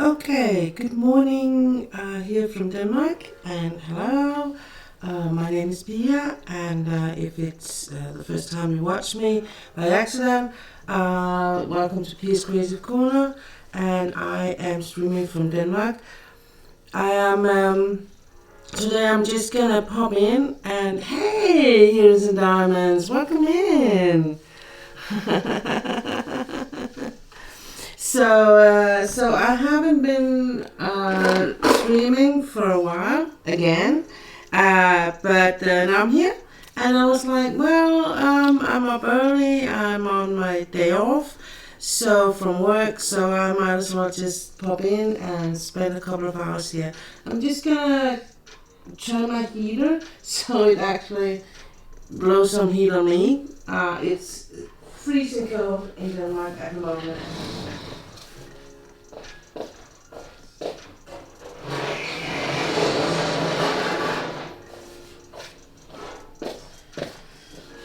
Okay, good morning here from Denmark, and hello. My name is Pia, and if it's the first time you watch me by accident, welcome to Pia's Creative Corner, and I am streaming from Denmark. I am today. I'm just gonna pop in, and hey, here's the diamonds. Welcome in. So I haven't been streaming for a while again, but now I'm here, and I was like, well, I'm up early, I'm on my day off, so from work, so I might as well just pop in and spend a couple of hours here. I'm just gonna turn my heater so it actually blows some heat on me. It's freezing cold in Denmark at the moment.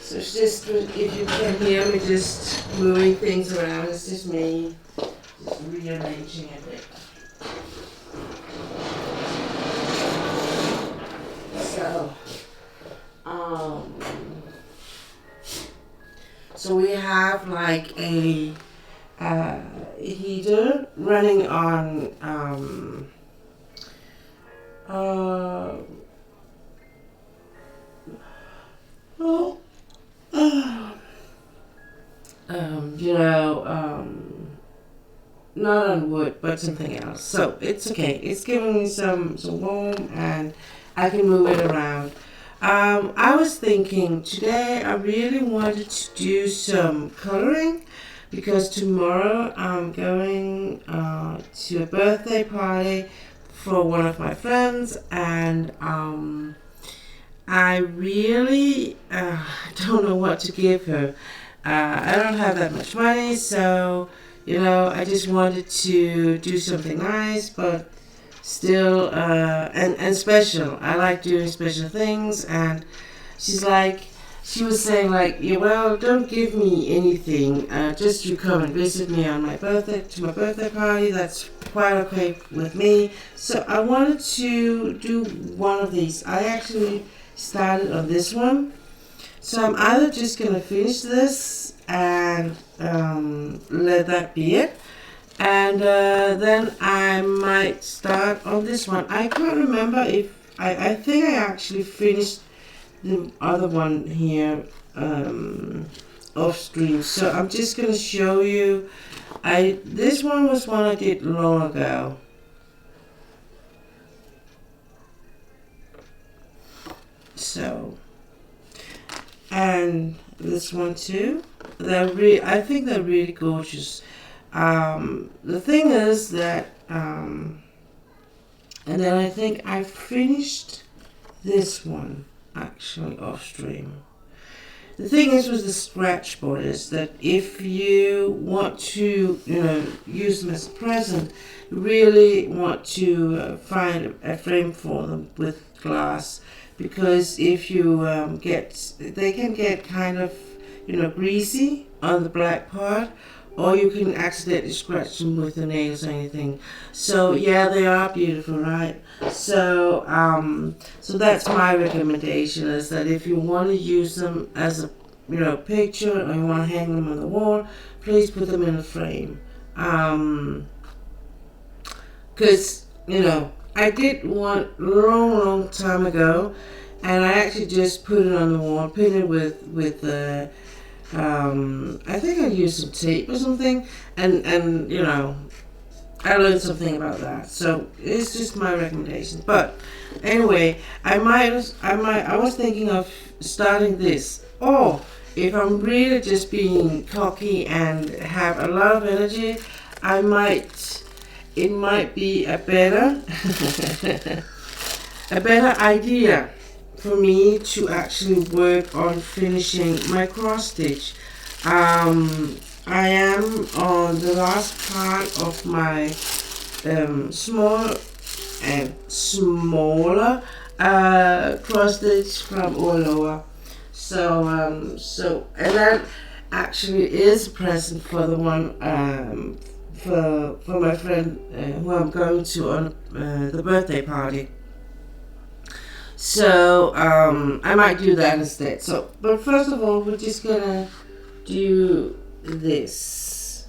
So it's just, if you can hear me just moving things around, it's just me just rearranging a bit. So we have like a heater running on not on wood, but something else. So it's okay. It's giving me some warm, and I can move it around. I was thinking today I really wanted to do some coloring because tomorrow I'm going to a birthday party for one of my friends, and I really don't know what to give her. I don't have that much money, so I just wanted to do something nice, but still and special. I like doing special things, and she was saying like, yeah, well, don't give me anything, just you come and visit me on my birthday, to my birthday party. That's quite okay with me. So I wanted to do one of these. I actually started on this one, so I'm either just gonna finish this and let that be it, and then I might start on this one. I can't remember if I think I actually finished the other one here off stream. So I'm just gonna show you. This one was one I did long ago. So, and this one too. I think they're really gorgeous. The thing is that, and then I think I finished this one actually off stream. The thing is with the Scratchboard is that if you want to, use them as a present, you really want to find a frame for them with glass, because if you they can get kind of, greasy on the black part, or you can accidentally scratch them with the nails or anything. So yeah, they are beautiful, right? So so that's my recommendation, is that if you want to use them as a picture, or you want to hang them on the wall, please put them in a frame. Because I did one long time ago, and I actually just put it on the wall, pin it with I think I used some tape or something, and I learned something about that. So it's just my recommendation. But anyway, I was thinking of starting this, or if I'm really just being cocky and have a lot of energy, it might be a better a better idea for me to actually work on finishing my cross stitch. I am on the last part of my small and smaller cross stitch from Orloa. So and that actually is a present for the one for my friend who I'm going to on the birthday party. So I might do that instead. So, but first of all, we're just gonna do this.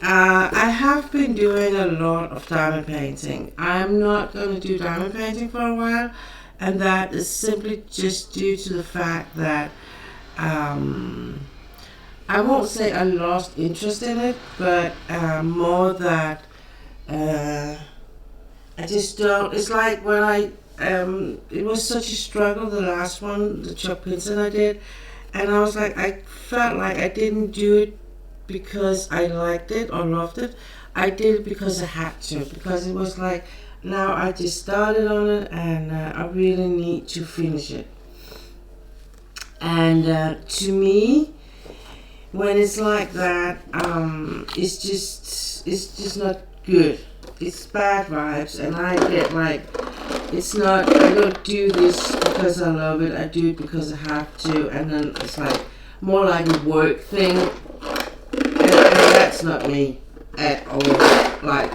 I have been doing a lot of diamond painting. I'm not gonna do diamond painting for a while, and that is simply just due to the fact that I won't say I lost interest in it, but more that I just don't. It's like when it was such a struggle, the last one, the Chuck Pinson I did, and I was like, I felt like I didn't do it because I liked it or loved it. I did it because I had to, because it was like, now I just started on it and I really need to finish it. And to me, when it's like that, it's just not good. It's bad vibes, and I get like, it's not, I don't do this because I love it, I do it because I have to, and then it's like more like a work thing, and that's not me at all. Like,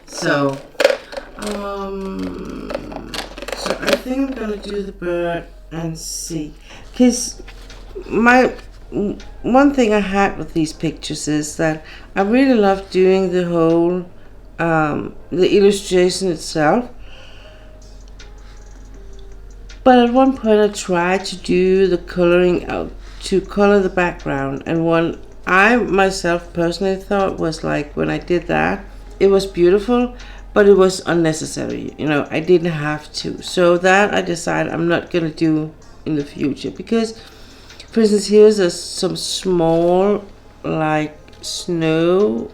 so I think I'm gonna do the bird and see, because one thing I had with these pictures is that I really love doing the whole the illustration itself, but at one point I tried to do the coloring out to color the background, and one I myself personally thought was like, when I did that, it was beautiful, but it was unnecessary, I didn't have to. So that I decided I'm not gonna do in the future, because for instance, here's some small like snow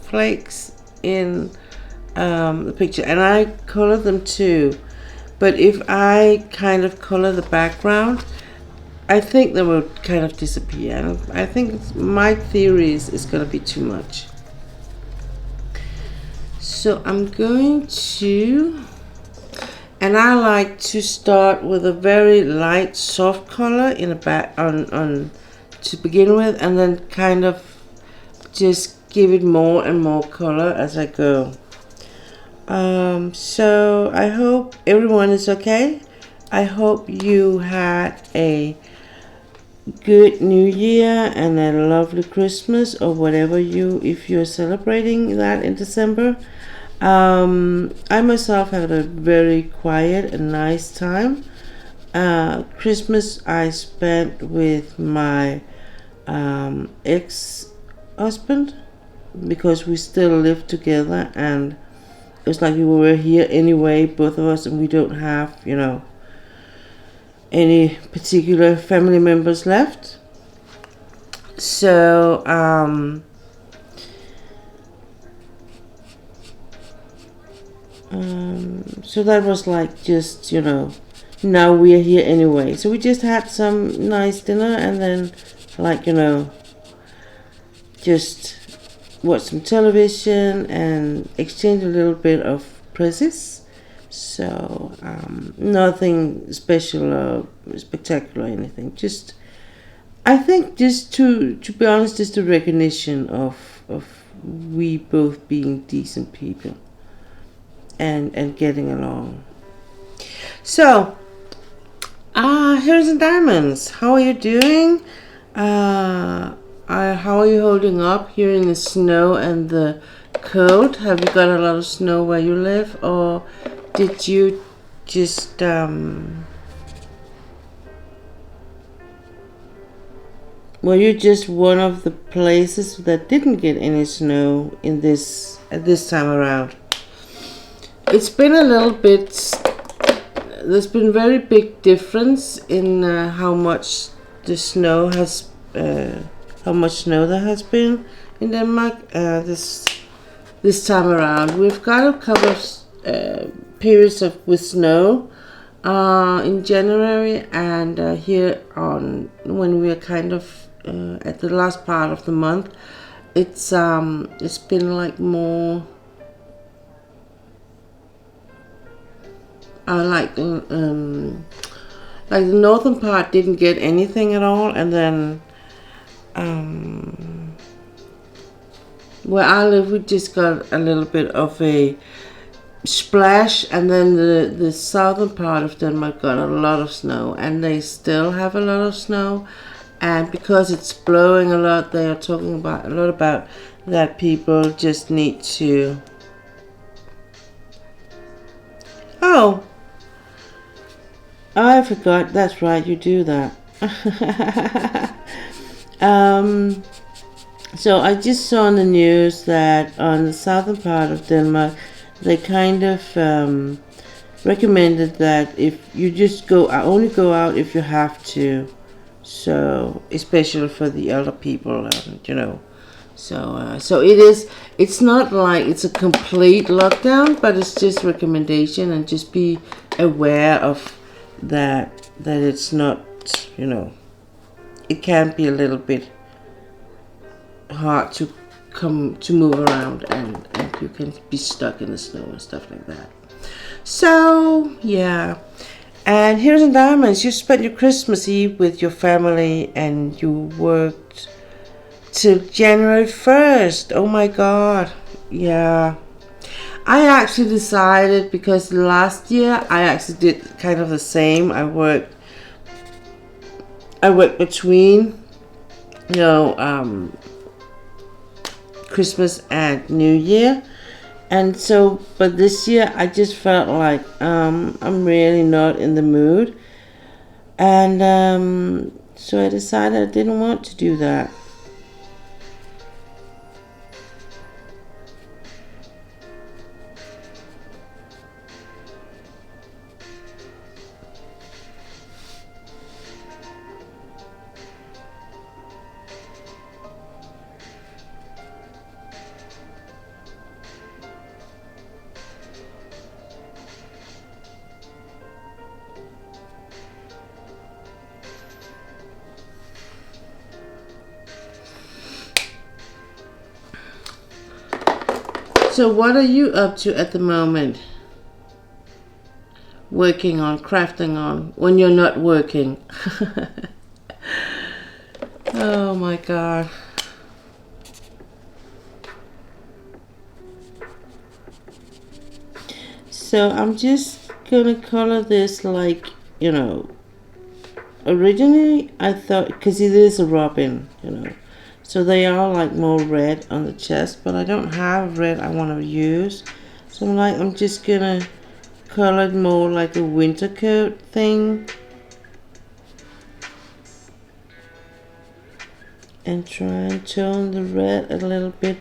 flakes in the picture, and I color them too, but if I kind of color the background, I think they will kind of disappear, and I think my theory is it's going to be too much. So I'm going to, and I like to start with a very light soft color in the back on to begin with, and then kind of just give it more and more color as I go. So I hope everyone is okay. I hope you had a good New Year and a lovely Christmas, or whatever if you're celebrating that in December. I myself had a very quiet and nice time. Christmas I spent with my ex-husband, because we still live together, and it was like we were here anyway, both of us, and we don't have, any particular family members left. So so that was like, just, now we are here anyway. So we just had some nice dinner, and then, like, just watch some television and exchange a little bit of presents. So nothing special or spectacular or anything. Just, I think, just to be honest, just a recognition of we both being decent people and getting along. So here's the diamonds. How are you doing? How are you holding up here in the snow and the cold? Have you got a lot of snow where you live, or did you just were you just one of the places that didn't get any snow at this time around? It's been a little bit. There's been very big difference in how much the snow has. How much snow there has been in Denmark this time around. We've got a couple of periods with snow in January, and here on when we are kind of at the last part of the month, it's been like more like the northern part didn't get anything at all, and then Where I live, we just got a little bit of a splash, and then the southern part of Denmark got a lot of snow, and they still have a lot of snow. And because it's blowing a lot, they are talking about a lot about that people just need to. Oh, I forgot. That's right, you do that. So I just saw on the news that on the southern part of Denmark, they kind of recommended that if you just only go out if you have to. So especially for the elder people, you know. So it is. It's not like it's a complete lockdown, but it's just recommendation, and just be aware of that. That it's not, you know, it can be a little bit hard to move around, and you can be stuck in the snow and stuff like that. So yeah. And here's in Diamonds, you spent your Christmas Eve with your family and you worked till January 1st. Oh my God. Yeah. I actually decided, because last year I actually did kind of the same. I worked between, you know, Christmas and New Year. And so, but this year I just felt like I'm really not in the mood. And so I decided I didn't want to do that. So what are you up to at the moment? Working on, crafting on, when you're not working? Oh my God. So I'm just gonna color this like, you know, originally I thought, because it is a robin, you know, so they are like more red on the chest, but I don't have red I want to use. So I'm just gonna color it more like a winter coat thing. And try and tone the red a little bit.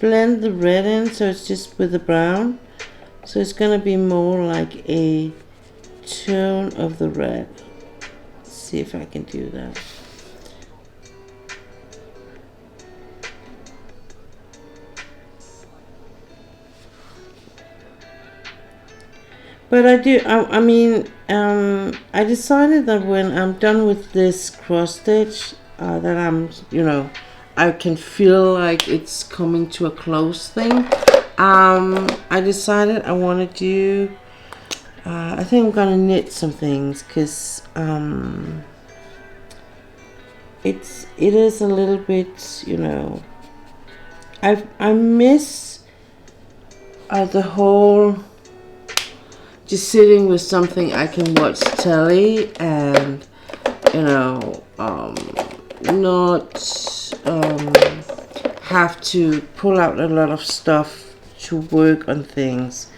Blend the red in so it's just with the brown. So it's gonna be more like a tone of the red. Let's see if I can do that. But I decided that when I'm done with this cross stitch, that I can feel like it's coming to a close thing. I decided I want to do, I think I'm going to knit some things, because it is a little bit, you know, I miss the whole just sitting with something I can watch telly and, you know, not have to pull out a lot of stuff to work on things.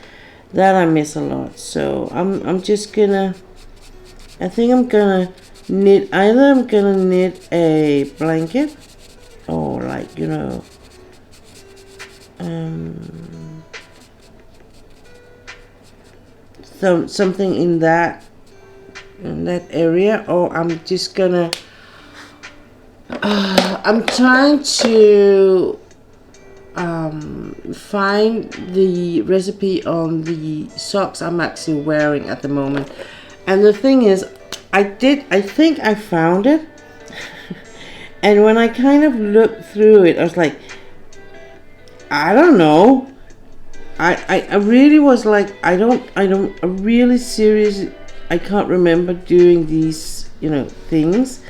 That I miss a lot. So I'm just gonna, I think I'm gonna knit, either I'm gonna knit a blanket or like, you know, something in that area, or I'm just gonna I'm trying to find the recipe on the socks I'm actually wearing at the moment. And the thing is, I think I found it. And when I kind of looked through it, I was like, I don't know. I really was like, I'm really serious. I can't remember doing these, you know, things.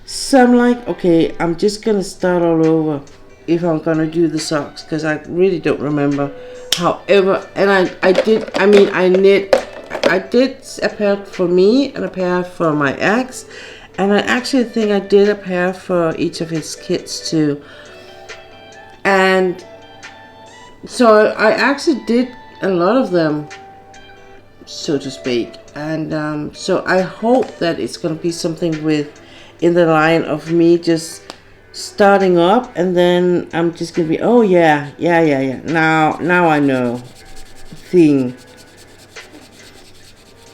So I'm like, okay, I'm just gonna start all over. if I'm gonna do the socks, because I really don't remember. However, and I did, I mean, I did a pair for me and a pair for my ex, and I actually think I did a pair for each of his kids too. And so I actually did a lot of them, so to speak. And so I hope that it's going to be something in the line of me just starting up, and then I'm just going to be, oh yeah, now I know thing.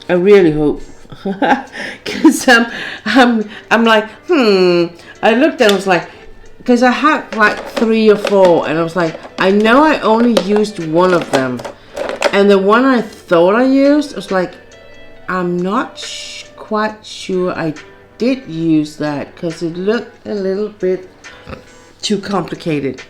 I really hope. Because I'm like, I looked and I was like, because I had like 3 or 4, and I was like, I know I only used one of them. And the one I thought I used, I was like, I'm not quite sure I did use that, because it looked a little bit too complicated.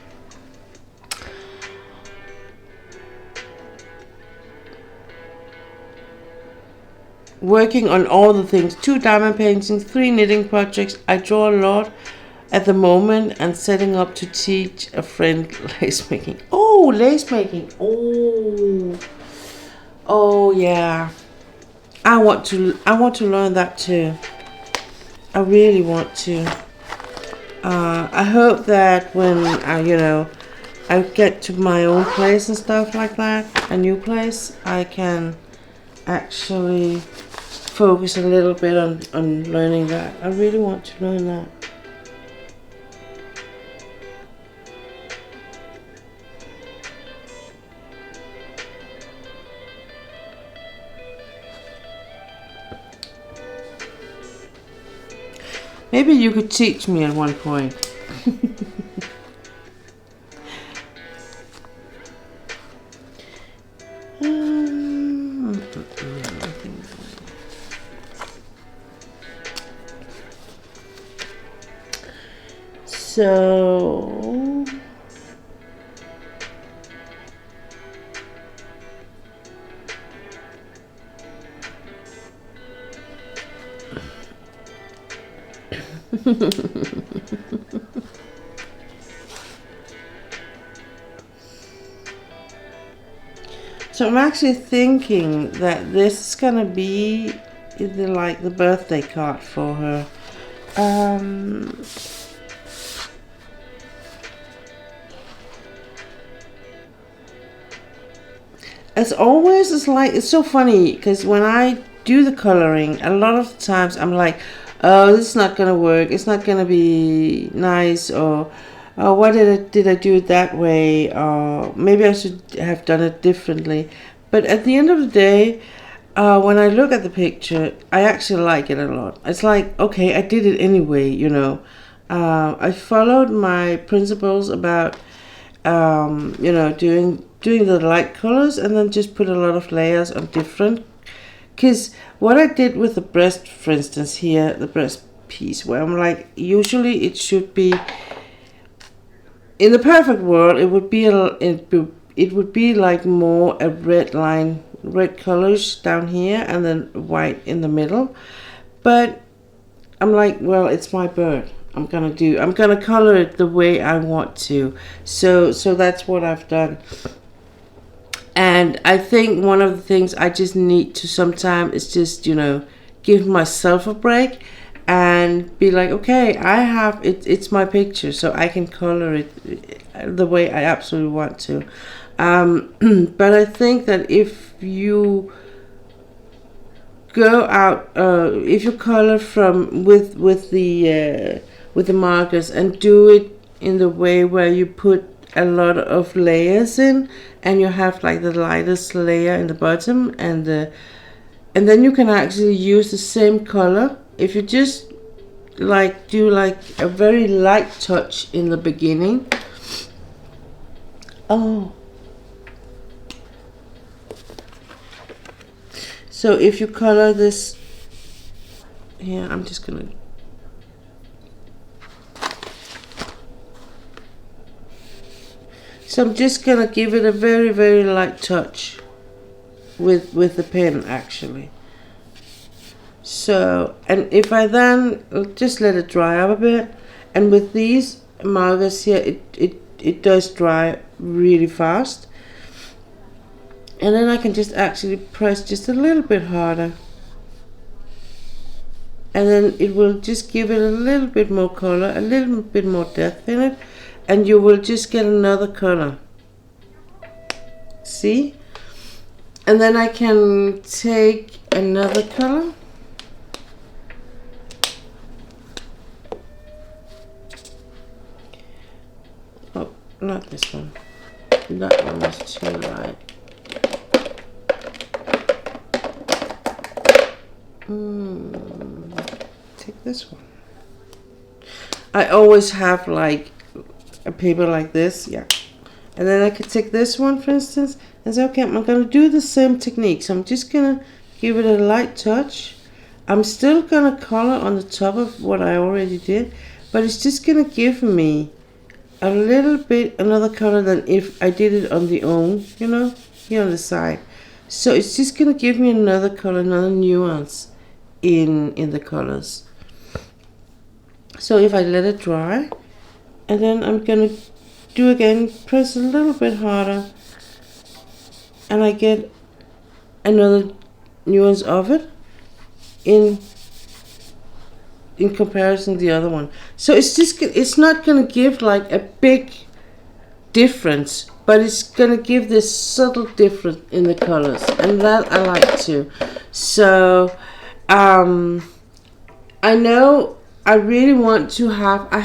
Working on all the things, 2 diamond paintings, 3 knitting projects. I draw a lot at the moment, and setting up to teach a friend lace making. Oh, lace making. Oh yeah. I want to learn that too. I really want to. I hope that when I get to my own place and stuff like that, a new place, I can actually focus a little bit on learning that. I really want to learn that. Maybe you could teach me at one point. So so I'm actually thinking that this is gonna be the birthday card for her. As always, it's so funny, because when I do the coloring, a lot of times I'm like, oh, this is not gonna work, it's not gonna be nice, or oh, why did I do it that way, or maybe I should have done it differently. But at the end of the day, when I look at the picture, I actually like it a lot. It's like, okay, I did it anyway, I followed my principles about doing the light colors, and then just put a lot of layers on different. Because what I did with the breast, for instance, here, the breast piece, where I'm like, usually it should be, in the perfect world, it would be like more a red line, red colors down here, and then white in the middle. But I'm like, well, it's my bird. I'm gonna color it the way I want to. So that's what I've done. And I think one of the things I just need to sometimes is just, give myself a break and be like, okay, I have it. It's my picture, so I can color it the way I absolutely want to. But I think that if you go out, if you color with the markers, and do it in the way where you put a lot of layers in, and you have like the lightest layer in the bottom, and then you can actually use the same color. If you just do a very light touch in the beginning. So if you color this here, I'm just gonna give it a very, very light touch with the pen, actually. So, and if I then just let it dry up a bit, and with these markers here, it does dry really fast. And then I can just actually press just a little bit harder. And then it will just give it a little bit more color, a little bit more depth in it. And you will just get another color. See? And then I can take another color. Oh, not this one. That one is too light. Take this one. I always have like a paper like this, yeah. And then I could take this one, for instance, and say, okay, I'm going to do the same technique. So I'm just going to give it a light touch. I'm still going to color on the top of what I already did, but it's just going to give me a little bit another color than if I did it on the own, you know, here on the side. So it's just going to give me another color, another nuance in the colors. So if I let it dry, and then I'm going to do again, press a little bit harder, and I get another nuance of it in comparison to the other one. So it's not going to give like a big difference, but it's going to give this subtle difference in the colors, and that I like too. So I know I really want to have, I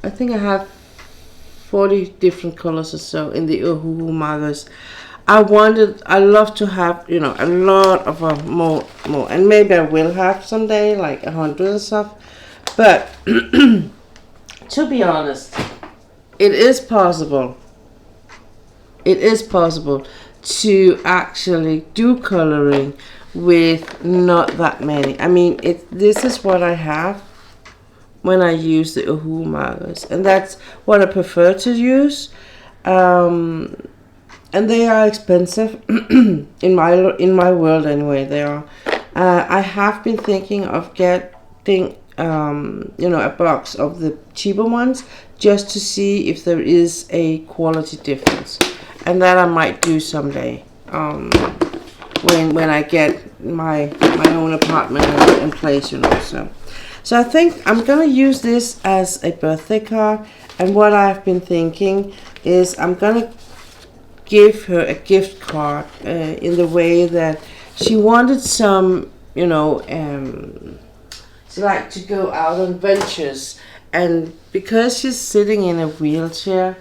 think I have 40 different colors or so in the Ohuhu markers. I love to have, you know, a lot of more, and maybe I will have someday like 100 or stuff. But to be honest, it is possible. It is possible to actually do coloring with not that many. I mean, this is what I have when I use the Ohuhu markers, and that's what I prefer to use. And they are expensive in my world anyway. They are. I have been thinking of getting you know, a box of the cheaper ones just to see if there is a quality difference, and that I might do someday when I get my own apartment in place, you know. So I think I'm gonna use this as a birthday card, and what I've been thinking is I'm gonna give her a gift card in the way that she wanted some, you know, she liked to go out on ventures, and because she's sitting in a wheelchair,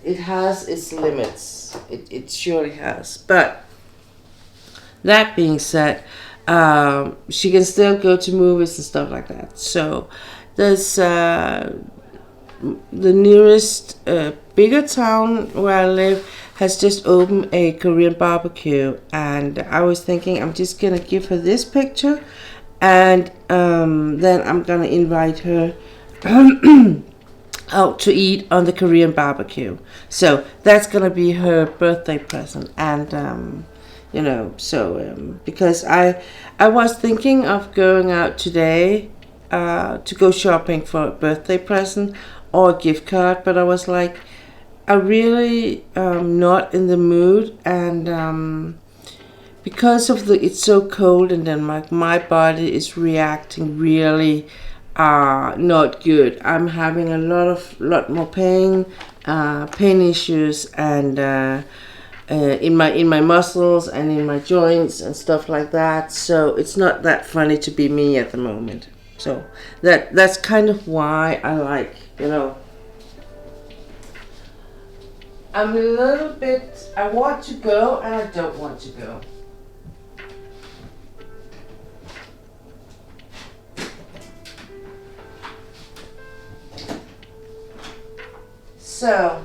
it has its limits. It surely has. But that being said, she can still go to movies and stuff like that. So there's the nearest bigger town where I live has just opened a Korean barbecue, and I was thinking I'm just gonna give her this picture, and then I'm gonna invite her out to eat on the Korean barbecue. So that's gonna be her birthday present, and you know, so because I was thinking of going out today to go shopping for a birthday present or a gift card, but I was like, I really not in the mood, and because of it's so cold in Denmark, my body is reacting really not good. I'm having a lot more pain issues, and in my muscles and in my joints and stuff like that. So it's not that funny to be me at the moment. So that's kind of why I like, you know, I'm a little bit, I want to go and I don't want to go. So,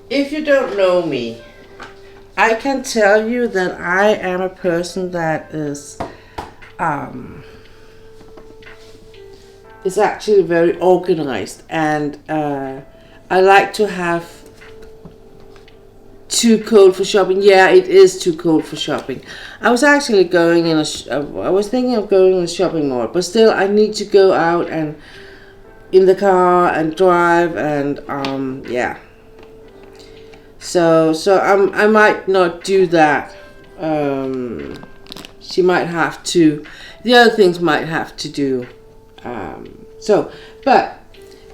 if you don't know me, I can tell you that I am a person that is actually very organized, and I like to have too cold for shopping. Yeah, it is too cold for shopping. I was actually I was thinking of going in a shopping mall, but still I need to go out and in the car and drive, and yeah. So I might not do that. She might have to. The other things might have to do. So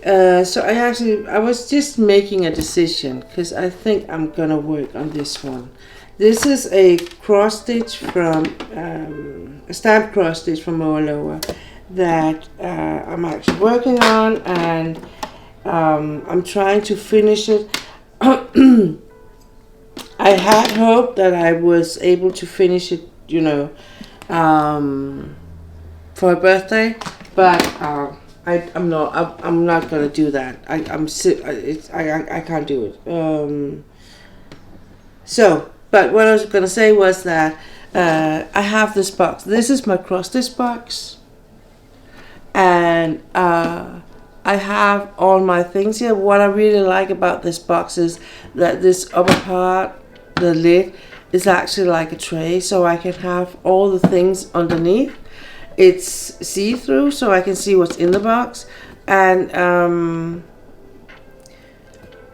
I was just making a decision because I think I'm gonna work on this one. This is a cross stitch from a stamp cross stitch from Lower that I'm actually working on, and I'm trying to finish it. I had hoped that I was able to finish it, for her birthday, but I'm not. I'm not gonna do that. I can't do it. But what I was gonna say was that I have this box. This is my cross stitch box, and I have all my things here. What I really like about this box is that this upper part, the lid, is actually like a tray, so I can have all the things underneath. It's see-through, so I can see what's in the box, and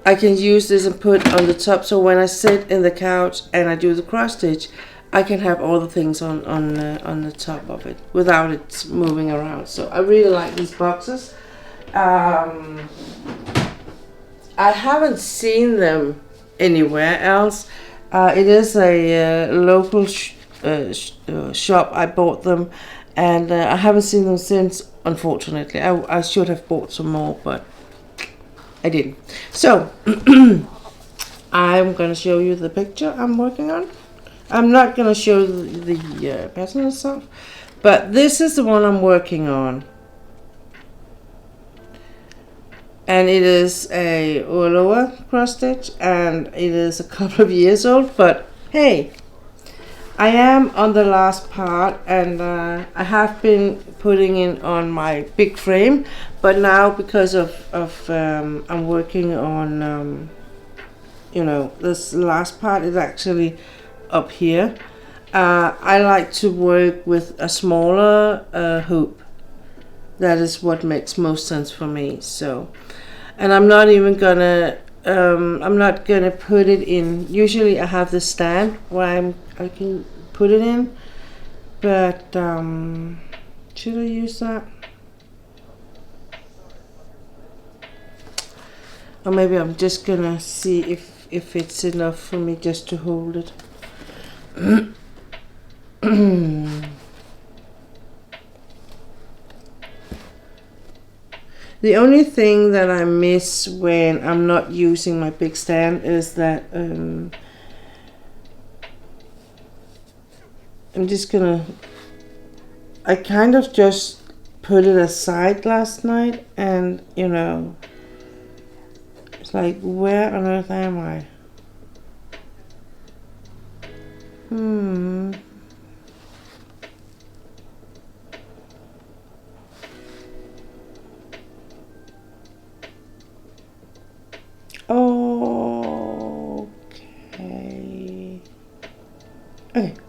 I can use this and put on the top, so when I sit in the couch and I do the cross stitch, I can have all the things on the top of it without it moving around. So I really like these boxes. I haven't seen them anywhere else. It is a local shop. I bought them, and I haven't seen them since, unfortunately. I should have bought some more, but I didn't. So I'm gonna show you the picture I'm working on. I'm not gonna show the pattern itself, but this is the one I'm working on. And it is a lower cross stitch, and it is a couple of years old, but hey, I am on the last part, and I have been putting it on my big frame, but now because of I'm working on this last part is actually up here. I like to work with a smaller hoop. That is what makes most sense for me. So, and I'm not even gonna I'm not gonna put it in. Usually I have the stand where I can put it in, but should I use that? Or maybe I'm just gonna see if it's enough for me just to hold it. The only thing that I miss when I'm not using my big stand is that I'm just gonna, I kind of just put it aside last night, and it's like, where on earth am I? Okay.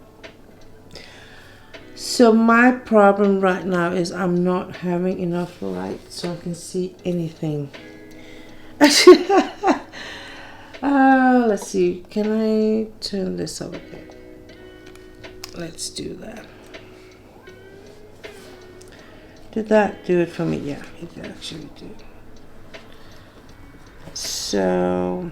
So my problem right now is I'm not having enough light so I can see anything. Let's see. Can I turn this up again? Let's do that. Did that do it for me? Yeah, it actually did. So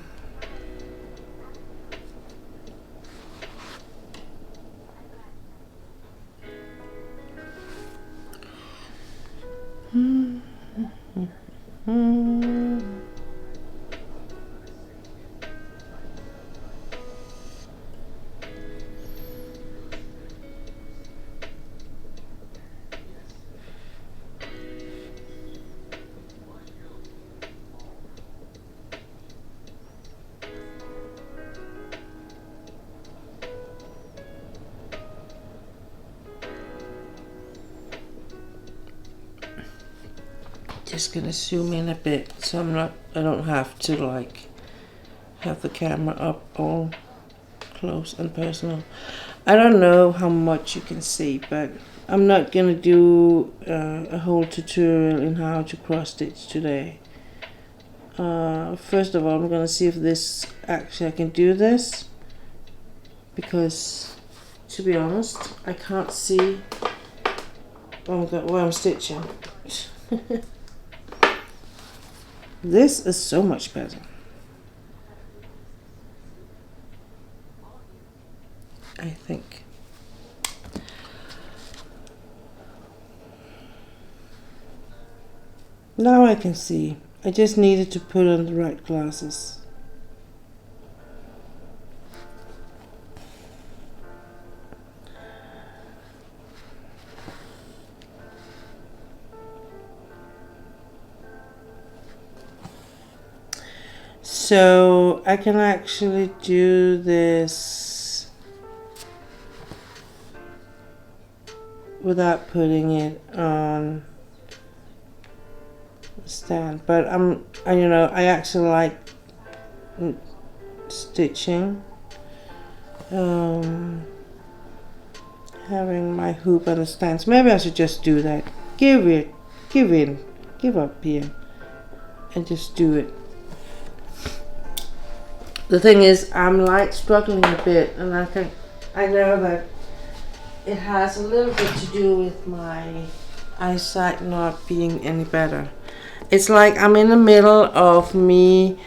just gonna zoom in a bit so I don't have to like have the camera up all close and personal. I don't know how much you can see, but I'm not gonna do a whole tutorial in how to cross stitch today. First of all, I'm gonna see if this actually I can do this, because to be honest, I can't see where I'm stitching. This is so much better, I think. Now I can see. I just needed to put on the right glasses. So I can actually do this without putting it on the stand, but I actually like stitching, having my hoop on the stand. So maybe I should just do that. Give up here, and just do it. The thing is, I'm like struggling a bit, and I know that it has a little bit to do with my eyesight not being any better. It's like I'm in the middle of me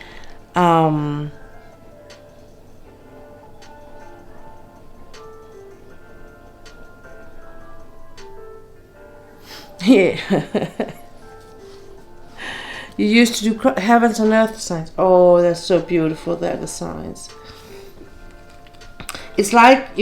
yeah. You used to do heavens and earth signs. Oh, they're so beautiful. They're the signs. It's like,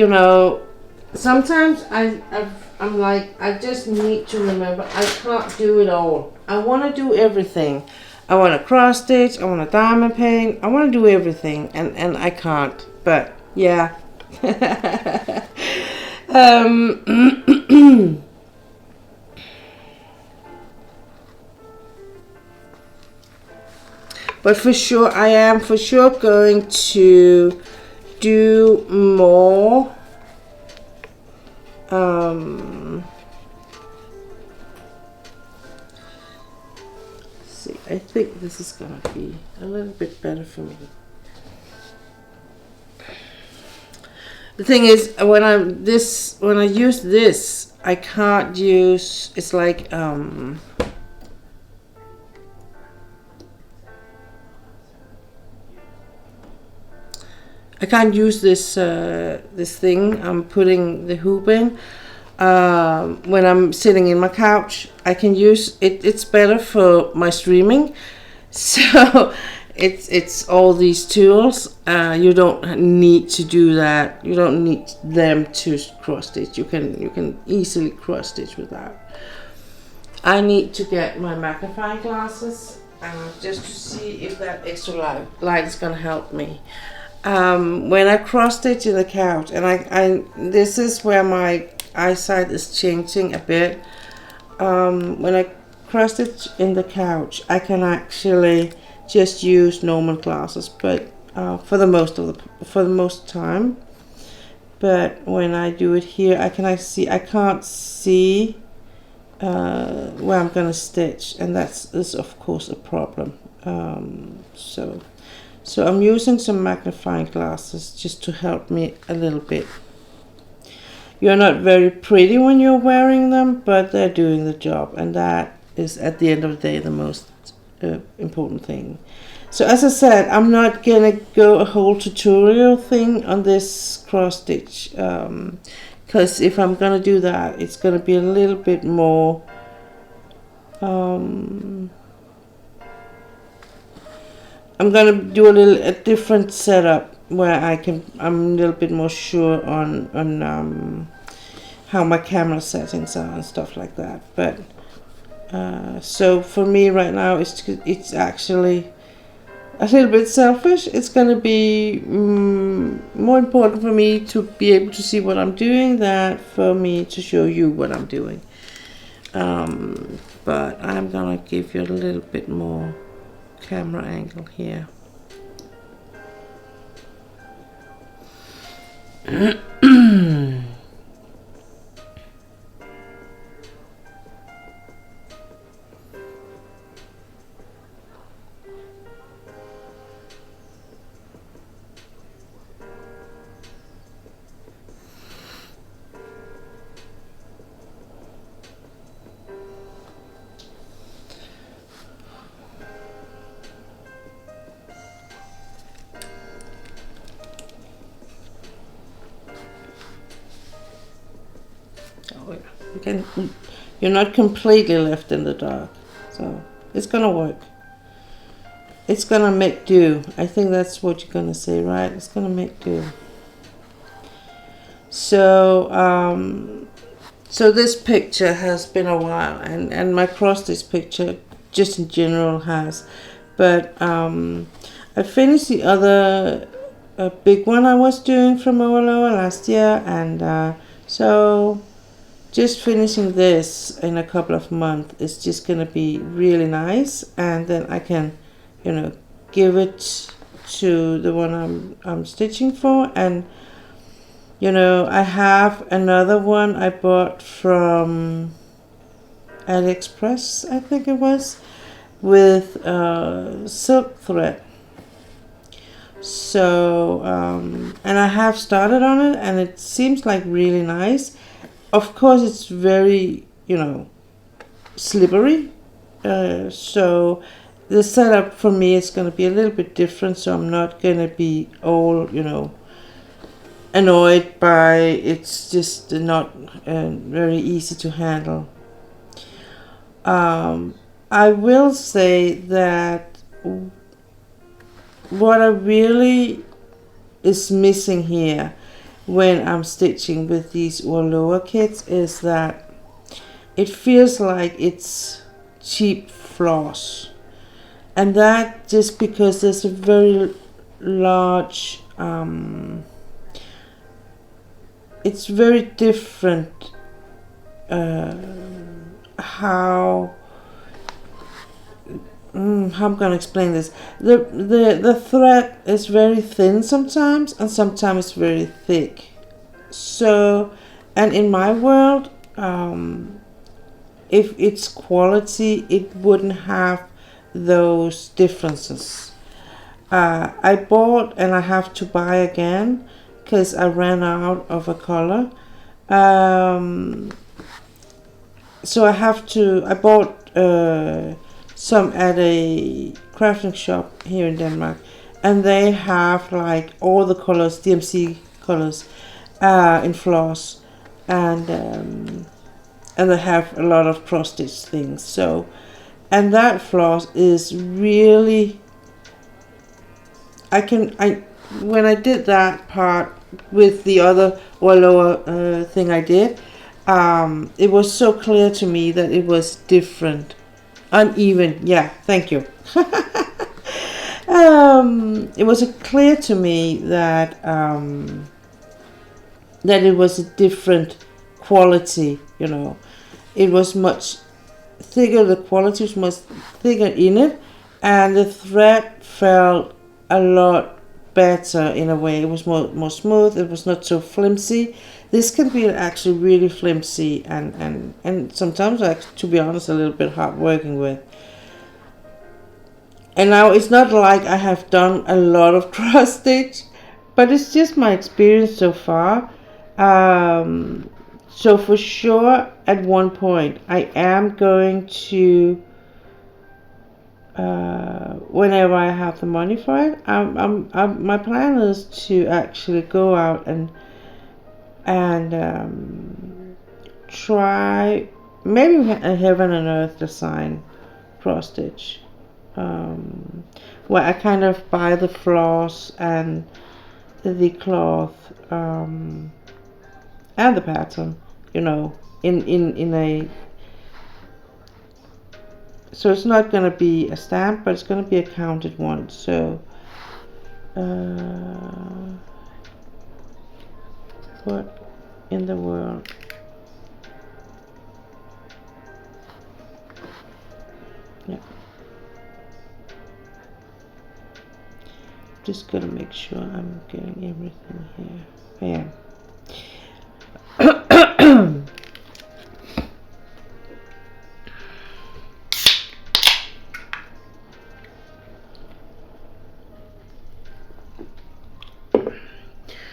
sometimes I'm like, I just need to remember I can't do it all. I want to do everything. I want to cross stitch. I want to diamond paint. I want to do everything, and I can't. But yeah. But for sure, I am for sure going to do more. See, I think this is gonna be a little bit better for me. The thing is, when I use this, I can't use. It's like I can't use this this thing I'm putting the hoop in when I'm sitting in my couch. I can use it. It's better for my streaming. So it's all these tools. You don't need to do that. You don't need them to cross stitch. You can easily cross stitch with that. I need to get my magnifying glasses just to see if that extra light is gonna help me. When I cross stitch in the couch, and this is where my eyesight is changing a bit. When I cross stitch in the couch, I can actually just use normal glasses, but for the most time. But when I do it here, I can't see where I'm gonna stitch, and that is of course a problem. So I'm using some magnifying glasses just to help me a little bit. You're not very pretty when you're wearing them, but they're doing the job, and that is at the end of the day the most important thing. So as I said, I'm not gonna go a whole tutorial thing on this cross stitch, because if I'm gonna do that, it's gonna be a little bit more I'm gonna do a different setup where I'm a little bit more sure on how my camera settings are and stuff like that. But so for me right now, it's actually a little bit selfish. It's gonna be more important for me to be able to see what I'm doing than for me to show you what I'm doing. But I'm gonna give you a little bit more camera angle here. and you're not completely left in the dark. So it's gonna work. It's gonna make do. I think that's what you're gonna say, right? It's gonna make do. So so this picture has been a while, and my cross stitch picture just in general has, but I finished the other big one I was doing from Overlower last year, and so just finishing this in a couple of months is just gonna be really nice, and then I can, you know, give it to the one I'm stitching for. And you know, I have another one I bought from AliExpress, I think it was, with silk thread. So and I have started on it, and it seems like really nice. Of course, it's very, you know, slippery. So the setup for me is going to be a little bit different. So I'm not going to be all, you know, annoyed by it's just not very easy to handle. I will say that what I really is missing here when I'm stitching with these Overlower kits is that it feels like it's cheap floss, and that just because there's a very large it's very different how I'm gonna explain this. The thread is very thin sometimes, and sometimes it's very thick. So, and in my world, if it's quality, it wouldn't have those differences. I bought, and I have to buy again because I ran out of a color. So I bought some at a crafting shop here in Denmark, and they have like all the colors, DMC colors, in floss, and they have a lot of cross stitch things. So, and that floss is really, when I did that part with the other or lower thing I did, it was so clear to me that it was different. Uneven, yeah, thank you. It was clear to me that that it was a different quality, you know. It was much thicker, the quality was much thicker in it, and the thread felt a lot better in a way. It was more smooth, it was not so flimsy. This can be actually really flimsy and sometimes, to be honest, a little bit hard working with. And now it's not like I have done a lot of cross stitch, but it's just my experience so far. So for sure, at one point, I am going to, whenever I have the money for it, my plan is to actually go out and try maybe a heaven and earth design cross stitch, where I kind of buy the floss and the cloth and the pattern, you know, in a, so it's not going to be a stamp, but it's going to be a counted one. So what in the world? Yeah. Just gotta make sure I'm getting everything here. Yeah.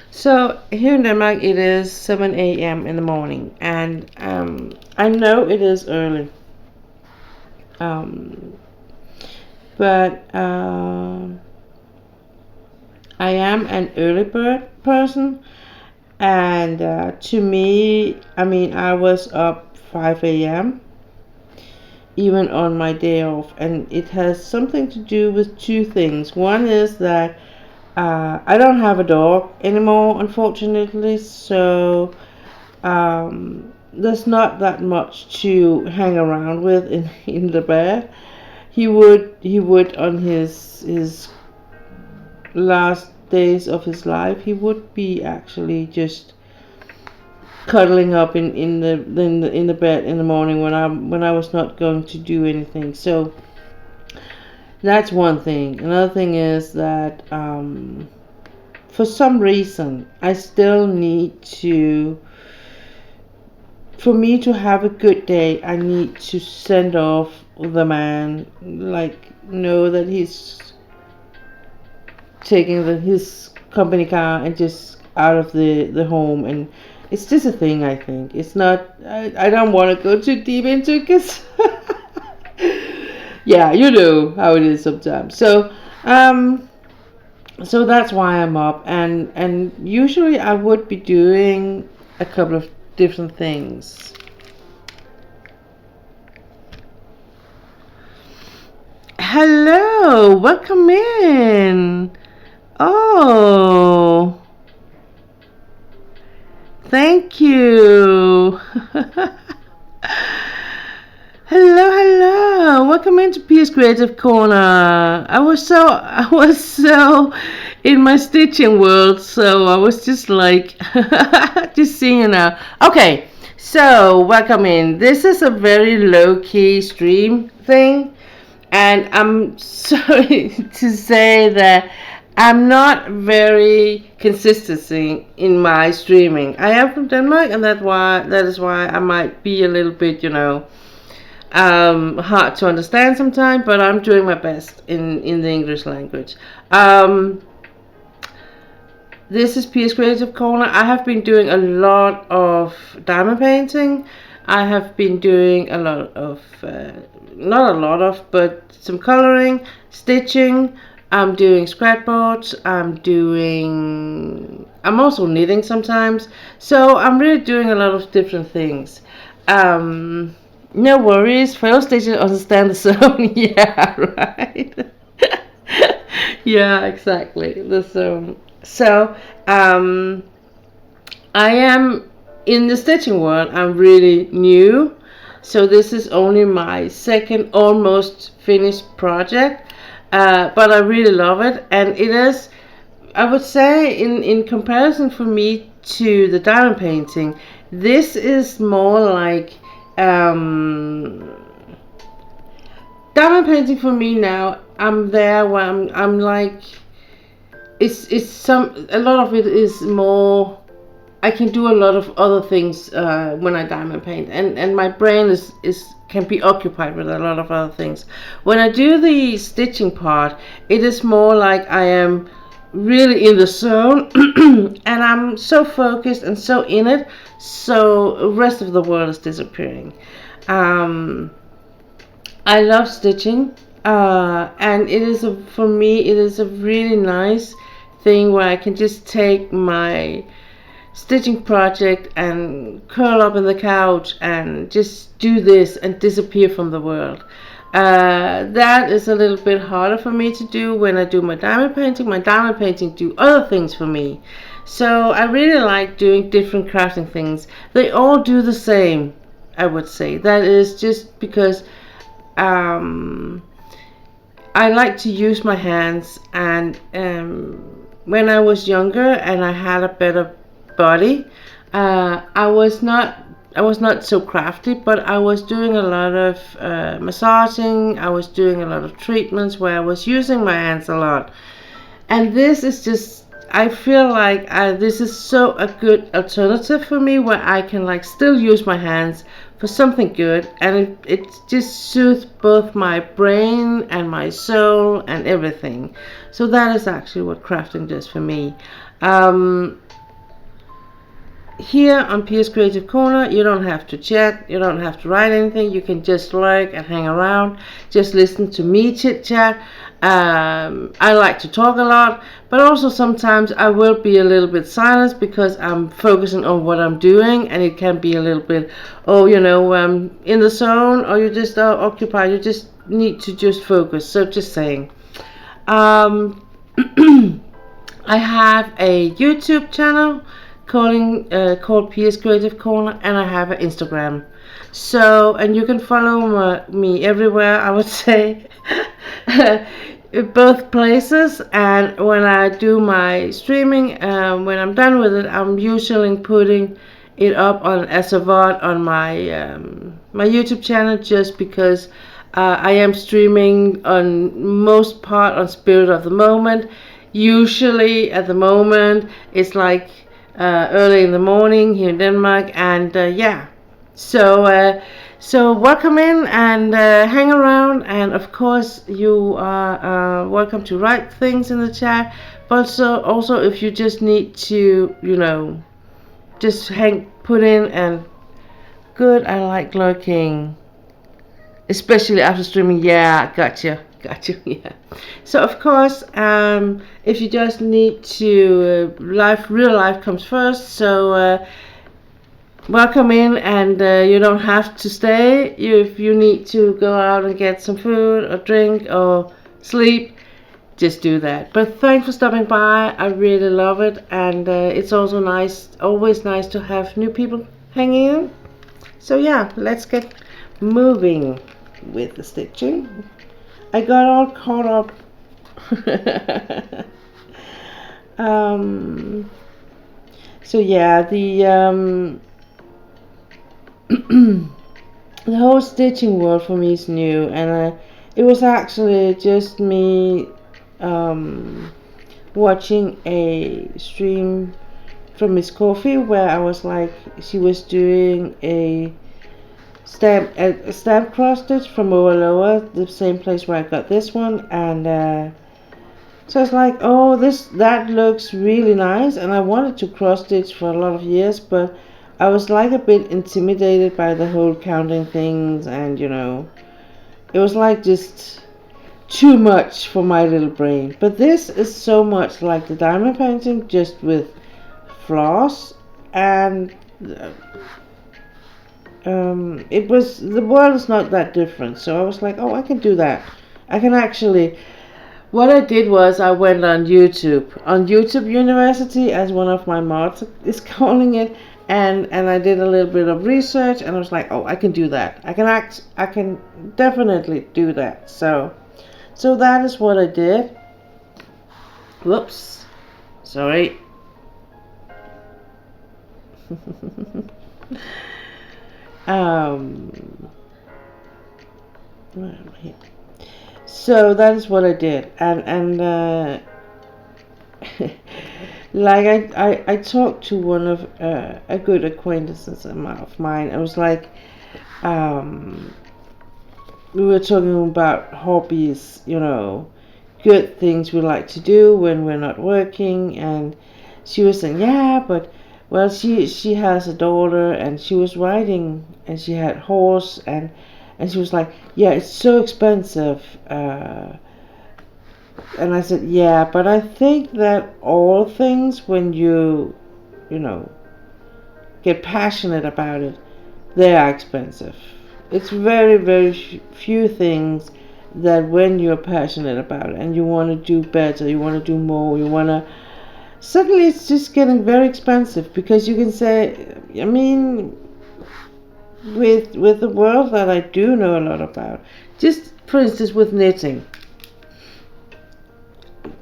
So here in Denmark it is 7 a.m. in the morning, and I know it is early, but I am an early bird person, and to me, I mean, I was up 5 a.m. even on my day off, and it has something to do with two things. One is that I don't have a dog anymore, unfortunately, so there's not that much to hang around with in the bed. He would on his last days of his life, he would be actually just cuddling up in the bed in the morning when I was not going to do anything. So that's one thing. Another thing is that for some reason I still need to. For me to have a good day, I need to send off the man, like know that he's taking his company car and just out of the home. And it's just a thing, I think. It's not, I don't want to go too deep into it because, yeah, you know how it is sometimes. So that's why I'm up. And usually I would be doing a couple of different things. Hello, welcome in. Oh, thank you. Hello. Welcome into Pia's Creative Corner. I was so in my stitching world, so I was just like, just seeing you now. Okay, so welcome in. This is a very low key stream thing, and I'm sorry to say that I'm not very consistent in my streaming. I am from Denmark, and that is why I might be a little bit, hard to understand sometimes, but I'm doing my best in the English language. This is Pia's Creative Corner. I have been doing a lot of diamond painting. I have been doing a lot of, not a lot of, but some coloring, stitching. I'm doing scratchboards. I'm also knitting sometimes. So I'm really doing a lot of different things. No worries. Fellow stitchers understand the zone. Yeah, right. Yeah, exactly. The zone. So, I am in the stitching world. I'm really new. So this is only my second almost finished project. But I really love it. And it is, I would say, in comparison for me to the diamond painting, this is more like diamond painting for me now. I'm there where I'm like, it's a lot of it is more, I can do a lot of other things when I diamond paint, and my brain is can be occupied with a lot of other things. When I do the stitching part, it is more like I am really in the zone and I'm so focused and so in it, so the rest of the world is disappearing. I love stitching, and for me it is a really nice thing where I can just take my stitching project and curl up in the couch and just do this and disappear from the world. That is a little bit harder for me to do when I do my diamond painting. My diamond painting do other things for me. So I really like doing different crafting things. They all do the same, I would say. That is just because I like to use my hands, and when I was younger and I had a better body, I was not so crafty, but I was doing a lot of massaging. I was doing a lot of treatments where I was using my hands a lot, and this is just, I feel like this is so a good alternative for me where I can like still use my hands for something good, and it just soothes both my brain and my soul and everything. So that is actually what crafting does for me. here on PS Creative Corner, you don't have to chat, you don't have to write anything. You can just lurk and hang around, just listen to me chit chat. I like to talk a lot, but also sometimes I will be a little bit silent because I'm focusing on what I'm doing, and it can be a little bit, in the zone, or you just are occupied. You just need to just focus. So just saying. Um, I have a YouTube channel called PS Creative Corner, and I have an Instagram. So, and you can follow me everywhere, I would say, both places. And when I do my streaming, when I'm done with it, I'm usually putting it up on as a VOD on my YouTube channel, just because I am streaming on most part on Spirit of the Moment. Usually at the moment it's like early in the morning here in Denmark, and so welcome in and hang around, and of course you are welcome to write things in the chat, but also if you just need to just put in and good. I like lurking, especially after streaming. Yeah, gotcha. Yeah. So of course, if you just need to real life comes first. So welcome in, and you don't have to stay. If you need to go out and get some food or drink or sleep, just do that. But thanks for stopping by. I really love it, and it's also always nice to have new people hanging in. So yeah, let's get moving with the stitching. I got all caught up. So yeah, the the whole stitching world for me is new, and it was actually just me watching a stream from Miss Coffee, where I was like, she was doing a stamp cross stitch from Lower, the same place where I got this one, and so I was like, oh, that looks really nice, and I wanted to cross stitch for a lot of years, but I was like a bit intimidated by the whole counting things, and it was like just too much for my little brain. But this is so much like the diamond painting, just with floss, and the world is not that different. So I was like, oh, I can do that. I can actually. What I did was I went on YouTube University, as one of my mods is calling it, and I did a little bit of research, and I was like, oh, I can do that. I can definitely do that. So that is what I did. Whoops, sorry. Here. So that is what I did, and like I talked to one of a good acquaintance of mine. I was like, we were talking about hobbies, good things we like to do when we're not working, and she was saying, yeah, but well, she has a daughter, and she was riding, and she had horse, and she was like, yeah, it's so expensive. And I said, yeah, but I think that all things, when you get passionate about it, they are expensive. It's very, very few things that when you're passionate about it and you want to do better, you want to do more, suddenly it's just getting very expensive, because you can say, I mean, with the world that I do know a lot about, just for instance with knitting,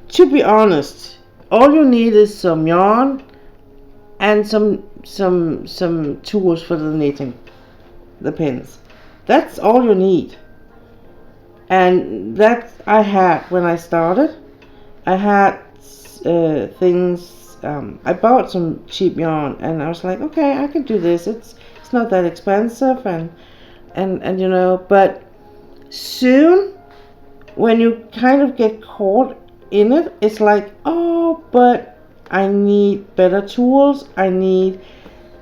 to be honest, all you need is some yarn and some tools for the knitting, the pins. That's all you need. And that I had when I started. I had things. I bought some cheap yarn, and I was like, okay, I can do this. It's not that expensive, and but soon, when you kind of get caught in it, it's like, oh, but I need better tools. I need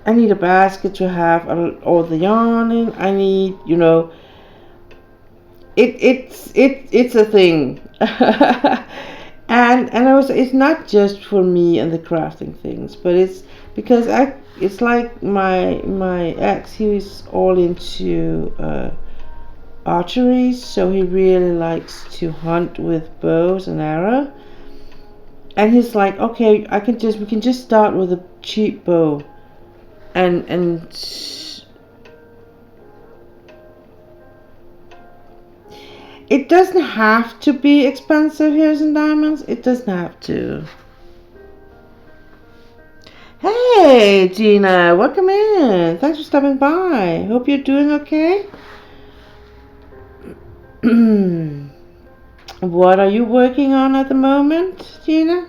I need a basket to have all the yarn in. I need, it's a thing. And I was, it's not just for me and the crafting things, but it's because it's like my ex, he was all into archery, so he really likes to hunt with bows and arrow. And he's like, okay, we can just start with a cheap bow, and it doesn't have to be expensive. Here's in diamonds. It doesn't have to. Hey, Gina, welcome in. Thanks for stopping by. Hope you're doing okay. What are you working on at the moment, Gina?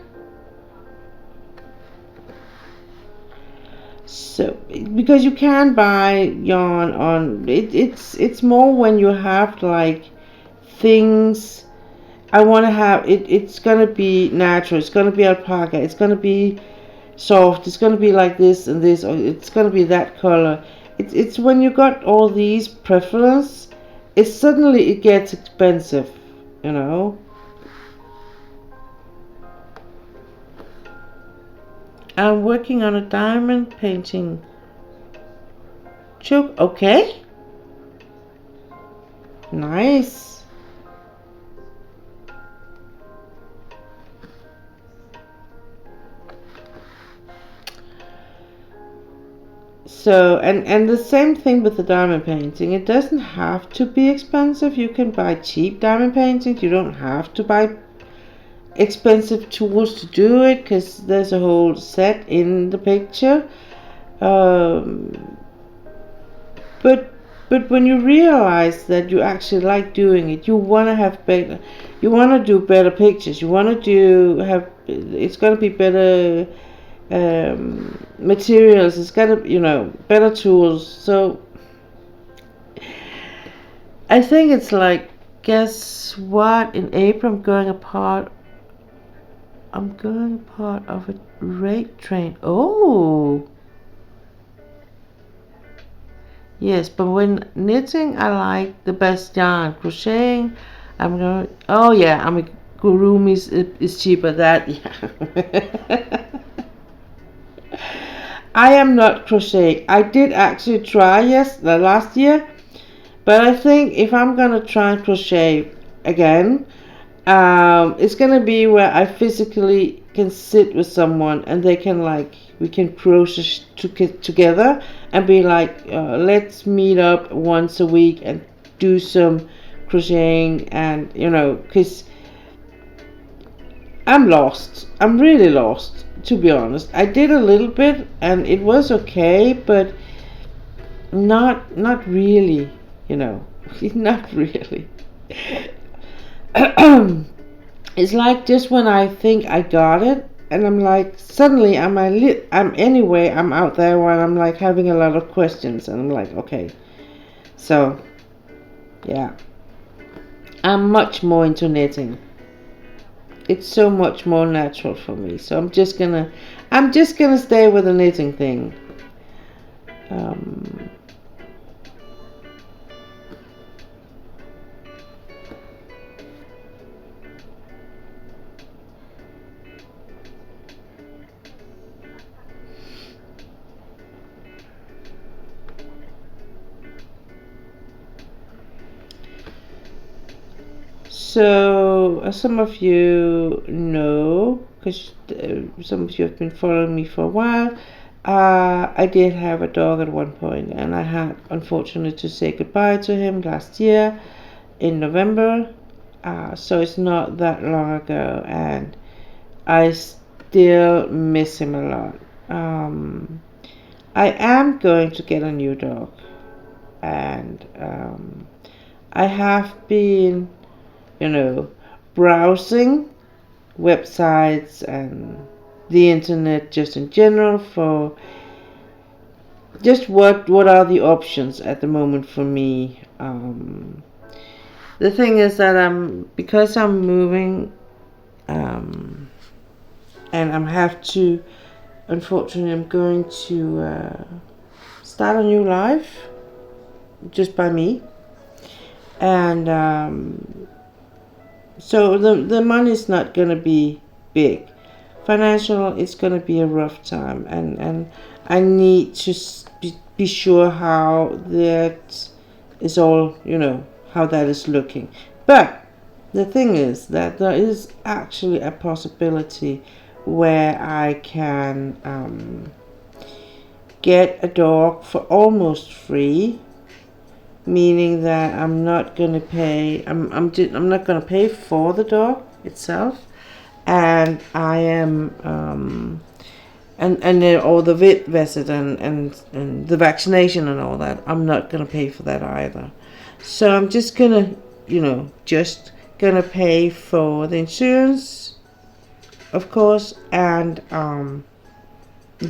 So, because you can buy yarn on it, it's more when you have like things. I want to have it. It's gonna be natural. It's gonna be alpaca. It's gonna be soft. It's gonna be like this and this. Or it's gonna be that color. It's when you got all these preference, it gets expensive, you know. I'm working on a diamond painting. Choke. Okay. Nice. So, and the same thing with the diamond painting. It doesn't have to be expensive. You can buy cheap diamond paintings. You don't have to buy expensive tools to do it, because there's a whole set in the picture. But when you realize that you actually like doing it, you want to have better. You want to do better pictures. You want to do have. It's going to be better materials. It's got to better tools. So I think it's like, guess what? In April, I'm going part of a rate train. Oh, yes. But when knitting, I like the best yarn. Crocheting, I'm going. Oh yeah, I'm a Gurumi is cheaper. That yeah. I am not crocheting. I did actually try last year, but I think if I'm gonna try and crochet again, it's gonna be where I physically can sit with someone and they can we can crochet together and be like, let's meet up once a week and do some crocheting, and because I'm lost. I'm really lost, to be honest. I did a little bit and it was okay, but not really, not really. It's like just when I think I got it, and I'm like, suddenly I'm out there when I'm like having a lot of questions, and I'm like, okay, so yeah, I'm much more into knitting. It's so much more natural for me. So I'm just gonna stay with the knitting thing. Um, So, as some of you know, because some of you have been following me for a while, I did have a dog at one point, and I had unfortunately to say goodbye to him last year in November. So it's not that long ago, and I still miss him a lot. I am going to get a new dog, and I have been browsing websites and the internet just in general for just what are the options at the moment for me. The thing is that because I'm moving, and I have to unfortunately, I'm going to start a new life just by me. And so the money's not going to be big. Financial, it's going to be a rough time. And I need to be sure how that is all, how that is looking. But the thing is that there is actually a possibility where I can get a dog for almost free, meaning that I'm not going to pay. I'm not going to pay for the dog itself, and I am and then all the vet visit and the vaccination and all that. I'm not going to pay for that either. So I'm just gonna, just gonna pay for the insurance, of course, and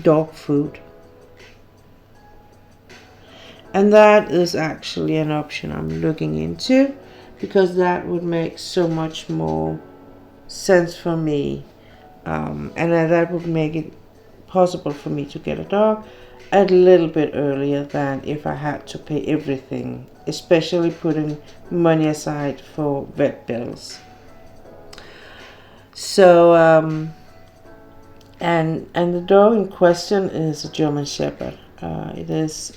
dog food. And that is actually an option I'm looking into, because that would make so much more sense for me, and that would make it possible for me to get a dog a little bit earlier than if I had to pay everything, especially putting money aside for vet bills. So and the dog in question is a German Shepherd. It is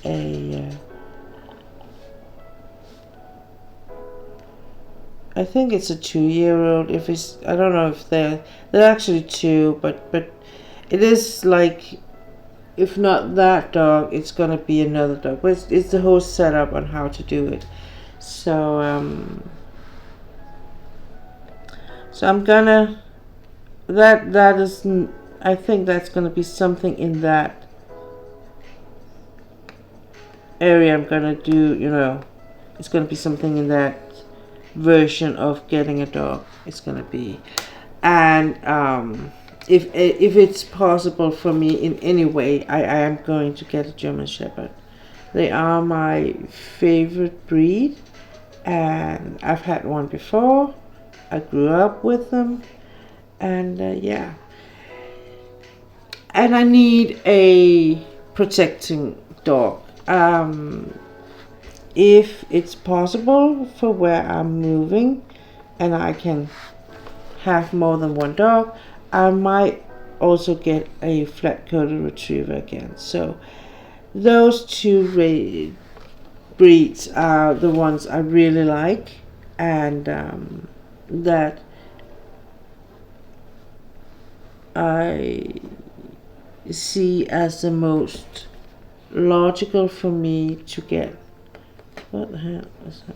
I think it's a 2-year-old. If it's, I don't know if they're actually two, but it is like, if not that dog, it's gonna be another dog. But it's the whole setup on how to do it. So so I'm gonna that is, I think that's gonna be something in that area. I'm gonna do, it's gonna be something in that version of getting a dog. It's gonna be, and if it's possible for me in any way, I am going to get a German Shepherd. They are my favorite breed, and I've had one before. I grew up with them, and yeah. And I need a protecting dog. If it's possible for where I'm moving, and I can have more than one dog, I might also get a flat-coated retriever again. So those two breeds are the ones I really like, and that I see as the most logical for me to get. What the hell is that?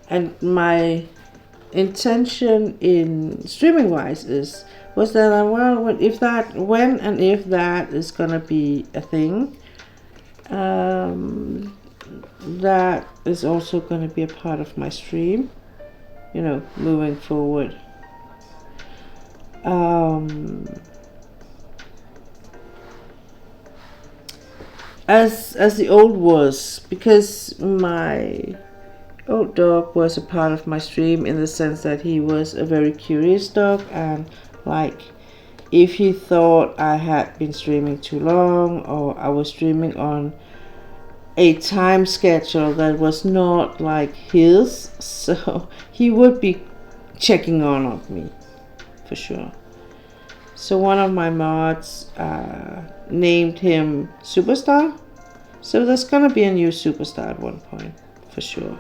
And my intention in streaming wise was that when and if that is gonna be a thing, that is also gonna be a part of my stream, moving forward. As the old was, because my old dog was a part of my stream in the sense that he was a very curious dog, and like, if he thought I had been streaming too long, or I was streaming on a time schedule that was not like his, so he would be checking on me for sure. So one of my mods named him Superstar. So there's gonna be a new Superstar at one point, for sure.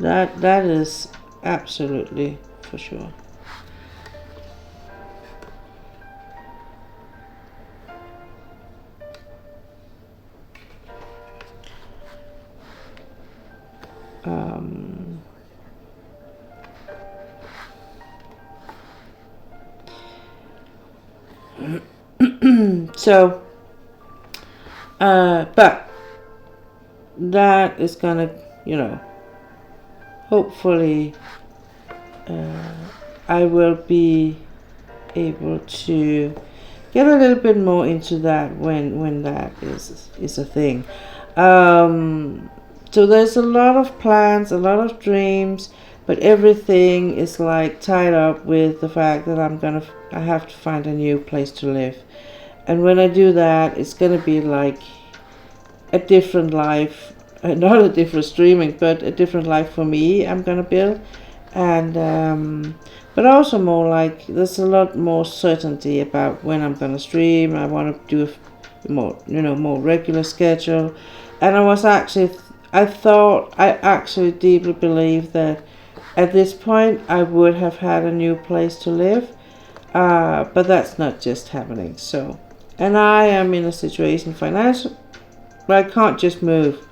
That is absolutely for sure. Um, so, but that is gonna, hopefully, I will be able to get a little bit more into that when that is a thing. So there's a lot of plans, a lot of dreams, but everything is like tied up with the fact that I have to find a new place to live. And when I do that, it's gonna be like a different life, not a different streaming, but a different life for me I'm gonna build. And but also more like there's a lot more certainty about when I'm gonna stream. I want to do a more regular schedule. And I thought, I actually deeply believe that at this point I would have had a new place to live, but that's not just happening. So, and I am in a situation financial where I can't just move.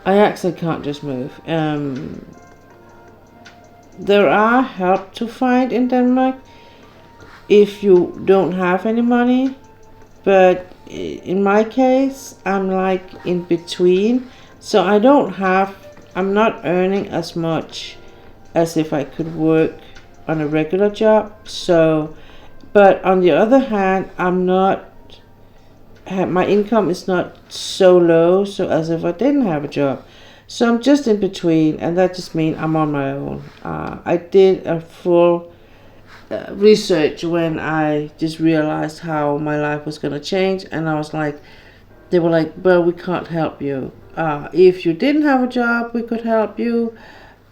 I actually can't just move. There are help to find in Denmark if you don't have any money, but in my case, I'm like in between. So I'm not earning as much as if I could work on a regular job. So, but on the other hand, my income is not so low, so as if I didn't have a job. So I'm just in between, and that just means I'm on my own. I did a full research when I just realized how my life was going to change, and they were like, well, we can't help you. If you didn't have a job, we could help you,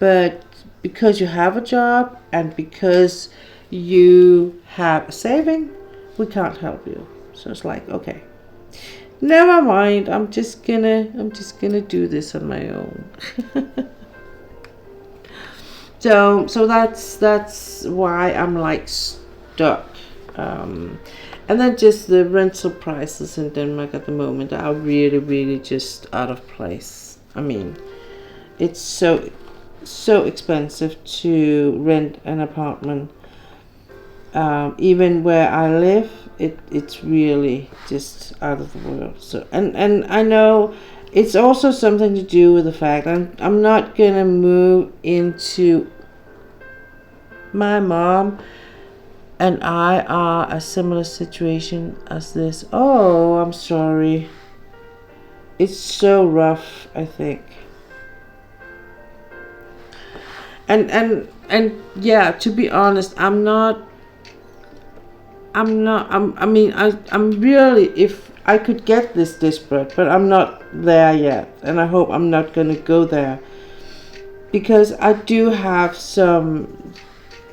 but because you have a job and because you have a saving, we can't help you. So it's like, okay. Never mind. I'm just gonna do this on my own. So that's why I'm like stuck. And then just the rental prices in Denmark at the moment are really, really just out of place. I mean, it's so expensive to rent an apartment. Even where I live, it's really just out of the world. So and I know it's also something to do with the fact I'm not gonna move into. My mom and I are a similar situation as this. Oh, I'm sorry. It's so rough, I think. And yeah, to be honest, I'm really, if I could get this desperate, but I'm not there yet, and I hope I'm not gonna go there, because I do have some,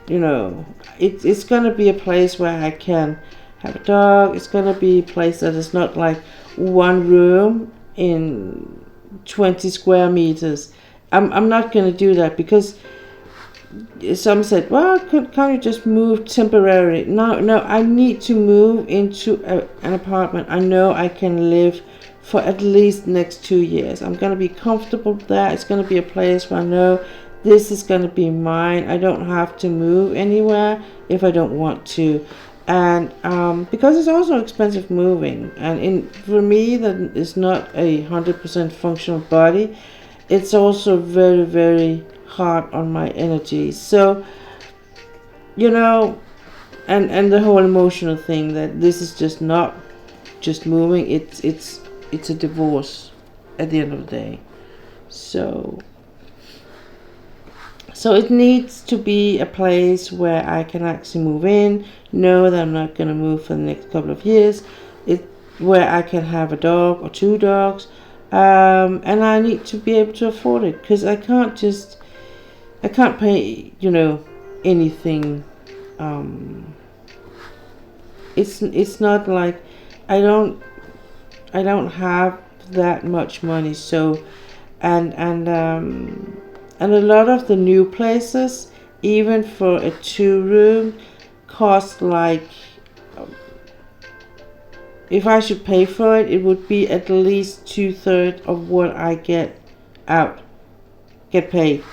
it's gonna be a place where I can have a dog. It's gonna be a place that is not like one room in 20 square meters. I'm not gonna do that, because some said, well, can't you just move temporarily? No, I need to move into an apartment I know I can live for at least next 2 years. I'm going to be comfortable there. It's going to be a place where I know this is going to be mine. I don't have to move anywhere if I don't want to. And because it's also expensive moving, and for me that is not a 100% functional body, it's also very, very hard on my energy. So, and the whole emotional thing, that this is just not just moving, it's a divorce at the end of the day. So it needs to be a place where I can actually move in, know that I'm not going to move for the next couple of years, where I can have a dog or 2 dogs, and I need to be able to afford it, because I can't pay, anything. It's not like I don't have that much money. So, and a lot of the new places, even for a 2-room, cost like, if I should pay for it, it would be at least 2/3 of what I get out, get paid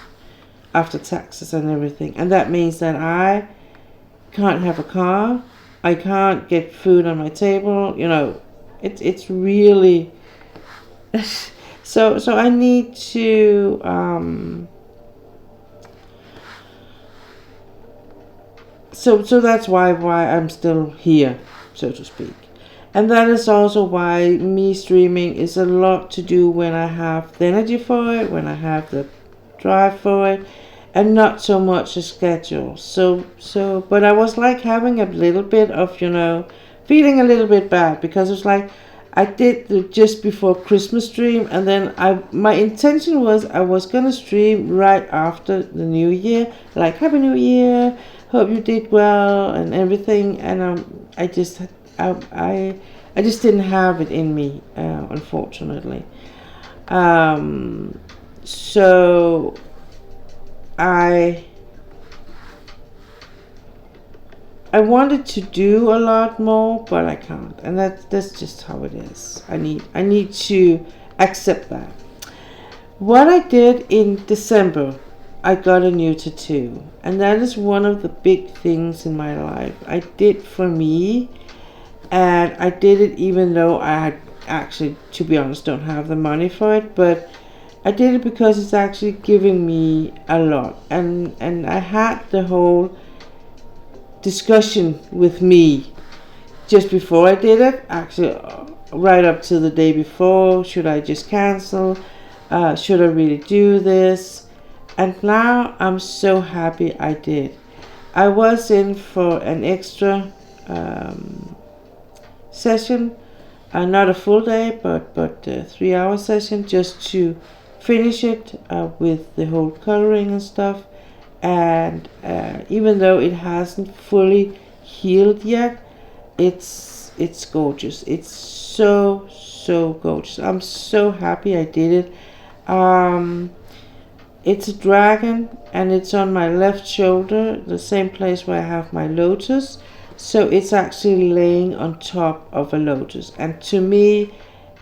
after taxes and everything. And that means that I can't have a car, I can't get food on my table, it's really so I need to so that's why I'm still here, so to speak. And that is also why me streaming is a lot to do when I have the energy for it, when I have the drive for it, and not so much a schedule. But I was like having a little bit of, feeling a little bit bad, because it's like I did the just before Christmas stream, and then my intention was I was gonna stream right after the New Year, like Happy New Year, hope you did well and everything, and I just didn't have it in me, unfortunately. So I wanted to do a lot more, but I can't, and that's just how it is. I need to accept that. What I did in December, I got a new tattoo, and that is one of the big things in my life. I did for me, and I did it even though I had actually, to be honest, don't have the money for it, but I did it because it's actually giving me a lot, and I had the whole discussion with me just before I did it, actually, right up to the day before. Should I just cancel? Should I really do this? And now I'm so happy I did. I was in for an extra session, not a full day, but a 3-hour session, just to finish it with the whole coloring and stuff. And even though it hasn't fully healed yet, it's gorgeous. It's so gorgeous. I'm so happy I did it. It's a dragon, and it's on my left shoulder, the same place where I have my lotus. So it's actually laying on top of a lotus, and to me,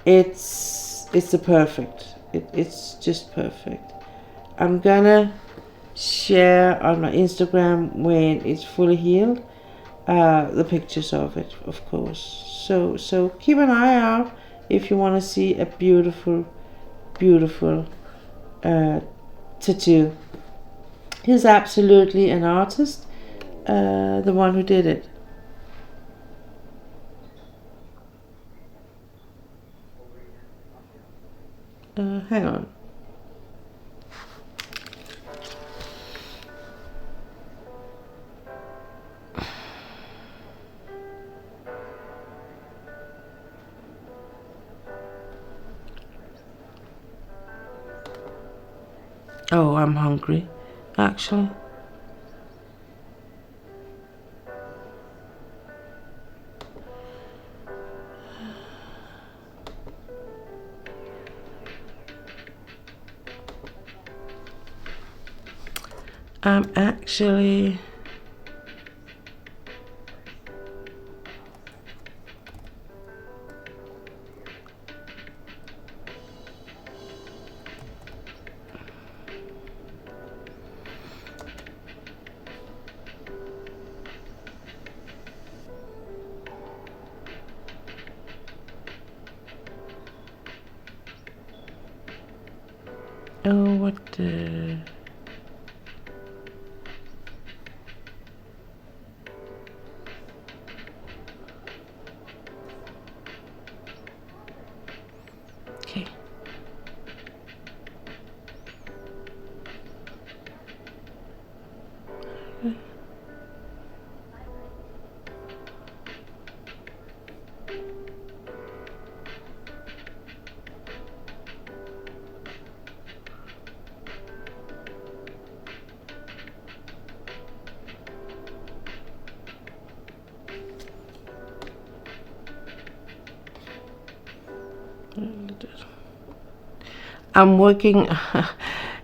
it's the perfect. It's just perfect. I'm gonna share on my Instagram when it's fully healed, the pictures of it, of course. So keep an eye out if you want to see a beautiful tattoo. He's absolutely an artist, the one who did it. Hang on. Oh, I'm hungry, actually. I'm actually... Oh, what the... Okay. I'm working.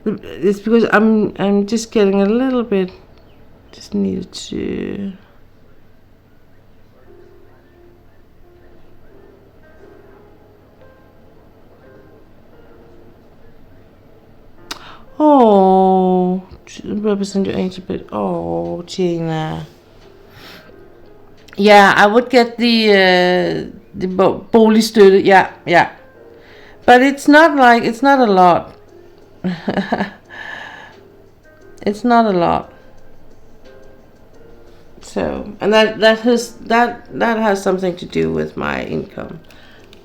It's because I'm just getting a little bit. Just need to. Oh, represent your angel bit. Oh, Gina. Yeah, I would get the boligstøtte. Yeah, yeah. But it's not a lot. It's not a lot. So, and that has something to do with my income.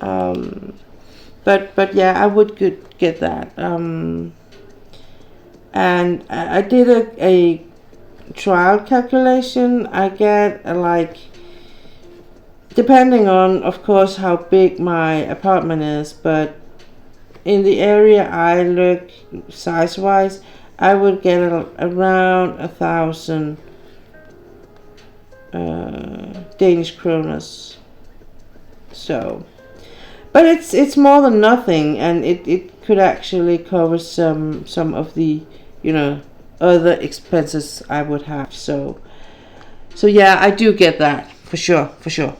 But yeah, I would get that. And I did a trial calculation. I get like, depending on, of course, how big my apartment is, but in the area I look size wise, I would get around 1,000 Danish kroners. So, but it's more than nothing, and it could actually cover some of the, other expenses I would have. So yeah, I do get that for sure, for sure.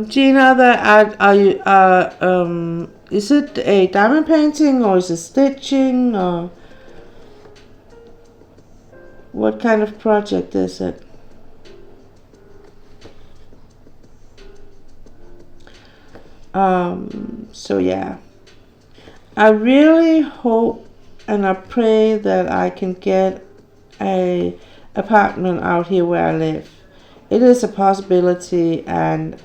Gina, are you is it a diamond painting, or is it stitching, or what kind of project is it? So yeah, I really hope and I pray that I can get a apartment out here where I live. It is a possibility, and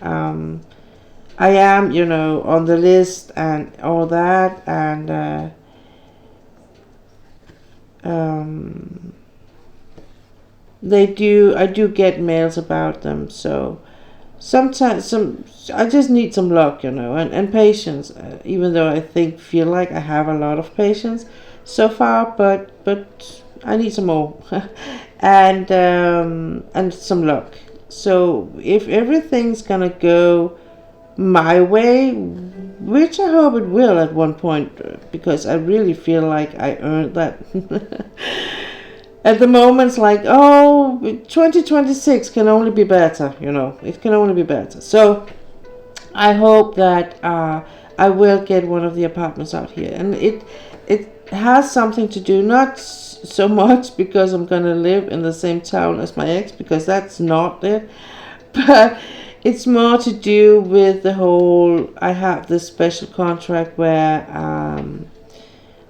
I am, on the list and all that, and I do get mails about them. So sometimes I just need some luck, and patience. Even though I feel like I have a lot of patience so far, but I need some more, and some luck. So if everything's gonna go my way, which I hope it will at one point, because I really feel like I earned that. At the moment, it's like, 2026 can only be better, it can only be better. So I hope that I will get one of the apartments out here, and it has something to do, not so much because I'm gonna live in the same town as my ex, because that's not it, but it's more to do with the whole, I have this special contract where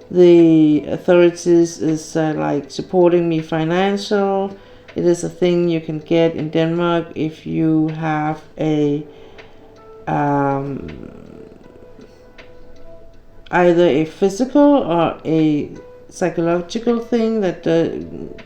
the authorities is like supporting me financial. It is a thing you can get in Denmark if you have a either a physical or a psychological thing that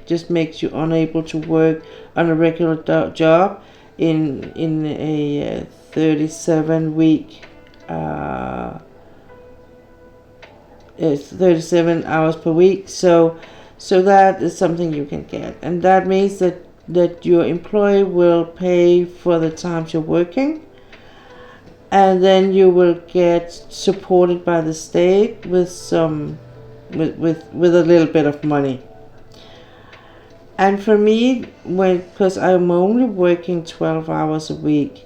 just makes you unable to work on a regular job in a 37 week 37 hours per week. So that is something you can get, and that means that your employer will pay for the times you're working, and then you will get supported by the state with with a little bit of money. And for me, because I'm only working 12 hours a week,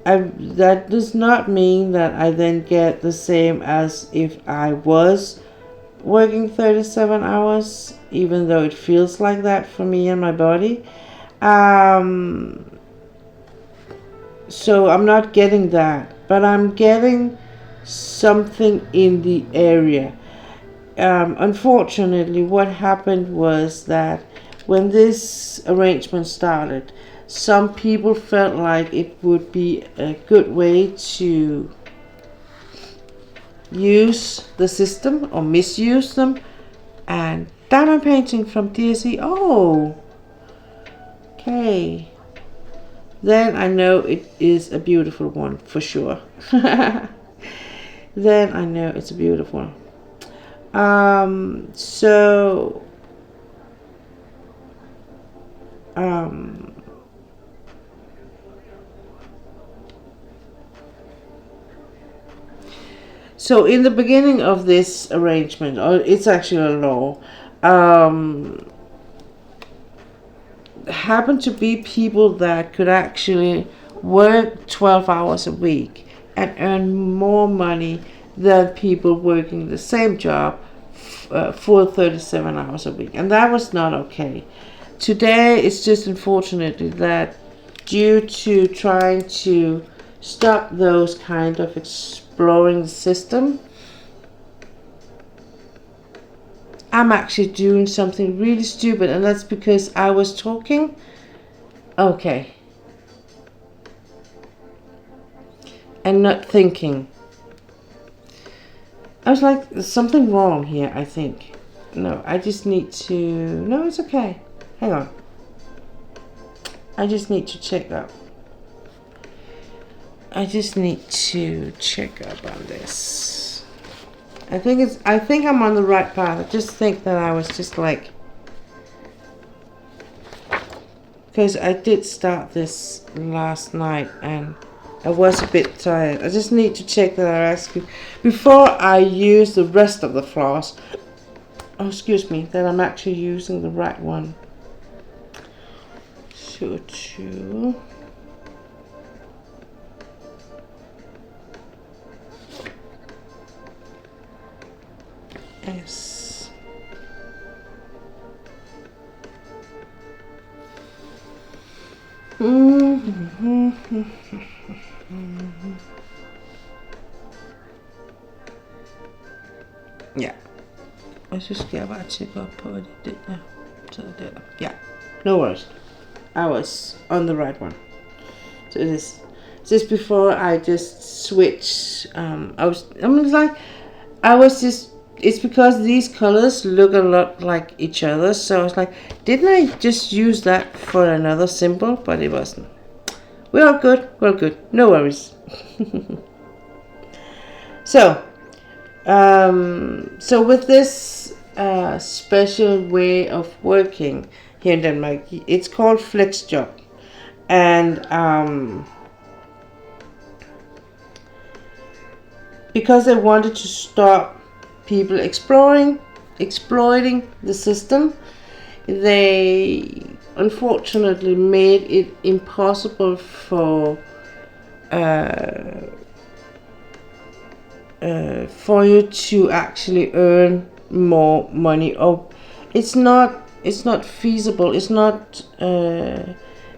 that does not mean that I then get the same as if I was working 37 hours, even though it feels like that for me and my body. So I'm not getting that, but I'm getting something in the area. Unfortunately, what happened was that when this arrangement started, some people felt like it would be a good way to use the system or misuse them. And diamond painting from DSE, oh, okay. Then I know it is a beautiful one for sure. Then I know it's a beautiful one. So so in the beginning of this arrangement, or it's actually a law, happened to be people that could actually work 12 hours a week and earn more money than people working the same job for 37 hours a week. And that was not okay. Today, it's just unfortunately that due to trying to stop those kind of exploring the system, I'm actually doing something really stupid, and that's because I was talking. Okay. And not thinking. I was like, there's something wrong here, I think. No, I just need to... No, it's okay. Hang on. I just need to check up. I just need to check up on this. I think I'm on the right path. I just think that I was just like... Because I did start this last night and I was a bit tired. I just need to check that I actually, before I use the rest of the floss, oh excuse me, that I'm actually using the right one. So two. S. Ja. Og så skal jeg bare tjekke op på det der. Så der. Ja. No worries. I was on the right one. So it is just before I just switch. It's because these colors look a lot like each other. So I was like, didn't I just use that for another symbol? But it wasn't. We're all good. We're all good. No worries. So with this special way of working here in Denmark, it's called flex job, and because they wanted to stop people exploiting the system, they unfortunately made it impossible for you to actually earn more money. Or it's not feasible. It's not.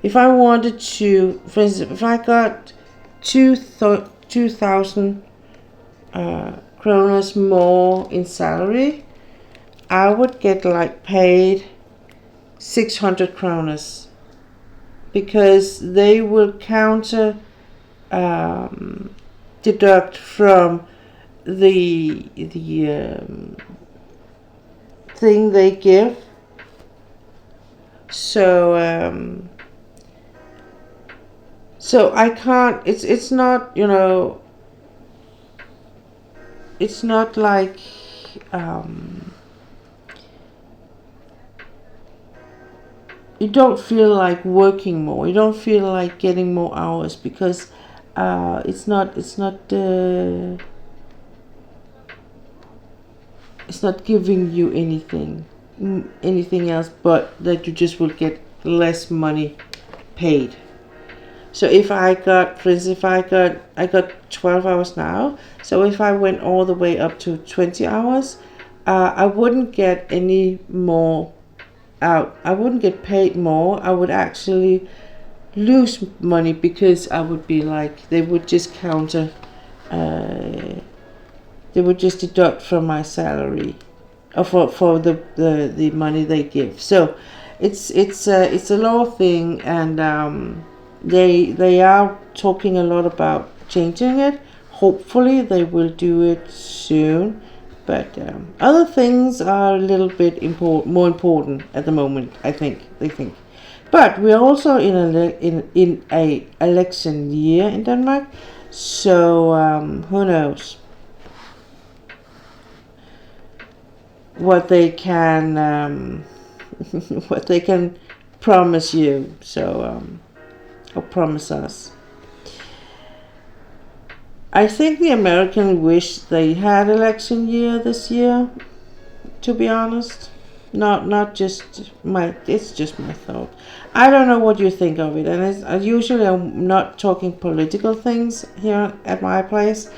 If I wanted to, for instance, if I got 2,000 kroner more in salary, I would get like paid 600 kroner, because they will counter deduct from the thing they give. So I can't. It's not, you know. It's not like you don't feel like working more. You don't feel like getting more hours, because it's not giving you anything else, but that you just will get less money paid. So if I got, for instance, I got 12 hours now. So if I went all the way up to 20 hours, I wouldn't get any more out. I wouldn't get paid more. I would actually lose money, because I would be like, they would just counter, they would just deduct from my salary, or for the money they give. So it's a law thing, and they are talking a lot about changing it. Hopefully they will do it soon, but other things are a little bit more important at the moment, I think. They think. But we're also in a election year in Denmark, so who knows what they can what they can promise you. So or promise us. I think the Americans wish they had election year this year, to be honest. Not just my. It's just my thought. I don't know what you think of it, and usually I'm not talking political things here at my place,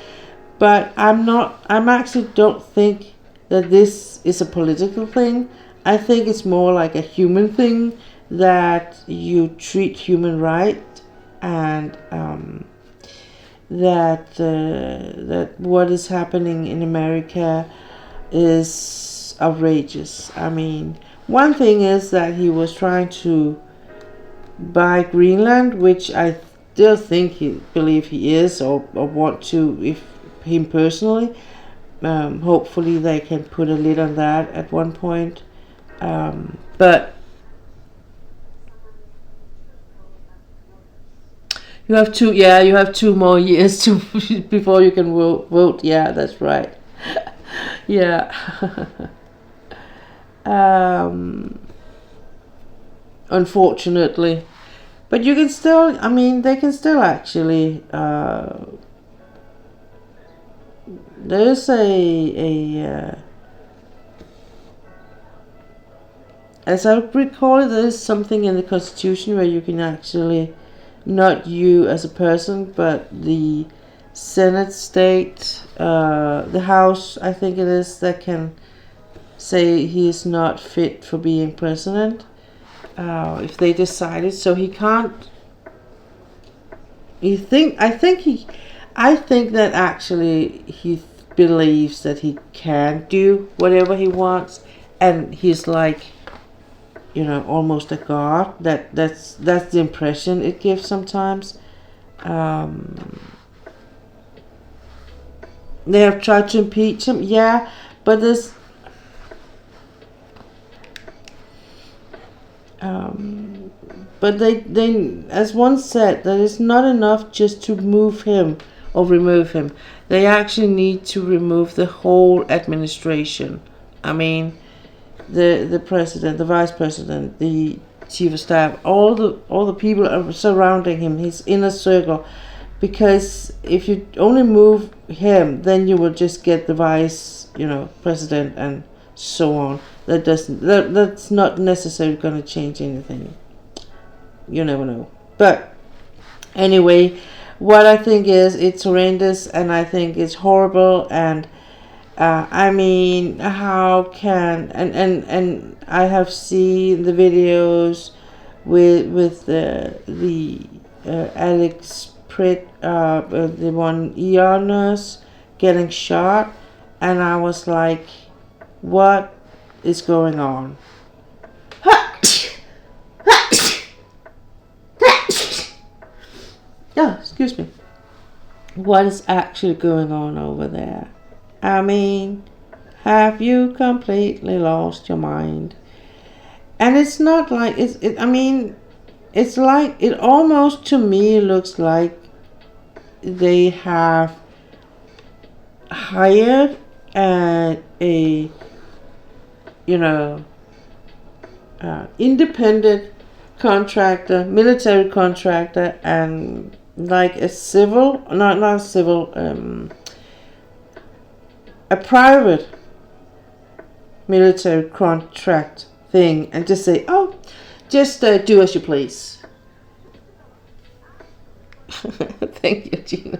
but I'm not. I'm actually don't think that this is a political thing. I think it's more like a human thing, that you treat human right, and that what is happening in America is outrageous. I mean, one thing is that he was trying to buy Greenland, which I still think he believe he is, or want to, if him personally. Hopefully they can put a lid on that at one point. But you have two. Yeah, you have 2 more years to before you can vote. Yeah, that's right. Yeah. Unfortunately, but you can still. I mean, they can still actually. There's as I recall it, there is something in the Constitution where you can actually, not you as a person, but the Senate state, the House, I think it is, that can say he is not fit for being president, if they decided. So he can't. I think that actually he believes that he can do whatever he wants, and he's like, almost a god. That's the impression it gives sometimes. They have tried to impeach him, yeah, but there's but they as one said, that it's not enough just to move him or remove him. They actually need to remove the whole administration. I mean, the president, the vice president, the chief of staff, all the people are surrounding him, his inner circle. Because if you only move him, then you will just get the vice, president, and so on. That's not necessarily going to change anything. You never know. But anyway, what I think is, it's horrendous, and I think it's horrible, and I mean, how can, and I have seen the videos with the Alex Pritt, the one ER nurse, getting shot, and I was like, what is going on? Yeah, excuse me. What is actually going on over there? I mean, have you completely lost your mind? And it's not like I mean, it's like, it almost to me looks like they have hired a independent contractor, military contractor, and like a civil, not civil, a private military contract thing, and just say, oh, just do as you please. Thank you, Gina.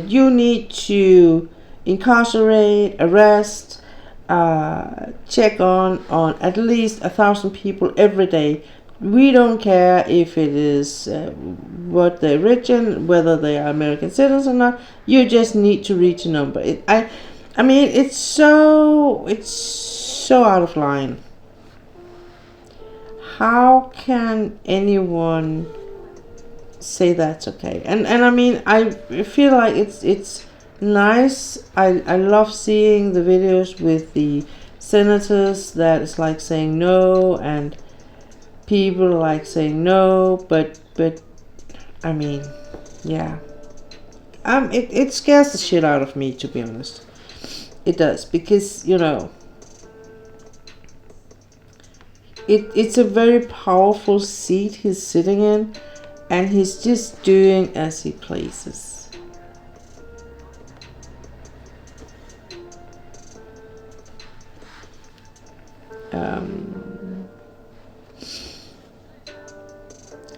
You need to incarcerate, arrest, check on at least 1,000 people every day. We don't care if it is what their religion, whether they are American citizens or not. You just need to reach a number. I mean, it's so out of line. How can anyone say that's okay? And I mean, I feel like it's nice. I love seeing the videos with the senators that is like saying no, and people like saying no, but I mean, yeah. It scares the shit out of me, to be honest. It does, because it's a very powerful seat he's sitting in, and he's just doing as he pleases.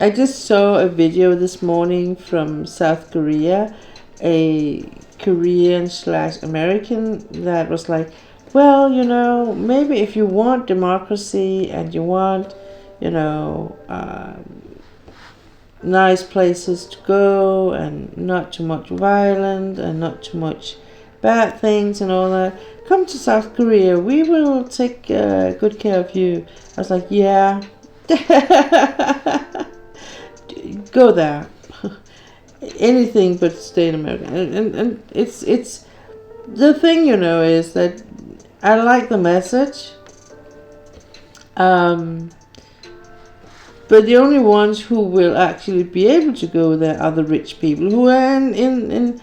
I just saw a video this morning from South Korea, a Korean / American that was like, well, maybe if you want democracy and you want, nice places to go and not too much violence and not too much bad things and all that, come to South Korea. We will take good care of you. I was like, yeah. Go there. Anything but stay in America. And it's the thing, is that I like the message. But the only ones who will actually be able to go there are the rich people who are in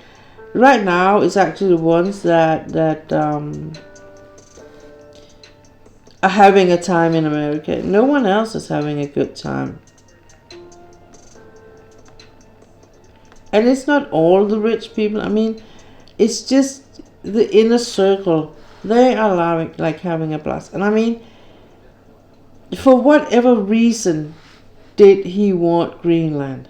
right now is actually the ones that are having a time in America. No one else is having a good time. And it's not all the rich people. I mean, it's just the inner circle. They are like having a blast. And I mean, for whatever reason did he want Greenland?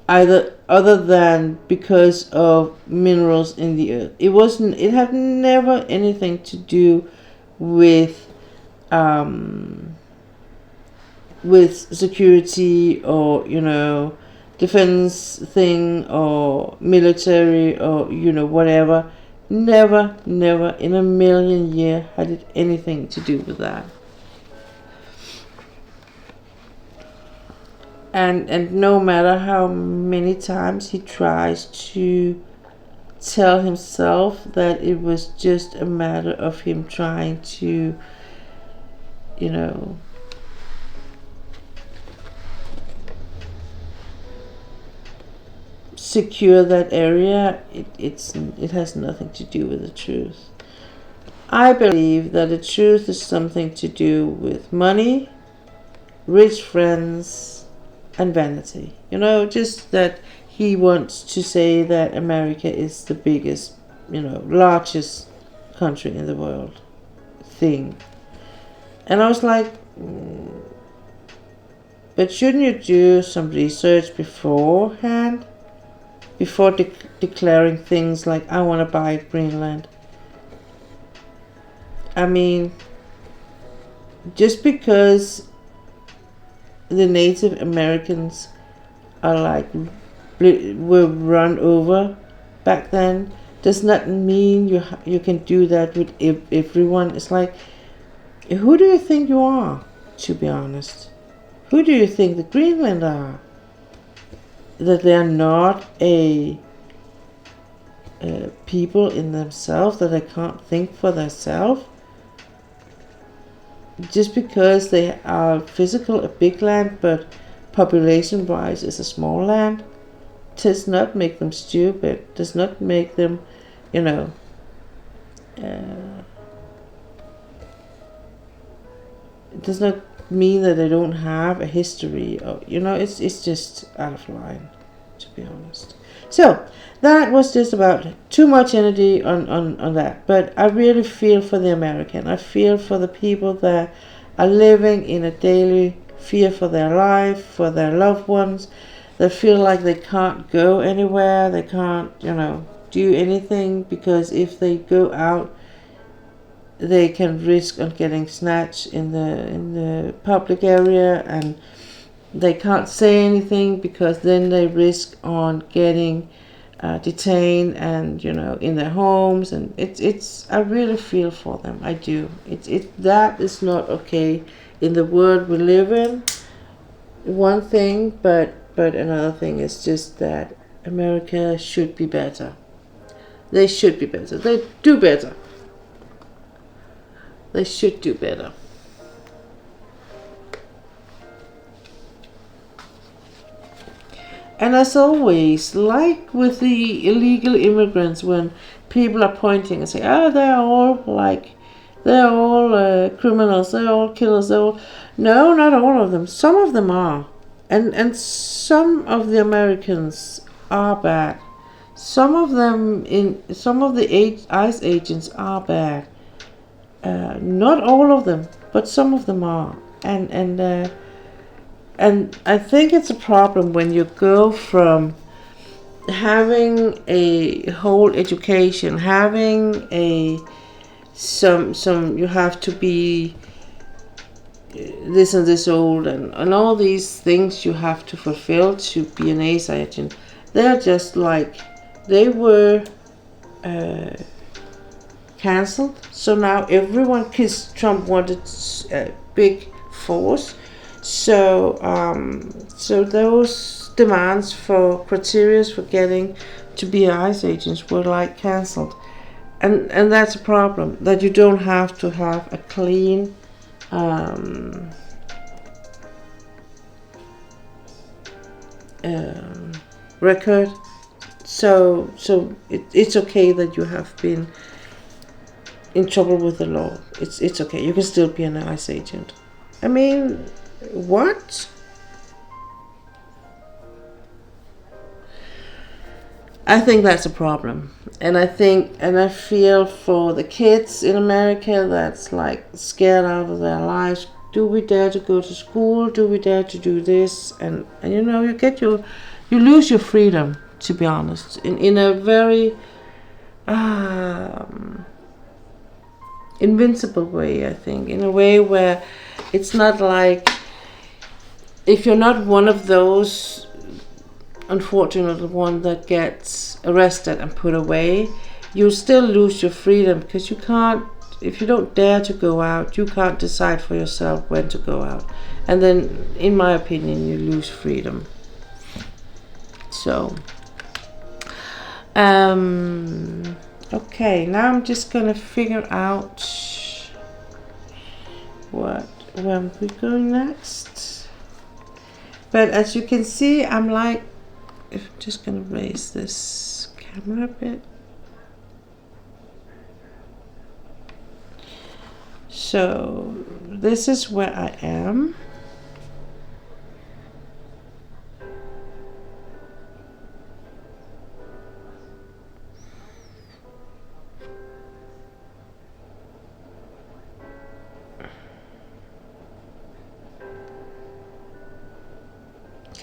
Either other than because of minerals in the earth. It had never anything to do with security or, defense thing or military or, whatever. Never in a million years had it anything to do with that. And no matter how many times he tries to tell himself that it was just a matter of him trying to, secure that area, it has nothing to do with the truth. I believe that the truth is something to do with money, rich friends, and vanity. Just that he wants to say that America is the biggest, largest country in the world thing. And I was like, but shouldn't you do some research beforehand? Before declaring things like, I want to buy Greenland. I mean, just because the Native Americans are were run over back then does not mean you can do that with everyone. It's like, who do you think you are, to be honest? Who do you think the Greenland are? That they are not a people in themselves, that they can't think for themselves? Just because they are physical a big land, but population wise is a small land, does not make them stupid, does not make them, it does not mean that they don't have a history of, it's just out of line, to be honest. So that was just about too much energy on that. But I really feel for the American. I feel for the people that are living in a daily fear for their life, for their loved ones, that feel like they can't go anywhere, they can't, do anything, because if they go out, they can risk on getting snatched in the public area, and they can't say anything because then they risk on getting detained and in their homes. And it's I really feel for them. I do. That is not okay in the world we live in. One thing, but another thing is just that America should be better. They should be better. They do better. They should do better. And as always, like with the illegal immigrants, when people are pointing and say, they're all criminals, they're all killers, no, not all of them. Some of them are. And some of the Americans are bad. Some of the ICE agents are bad. Not all of them, but some of them are. And I think it's a problem when you go from having a whole education, having some you have to be this and this old, and all these things you have to fulfill to be an ace agent. They're just like, they were cancelled. So now everyone, because Trump wanted a big force, so those demands for criteria for getting to be ICE agents were like cancelled, and that's a problem, that you don't have to have a clean record. So it's okay that you have been in trouble with the law. It's okay. You can still be an ICE agent. I mean, what? I think that's a problem. And I feel for the kids in America that's like scared out of their lives. Do we dare to go to school? Do we dare to do this? And you know, you lose your freedom, to be honest, in a very invincible way, I think, in a way where it's not like, if you're not one of those unfortunate one that gets arrested and put away, you still lose your freedom, because you can't, if you don't dare to go out, you can't decide for yourself when to go out, and then in my opinion you lose freedom. So okay, now I'm just gonna figure out where we're going next. But as you can see, I'm like, I'm just gonna raise this camera a bit. So this is where I am.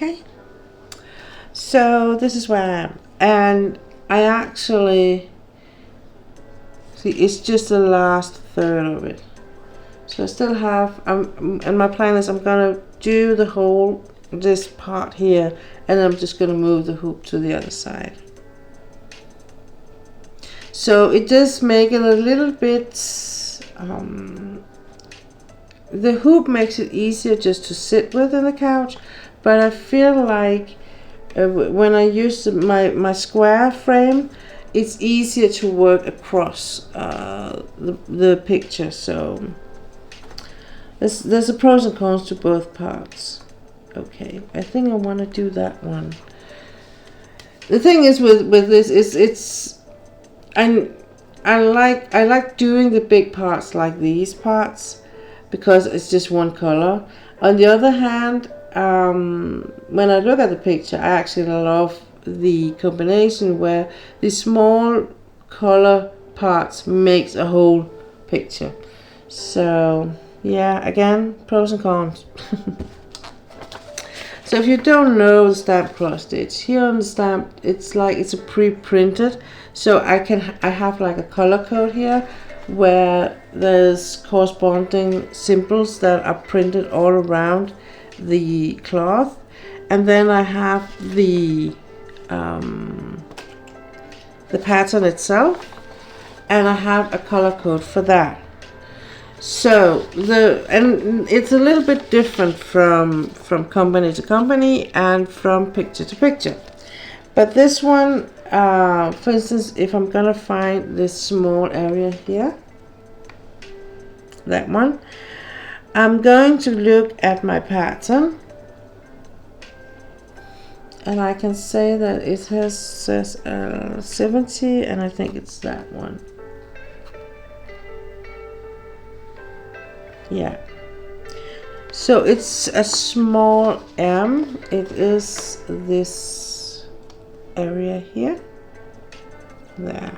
Okay, so this is where I am, and I actually see it's just the last third of it. So I still have, and my plan is I'm gonna do the whole, this part here, and I'm just gonna move the hoop to the other side. So it does make it a little bit, the hoop makes it easier just to sit with in the couch, but I feel like when I use my square frame, it's easier to work across the picture. So there's a pros and cons to both parts. Okay, I think I want to do that one. The thing is with this is I like doing the big parts like these parts, because it's just one color. On the other hand, when I look at the picture, I actually love the combination where the small color parts makes a whole picture. So yeah, again, pros and cons. So if you don't know the stamp cross stitch, here on the stamp, it's like it's a pre-printed. So I have like a color code here where there's corresponding symbols that are printed all around the cloth, and then I have the pattern itself, and I have a color code for that. So and it's a little bit different from company to company and from picture to picture. But this one, for instance, if I'm gonna find this small area here, that one, I'm going to look at my pattern, and I can say that it says 70, and I think it's that one. Yeah. So it's a small M. It is this area here. There.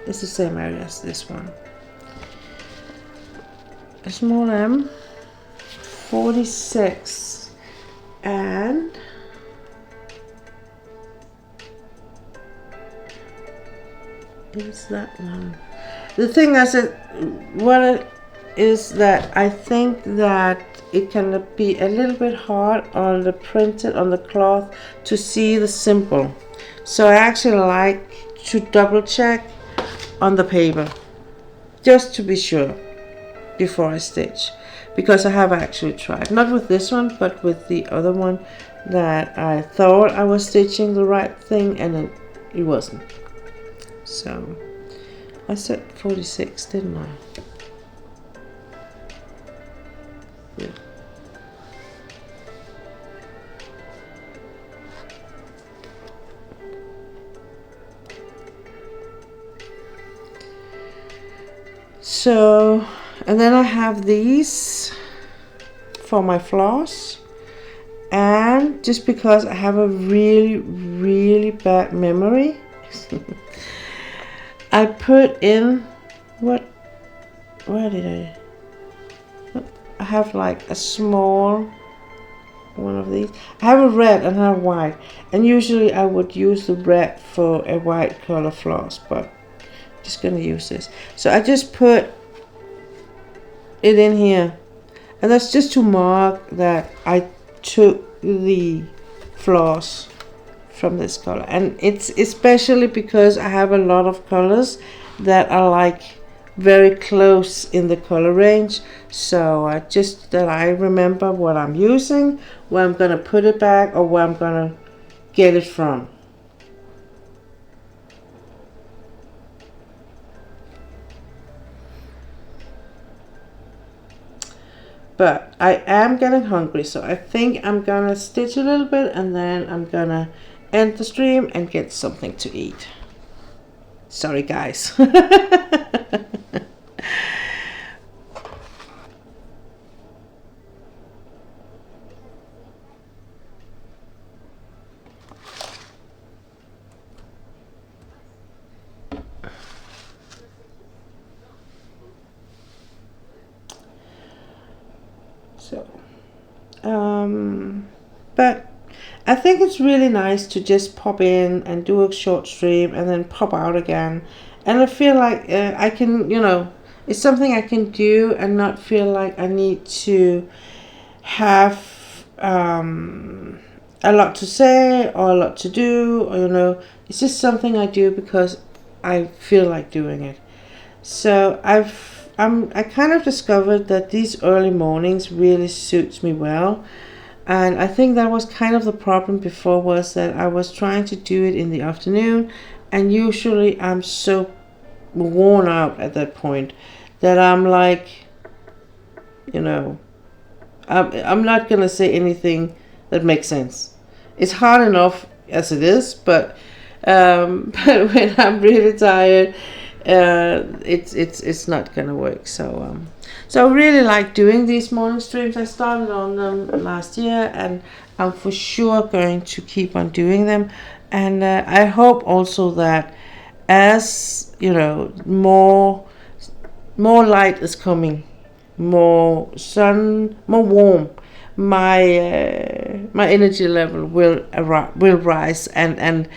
It's the same area as this one. a small M, 46, and is that one. The thing I said, what it is that I think that it can be a little bit hard on the printed on the cloth to see the symbol. So I actually like to double check on the paper just to be sure before I stitch, because I have actually tried, not with this one but with the other one, that I thought I was stitching the right thing and it wasn't. So I said 46, didn't I? Yeah. So, and then I have these for my floss, and just because I have a really bad memory, I put in where did I have like a small one of these. I have a red and a white, and usually I would use the red for a white color floss, but I'm just gonna use this. So I just put it in here, and that's just to mark that I took the floss from this color. And it's especially because I have a lot of colors that are like very close in the color range, so just that I remember what I'm using, where I'm gonna put it back, or where I'm gonna get it from. But I am getting hungry, so I think I'm gonna stitch a little bit and then I'm gonna end the stream and get something to eat. Sorry guys. But I think it's really nice to just pop in and do a short stream and then pop out again, and I feel like I can, it's something I can do and not feel like I need to have a lot to say or a lot to do, or it's just something I do because I feel like doing it. So I kind of discovered that these early mornings really suits me well. And I think that was kind of the problem before, was that I was trying to do it in the afternoon, and usually I'm so worn out at that point that I'm like, I'm not gonna say anything that makes sense. It's hard enough as it is, but but when I'm really tired, it's not gonna work. So I really like doing these morning streams. I started on them last year, and I'm for sure going to keep on doing them. And I hope also that as more light is coming, more sun, more warm, my energy level will rise, and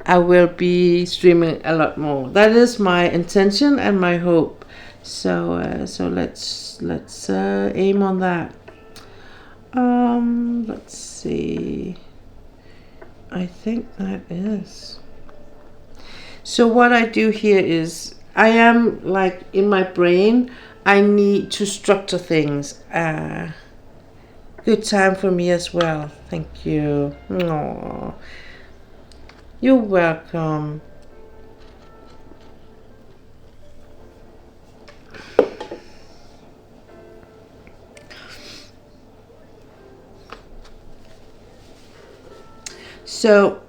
I will be streaming a lot more. That is my intention and my hope. So let's aim on that. Let's see. I think that is. So what I do here is, I am like in my brain, I need to structure things. Good time for me as well. Thank you. Aww. You're welcome. So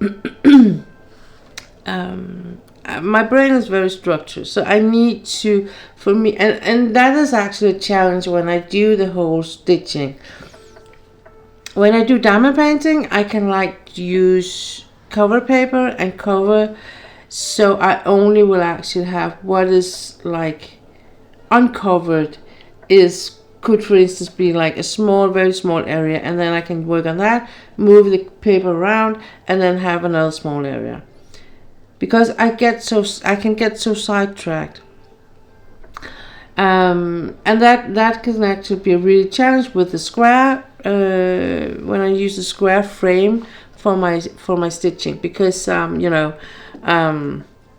my brain is very structured, so I need to, for me, and that is actually a challenge when I do the whole stitching. When I do diamond painting, I can like use cover paper and cover, so I only will actually have what is like uncovered is could, for instance, be like a small, very small area, and then I can work on that, move the paper around, and then have another small area. Because I can get so sidetracked. And that can actually be a really challenge with the square when I use the square frame for my stitching, because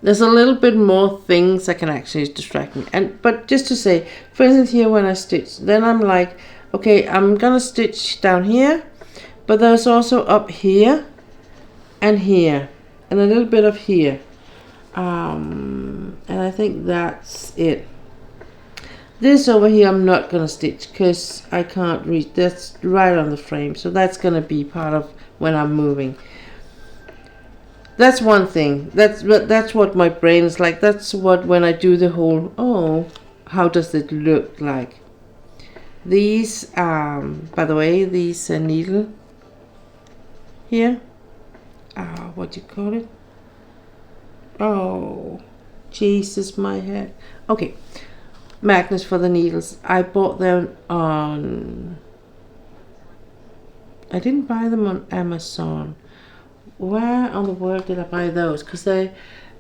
there's a little bit more things that can actually distract me. But just to say, for instance, here when I stitch, then I'm like, okay, I'm gonna stitch down here, but there's also up here and here and a little bit of here, and I think that's it. This over here I'm not gonna stitch because I can't reach. That's right on the frame, so that's gonna be part of when I'm moving. That's one thing. That's what my brain is like. That's what, when I do the whole, oh, how does it look like? These, by the way, these needle here, what do you call it? Oh, Jesus, my head. Okay, magnets for the needles. I bought them on, I didn't buy them on Amazon. Where on the world did I buy those? Because I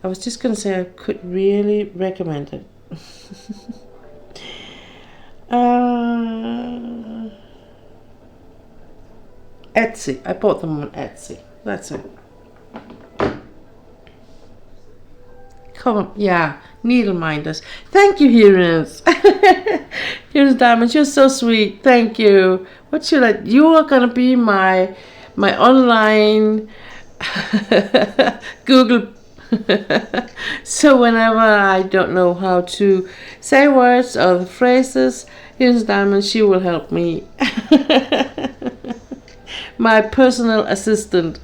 was just going to say I could really recommend it. Etsy. I bought them on Etsy. That's it. Come on. Yeah. Needle minders. Thank you, Heroes. Here's Diamonds. You're so sweet. Thank you. What should I... You are going to be my online... Google. So whenever I don't know how to say words or the phrases, here's Diamond. She will help me. My personal assistant.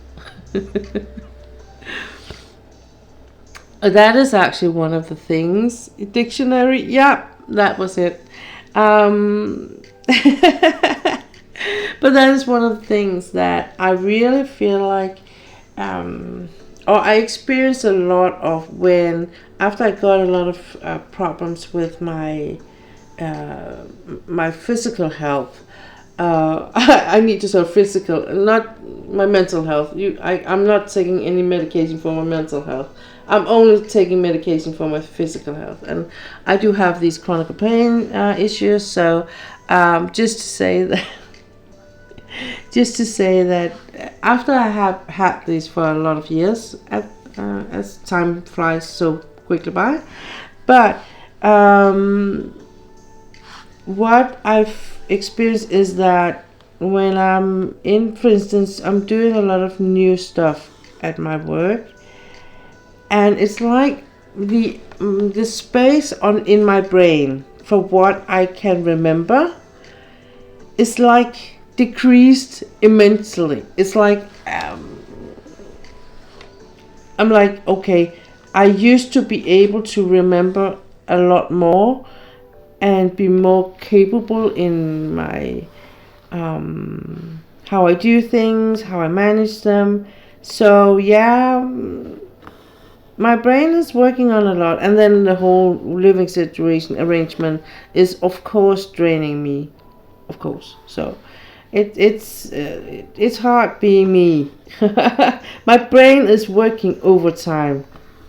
That is actually one of the things. Dictionary. Yeah, that was it. But that is one of the things that I really feel like, or I experienced a lot of when, after I got a lot of problems with my my physical health. I need to say physical, not my mental health. I'm not taking any medication for my mental health. I'm only taking medication for my physical health, and I do have these chronic pain issues. So, just to say that, after I have had these for a lot of years, as time flies so quickly by, but what I've experienced is that when I'm in, for instance, I'm doing a lot of new stuff at my work, and it's like the space in my brain for what I can remember is like decreased immensely. It's like I'm like, okay, I used to be able to remember a lot more and be more capable in my how I do things, how I manage them. So yeah, my brain is working on a lot, and then the whole living situation arrangement is of course draining me, of course. So it's hard being me. My brain is working overtime,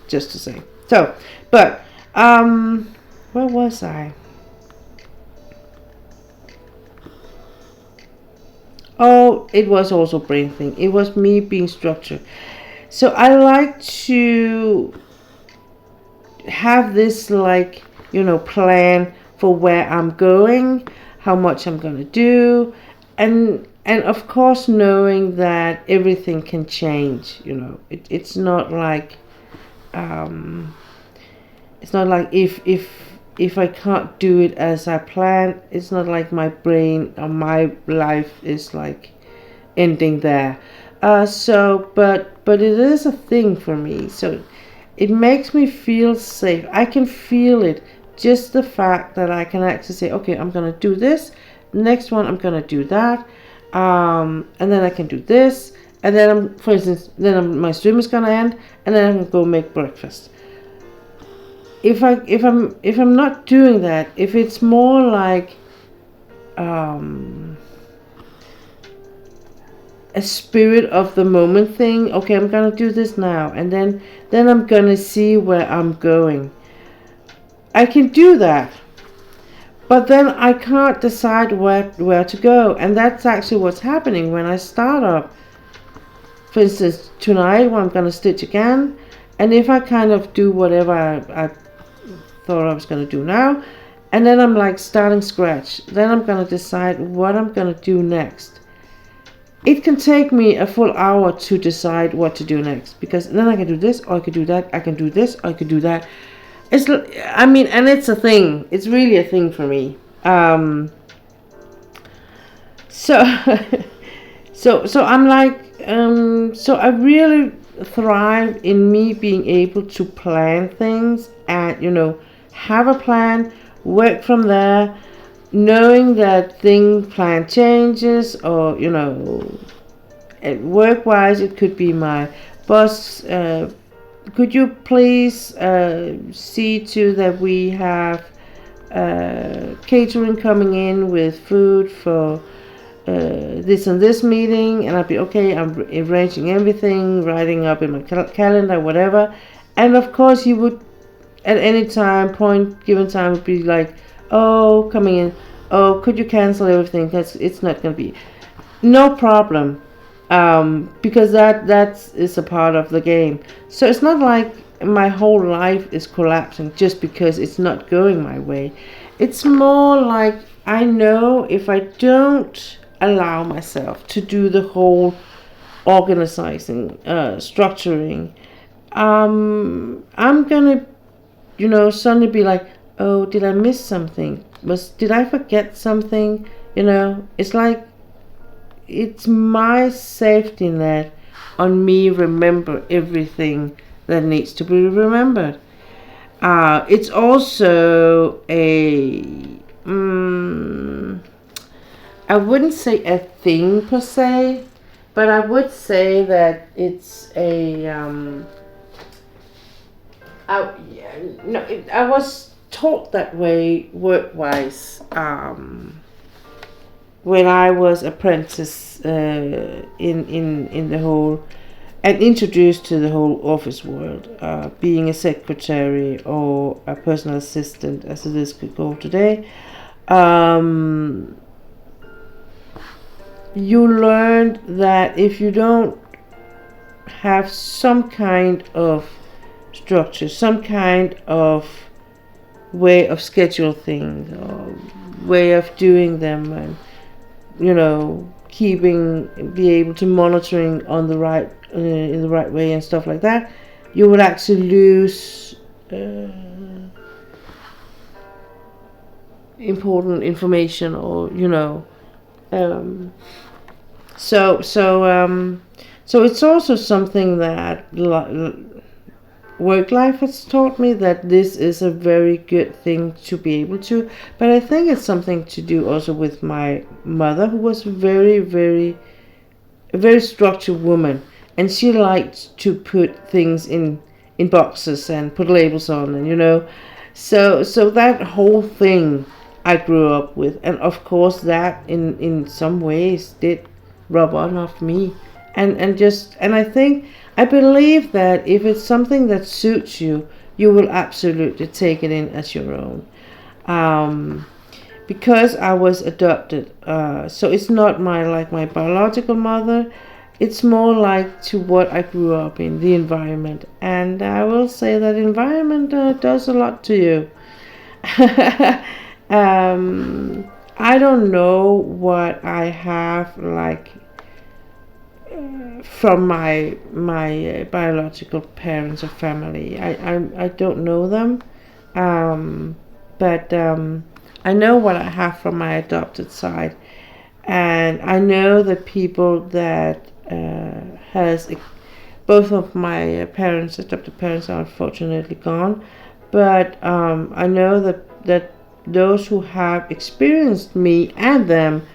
just to say. So, but where was I? Oh, it was also brain thing. It was me being structured. So I like to have this, like, plan for where I'm going, how much I'm going to do, and of course knowing that everything can change. It's not like if I can't do it as I planned, it's not like my brain or my life is like ending there. But it is a thing for me. So it makes me feel safe. I can feel it. Just the fact that I can actually say, okay, I'm gonna do this. Next one, I'm gonna do that. And then I can do this. And then for instance, my stream is gonna end, and then I can go make breakfast. If I'm not doing that, if it's more like a spirit of the moment thing. Okay, I'm gonna do this now, and then I'm gonna see where I'm going. I can do that, but then I can't decide where to go, and that's actually what's happening when I start up. For instance, tonight when I'm gonna stitch again, and if I kind of do whatever I thought I was gonna do now, and then I'm like starting scratch, then I'm gonna decide what I'm gonna do next. It can take me a full hour to decide what to do next, because then I can do this, or I could do that, I can do this, or I could do that. And it's a thing. It's really a thing for me. So, so I'm like, so I really thrive in me being able to plan things and, have a plan, work from there, knowing that plan changes, or work wise it could be my boss, could you please see to that we have catering coming in with food for this and this meeting, and I'd be okay, I'm arranging everything, writing up in my calendar, whatever. And of course you would at any given time would be like, oh, coming in, oh, could you cancel everything, because it's not going to be, no problem, because that is a part of the game. So it's not like my whole life is collapsing just because it's not going my way. It's more like I know if I don't allow myself to do the whole organizing, structuring, I'm gonna, suddenly be like, oh, did I miss something? Did I forget something? It's like, it's my safety net on me remember everything that needs to be remembered. It's also I wouldn't say a thing per se, but I would say that it's I was taught that way work-wise when I was apprentice in the whole, and introduced to the whole office world, being a secretary or a personal assistant, as it is called today. You learned that if you don't have some kind of structure, some kind of way of schedule things, or way of doing them, and be able to monitoring on the right in the right way and stuff like that, you would actually lose important information, or so it's also something that work life has taught me, that this is a very good thing to be able to. But I think it's something to do also with my mother, who was a very structured woman, and she liked to put things in boxes and put labels on, and so that whole thing I grew up with, and of course that in some ways did rub on off me, and I believe that if it's something that suits you, you will absolutely take it in as your own. Because I was adopted, so it's not my biological mother. It's more like to what I grew up in, the environment, and I will say that environment does a lot to you. I don't know what I have from my biological parents or family. I don't know them, but I know what I have from my adopted side, and I know the people that has both of my adopted parents are unfortunately gone, but I know that those who have experienced me and them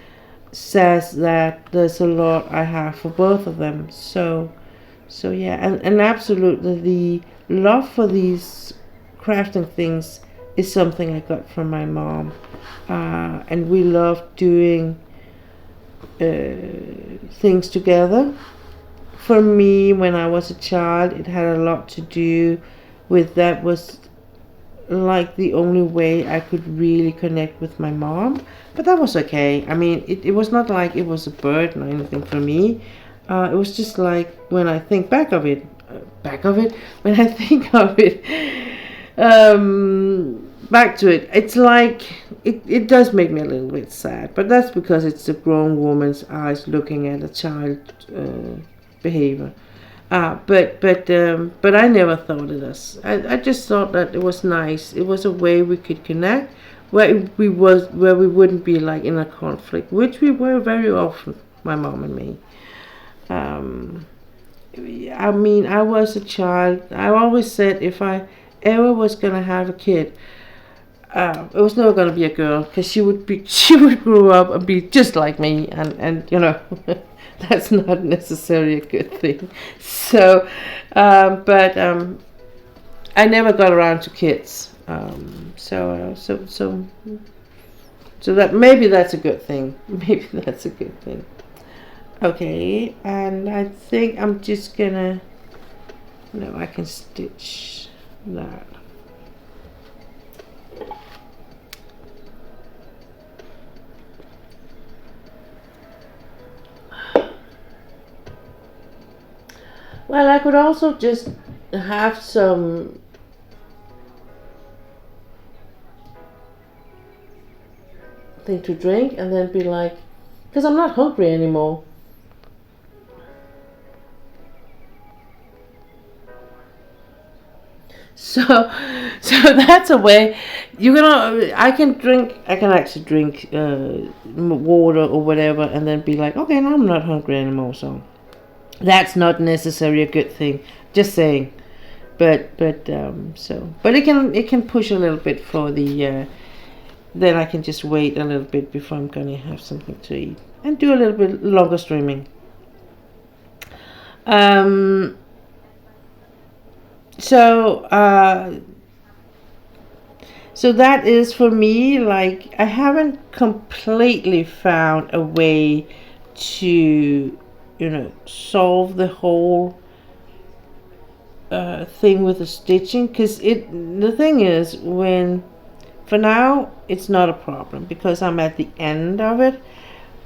says that there's a lot I have for both of them. So yeah, and absolutely the love for these crafting things is something I got from my mom, and we love doing things together. For me, when I was a child, it had a lot to do with that was like the only way I could really connect with my mom. But that was okay. I mean, it was not like it was a burden or anything for me. It was just like when I think when I think of it, back to it, it's like it does make me a little bit sad. But that's because it's a grown woman's eyes looking at a child behavior. But I never thought of this. I just thought that it was nice. It was a way we could connect, where we wouldn't be like in a conflict, which we were very often, my mom and me. I mean, I was a child. I always said if I ever was gonna have a kid, it was never gonna be a girl, because she would grow up and be just like me, and that's not necessarily a good thing. So, but I never got around to kids. So that maybe that's a good thing. Maybe that's a good thing. Okay, and I think I'm just gonna. No, I can stitch that. Well, I could also just have some thing to drink and then be like, because I'm not hungry anymore. So that's a way I can actually drink water or whatever and then be like, okay, now I'm not hungry anymore. So that's not necessarily a good thing. Just saying. But it can push a little bit for the then I can just wait a little bit before I'm gonna have something to eat and do a little bit longer streaming. So that is for me, like, I haven't completely found a way to, solve the whole thing with the stitching, because the thing is, for now it's not a problem because I'm at the end of it,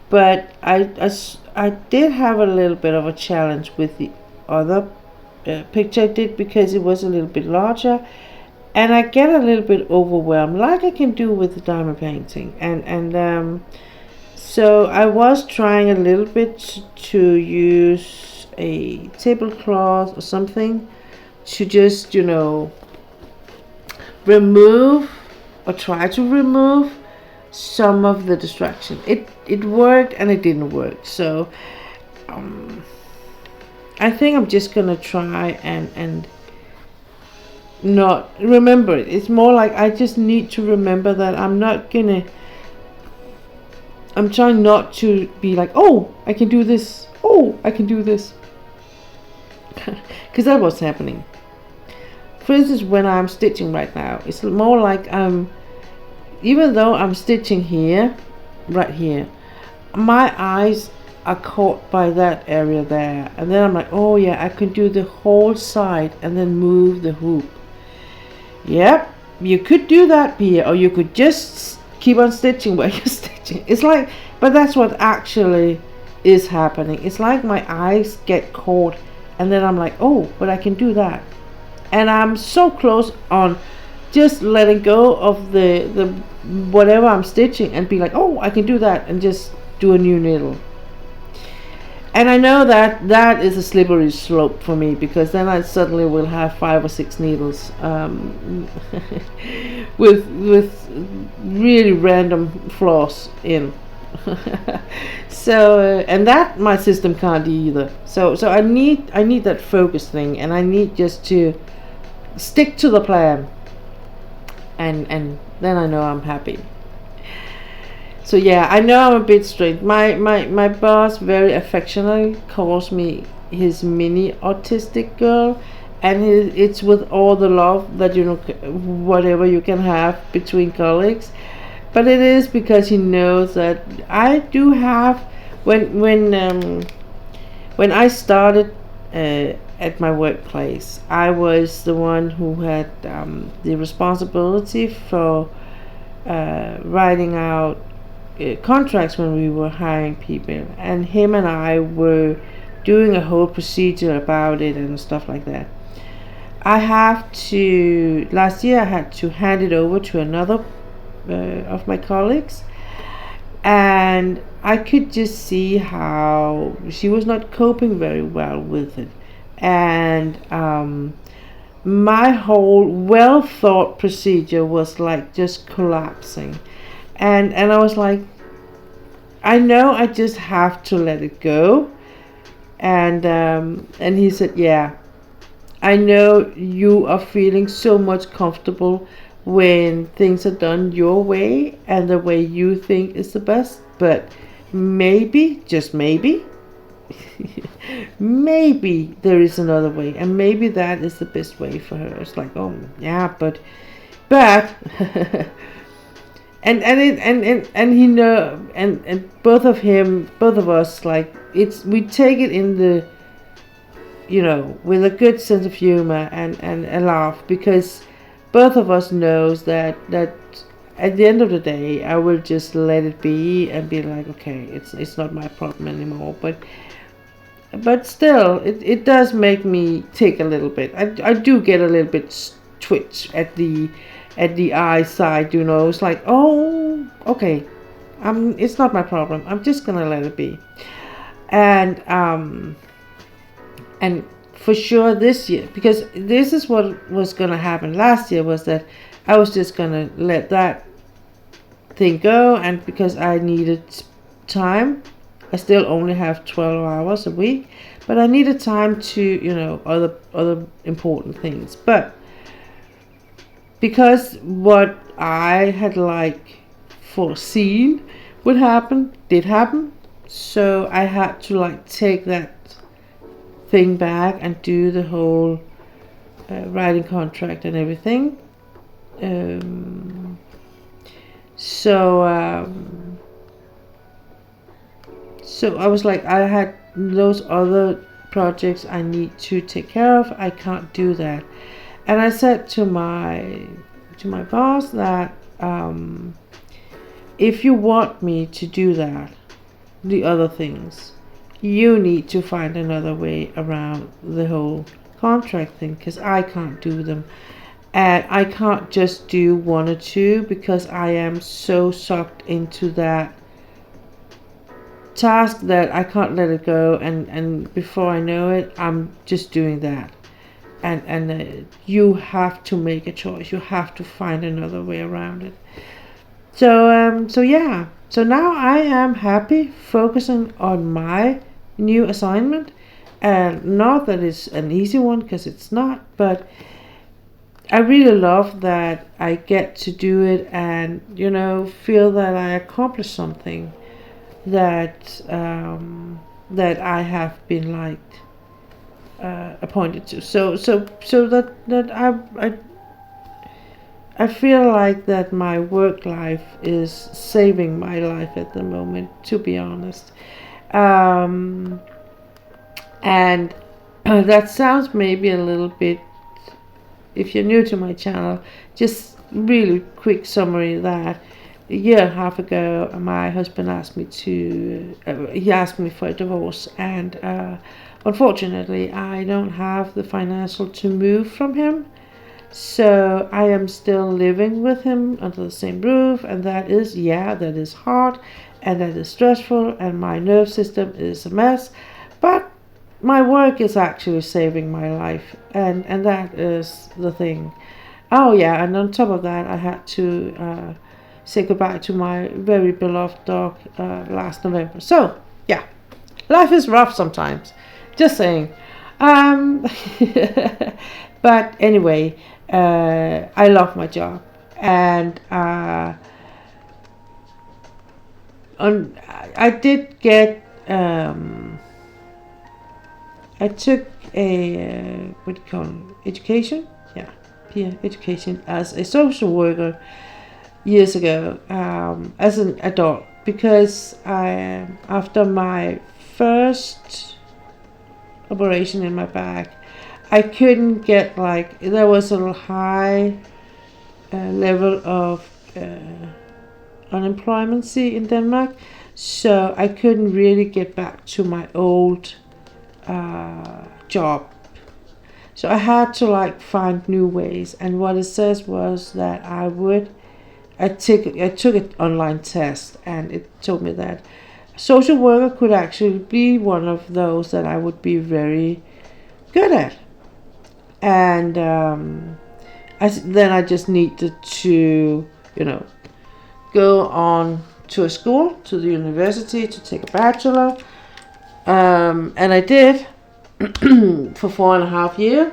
but I did have a little bit of a challenge with the other picture I did, because it was a little bit larger and I get a little bit overwhelmed, like I can do with the diamond painting, and so I was trying a little bit to use a tablecloth or something to just remove or try to remove some of the distraction. It worked and it didn't work, so I think I'm just gonna try and not remember it. It's more like I just need to remember that I'm trying not to be like, oh, I can do this, because that's what's happening. For instance, when I'm stitching right now, it's more like even though I'm stitching here, right here, my eyes are caught by that area there, and then I'm like, oh yeah, I can do the whole side and then move the hoop. Yep, you could do that, Pia, or you could just keep on stitching while you're stitching. It's like, but that's what actually is happening. It's like my eyes get caught, and then I'm like, oh, but I can do that, and I'm so close on just letting go of the whatever I'm stitching and be like, oh, I can do that, and just do a new needle. And I know that is a slippery slope for me, because then I suddenly will have 5 or 6 needles with really random flaws in. So and that my system can't either. So I need that focus thing, and I need just to stick to the plan, and then I know I'm happy. So yeah, I know I'm a bit strange. My boss very affectionately calls me his mini autistic girl, and it's with all the love that whatever you can have between colleagues, but it is because he knows that I do have when I started at my workplace, I was the one who had the responsibility for writing out contracts when we were hiring people, and him and I were doing a whole procedure about it and stuff like that. Last year I had to hand it over to another of my colleagues, and I could just see how she was not coping very well with it. And my whole well thought procedure was like just collapsing. And I was like, I know I just have to let it go. And he said, yeah, I know you are feeling so much comfortable when things are done your way and the way you think is the best, but maybe, just maybe, maybe there is another way, and maybe that is the best way for her. It's like, oh yeah, but and he know, and both of us, like, it's, we take it in the, with a good sense of humor and a laugh, because both of us knows that at the end of the day I will just let it be and be like, okay, it's not my problem anymore. But still, it does make me take a little bit. I do get a little bit twitch at the eye side, It's like, oh, okay, it's not my problem. I'm just gonna let it be. And for sure this year, because this is what was gonna happen last year, was that I was just gonna let that thing go, and because I needed time, I still only have 12 hours a week, but I needed time to, other important things. But because what I had foreseen would happen did happen, so I had to take that thing back and do the whole writing contract and everything. So I was like, I had those other projects I need to take care of. I can't do that. And I said to my boss that if you want me to do that, the other things, you need to find another way around the whole contract thing, because I can't do them. And I can't just do one or two, because I am so sucked into that task that I can't let it go, and before I know it, I'm just doing that. And you have to make a choice. You have to find another way around it. So yeah. So now I am happy focusing on my new assignment, and not that it's an easy one, because it's not, but I really love that I get to do it and feel that I accomplished something that that I have been appointed to. So that I feel like that my work life is saving my life at the moment, to be honest. And that sounds maybe a little bit, if you're new to my channel, just really quick summary, that a year and a half ago, my husband asked me he asked me for a divorce, and unfortunately I don't have the financial to move from him. So I am still living with him under the same roof, and that is hard, and that is stressful, and my nerve system is a mess. But my work is actually saving my life, and that is the thing. Oh yeah, and on top of that, I had to say goodbye to my very beloved dog last November. So yeah, life is rough sometimes. Just saying. But anyway, I love my job, and I did get. I took a what do you call it? Education? Yeah, peer education as a social worker years ago, as an adult, because I, after my first operation in my back, I couldn't get, like, there was a high level of unemployment in Denmark, so I couldn't really get back to my old job. So I had to, like, find new ways, and what it says was that I took an online test, and it told me that social worker could actually be one of those that I would be very good at. And then I just needed to, go on to a school, to the university, to take a bachelor. And I did for 4.5 years.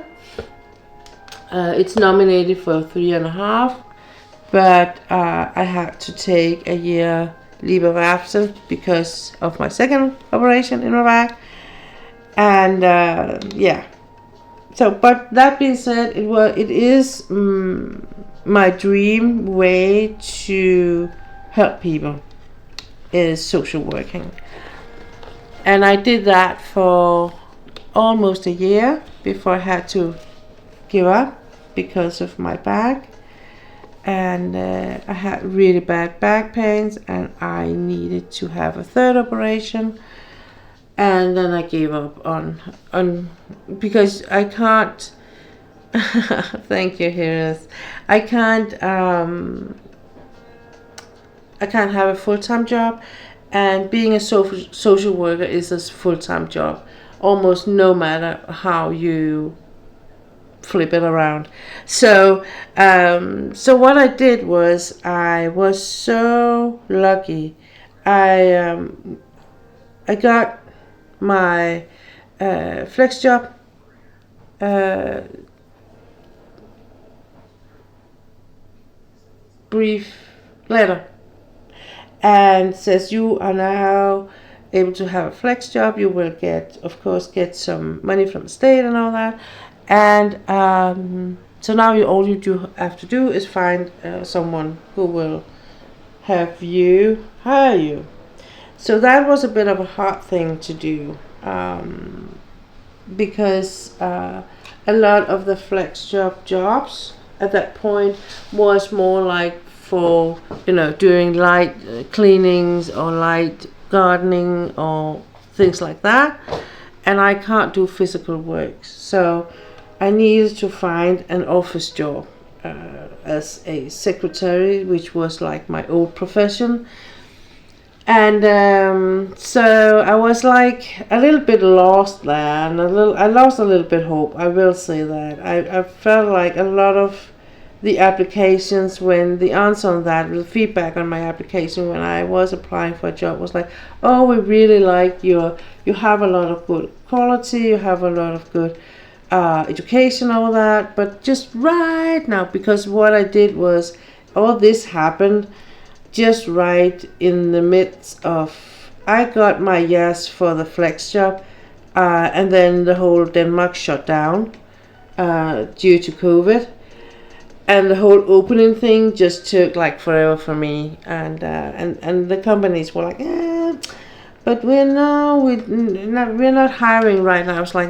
It's nominated for 3.5, but I had to take a year leave of absence because of my second operation in my back. And so, but that being said, it is my dream way to help people is social working. And I did that for almost a year before I had to give up because of my back. And I had really bad back pains, and I needed to have a third operation. And then I gave up on because I can't. Thank you, Harris. I can't have a full-time job, and being a social worker is a full-time job, almost no matter how you flip it around. So what I did was, I was so lucky. I got my flex job brief letter, and says you are now able to have a flex job. You will of course get some money from the state and all that. And so now all you have to do is find someone who will hire you. So that was a bit of a hard thing to do, because a lot of the flex jobs at that point was more like for doing light cleanings or light gardening or things like that, and I can't do physical work, so I needed to find an office job as a secretary, which was like my old profession. And so I was like a little bit lost there, and I lost a little bit hope. I will say that I felt like a lot of the applications, when the answer on that, the feedback on my application when I was applying for a job was like, oh, we really like you have a lot of good quality, you have a lot of good education, all that, but just right now, because what I did was, all this happened just right in the midst of, I got my yes for the flex job, and then the whole Denmark shut down due to COVID, and the whole opening thing just took like forever for me, and the companies were like, but we're not hiring right now. I was like,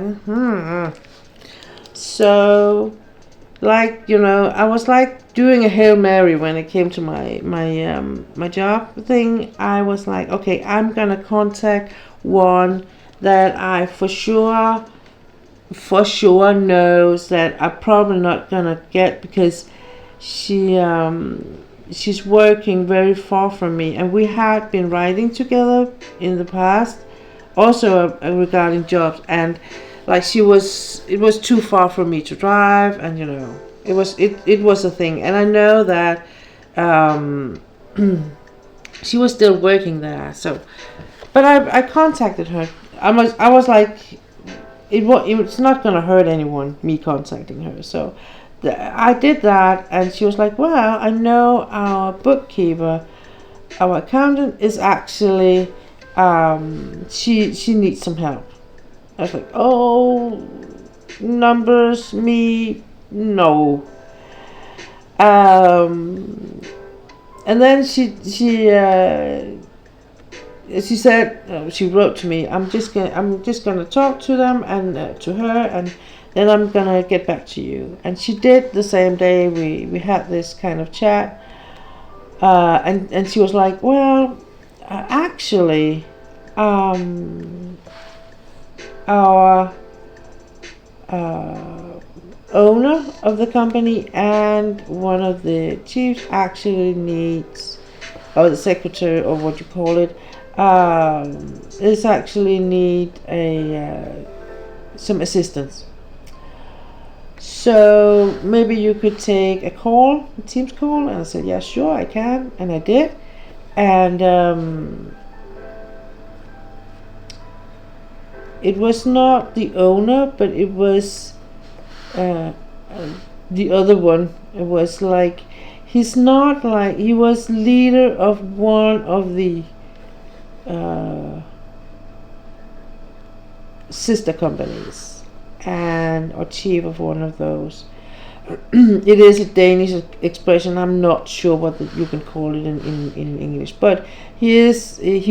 So, like, I was like doing a Hail Mary when it came to my job thing. I was like, okay, I'm gonna contact one that I for sure knows that I'm probably not gonna get, because she's working very far from me, and we had been writing together in the past, also regarding jobs, and like it was too far for me to drive, and it was a thing, and I know that she was still working there. So, but I contacted her. I was like, it's not gonna hurt anyone, me contacting her. So I did that, and she was like, well, I know our bookkeeper, our accountant is actually she needs some help. I was like, oh, numbers, me, no. And then she said, she wrote to me, I'm just gonna talk to them and to her, and then I'm gonna get back to you. And she did the same day. We had this kind of chat, and she was like, well, actually, our owner of the company and one of the chiefs actually needs, or the secretary, or what you call it, is actually need some assistance. So maybe you could take a call, a Teams call. And I said, yeah, sure, I can. And I did. And it was not the owner, but it was the other one. It was like, he's not like, he was leader of one of the sister companies, and or chief of one of those. It is a Danish expression. I'm not sure what you can call it in English, but he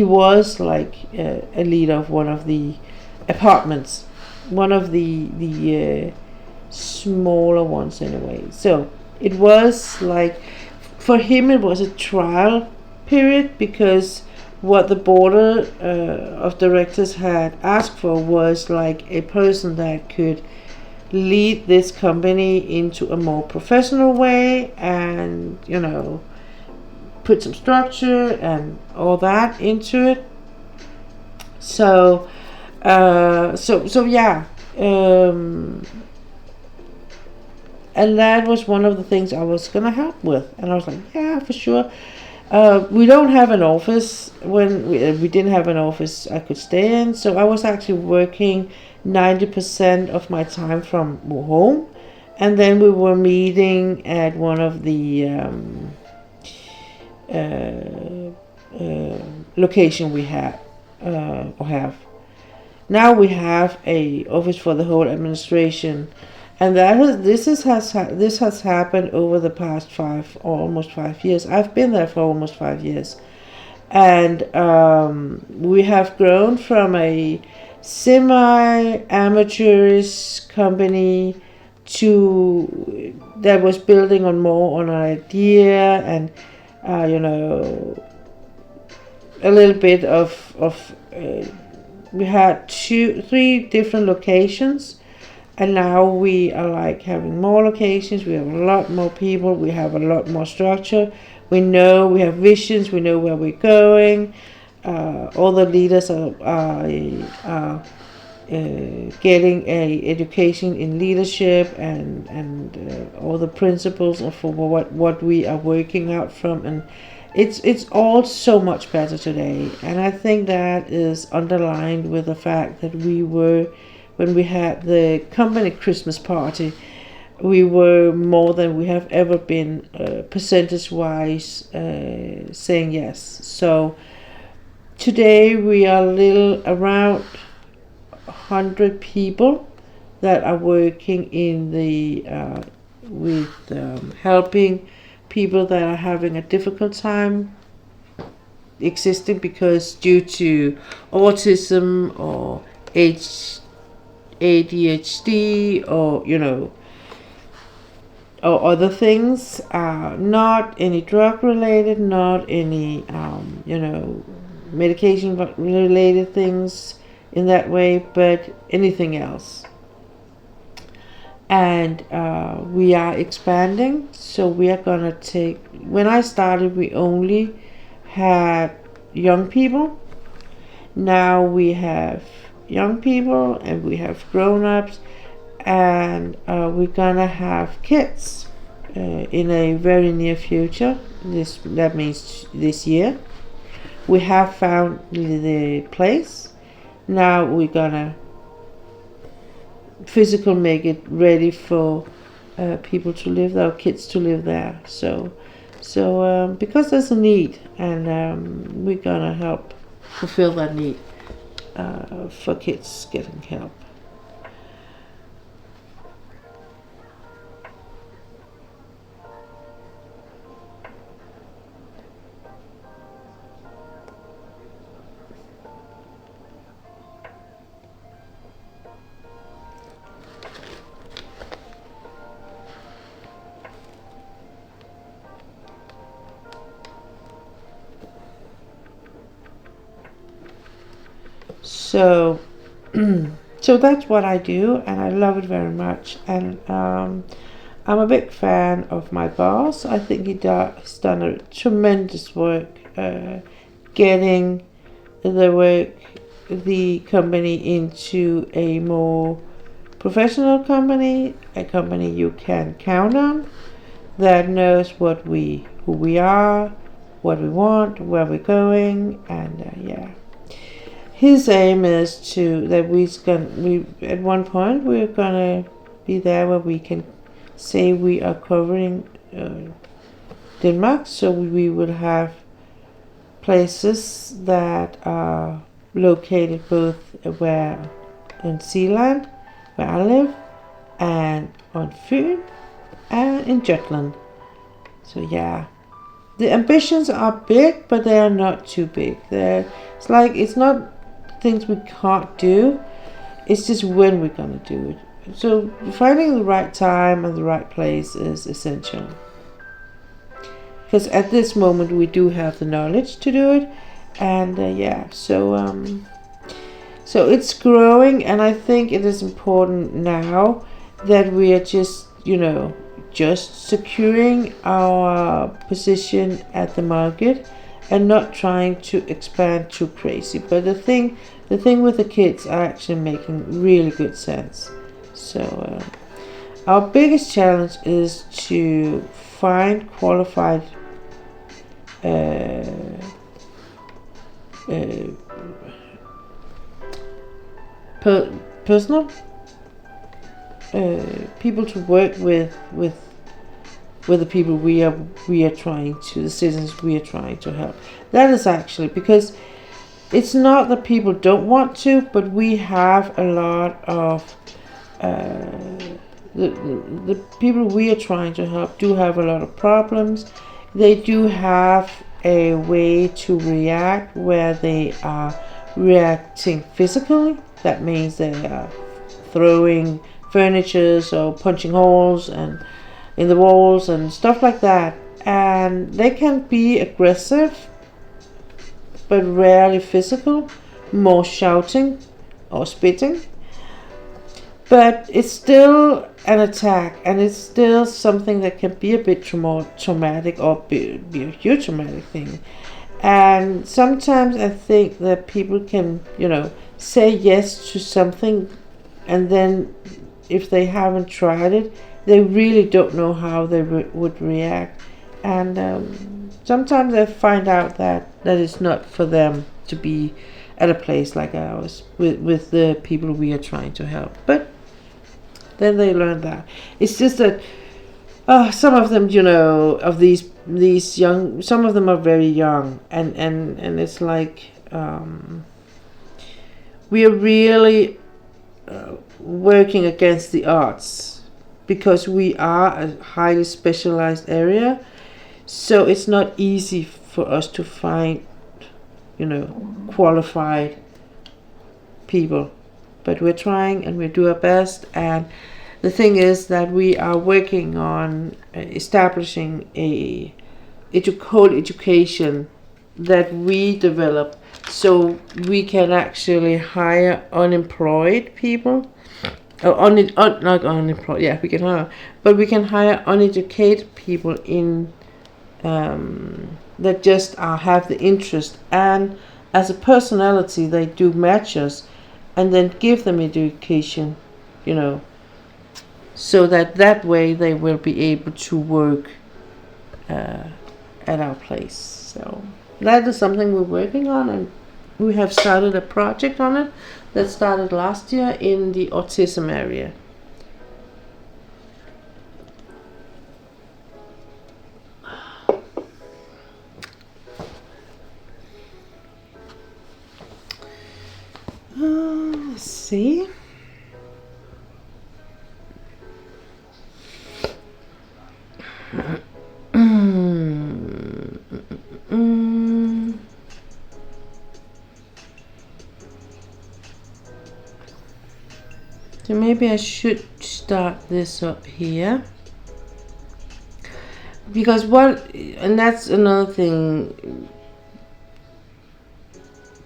was like a leader of one of the apartments, one of the smaller ones anyway. So it was like, for him it was a trial period, because what the board of directors had asked for was like a person that could lead this company into a more professional way, and put some structure and all that into it. So yeah, and that was one of the things I was gonna help with, and I was like, yeah, for sure. We don't have an office. When we didn't have an office I could stay in, so I was actually working 90% of my time from home, and then we were meeting at one of the location we had or have. Now we have a office for the whole administration, and this has happened over the past almost 5 years. I've been there for almost 5 years, and we have grown from a semi-amateurish company to that was building on an idea, and a little bit of we had 3 different locations, and now we are like having more locations. We have a lot more people. We have a lot more structure. We have visions. We know where we're going. All the leaders are getting a education in leadership and all the principles for what we are working out from, and it's all so much better today. And I think that is underlined with the fact that when we had the company Christmas party, we were more than we have ever been percentage wise saying yes. So today we are around 100 people that are working in the with helping people that are having a difficult time existing because due to autism or ADHD or or other things, not any drug related, not any medication related things in that way, but anything else. And we are expanding, so we are gonna take. When I started, we only had young people. Now we have young people and we have grown-ups, and we're gonna have kids in a very near future. That means this year. We have found the place. Now we're gonna physical make it ready for people to live there, kids to live there. So because there's a need, and we're gonna help fulfill that need for kids getting help. So so that's what I do, and I love it very much. And I'm a big fan of my boss. I think he's done a tremendous work getting the company into a more professional company, a company you can count on, that knows who we are, what we want, where we're going, and yeah. His aim is that we at one point we're gonna be there where we can say we are covering Denmark, so we will have places that are located both where in Zealand, where I live, and on Fyn, and in Jutland. So yeah, the ambitions are big, but they are not too big. It's not things we can't do. It's just when we're gonna do it. So finding the right time and the right place is essential. Because at this moment we do have the knowledge to do it, and yeah. So it's growing, and I think it is important now that we are just securing our position at the market and not trying to expand too crazy. But the thing with the kids are actually making really good sense. So our biggest challenge is to find qualified personal people to work with the people we are trying to, the citizens we are trying to help. That is actually because it's not that people don't want to, but we have a lot of the people we are trying to help do have a lot of problems. They do have a way to react where they are reacting physically. That means they are throwing furniture or punching holes and in the walls and stuff like that. And they can be aggressive, but rarely physical, more shouting or spitting. But it's still an attack, and it's still something that can be a bit traumatic or be a huge traumatic thing. And sometimes I think that people can, say yes to something, and then if they haven't tried it, they really don't know how they would react. And sometimes I find out that it's not for them to be at a place like ours with the people we are trying to help. But then they learn that. It's just that some of them, of these young, some of them are very young, and it's like we are really working against the odds because we are a highly specialized area. So it's not easy for us to find, qualified people. But we're trying and we do our best. And the thing is that we are working on establishing a whole education that we develop so we can actually hire unemployed people. Not unemployed, yeah, we can hire. But we can hire uneducated people in that just have the interest, and as a personality they do match us, and then give them education, so that way they will be able to work at our place. So that is something we're working on, and we have started a project on it that started last year in the autism area. Let's see. So maybe I should start this up here, because and that's another thing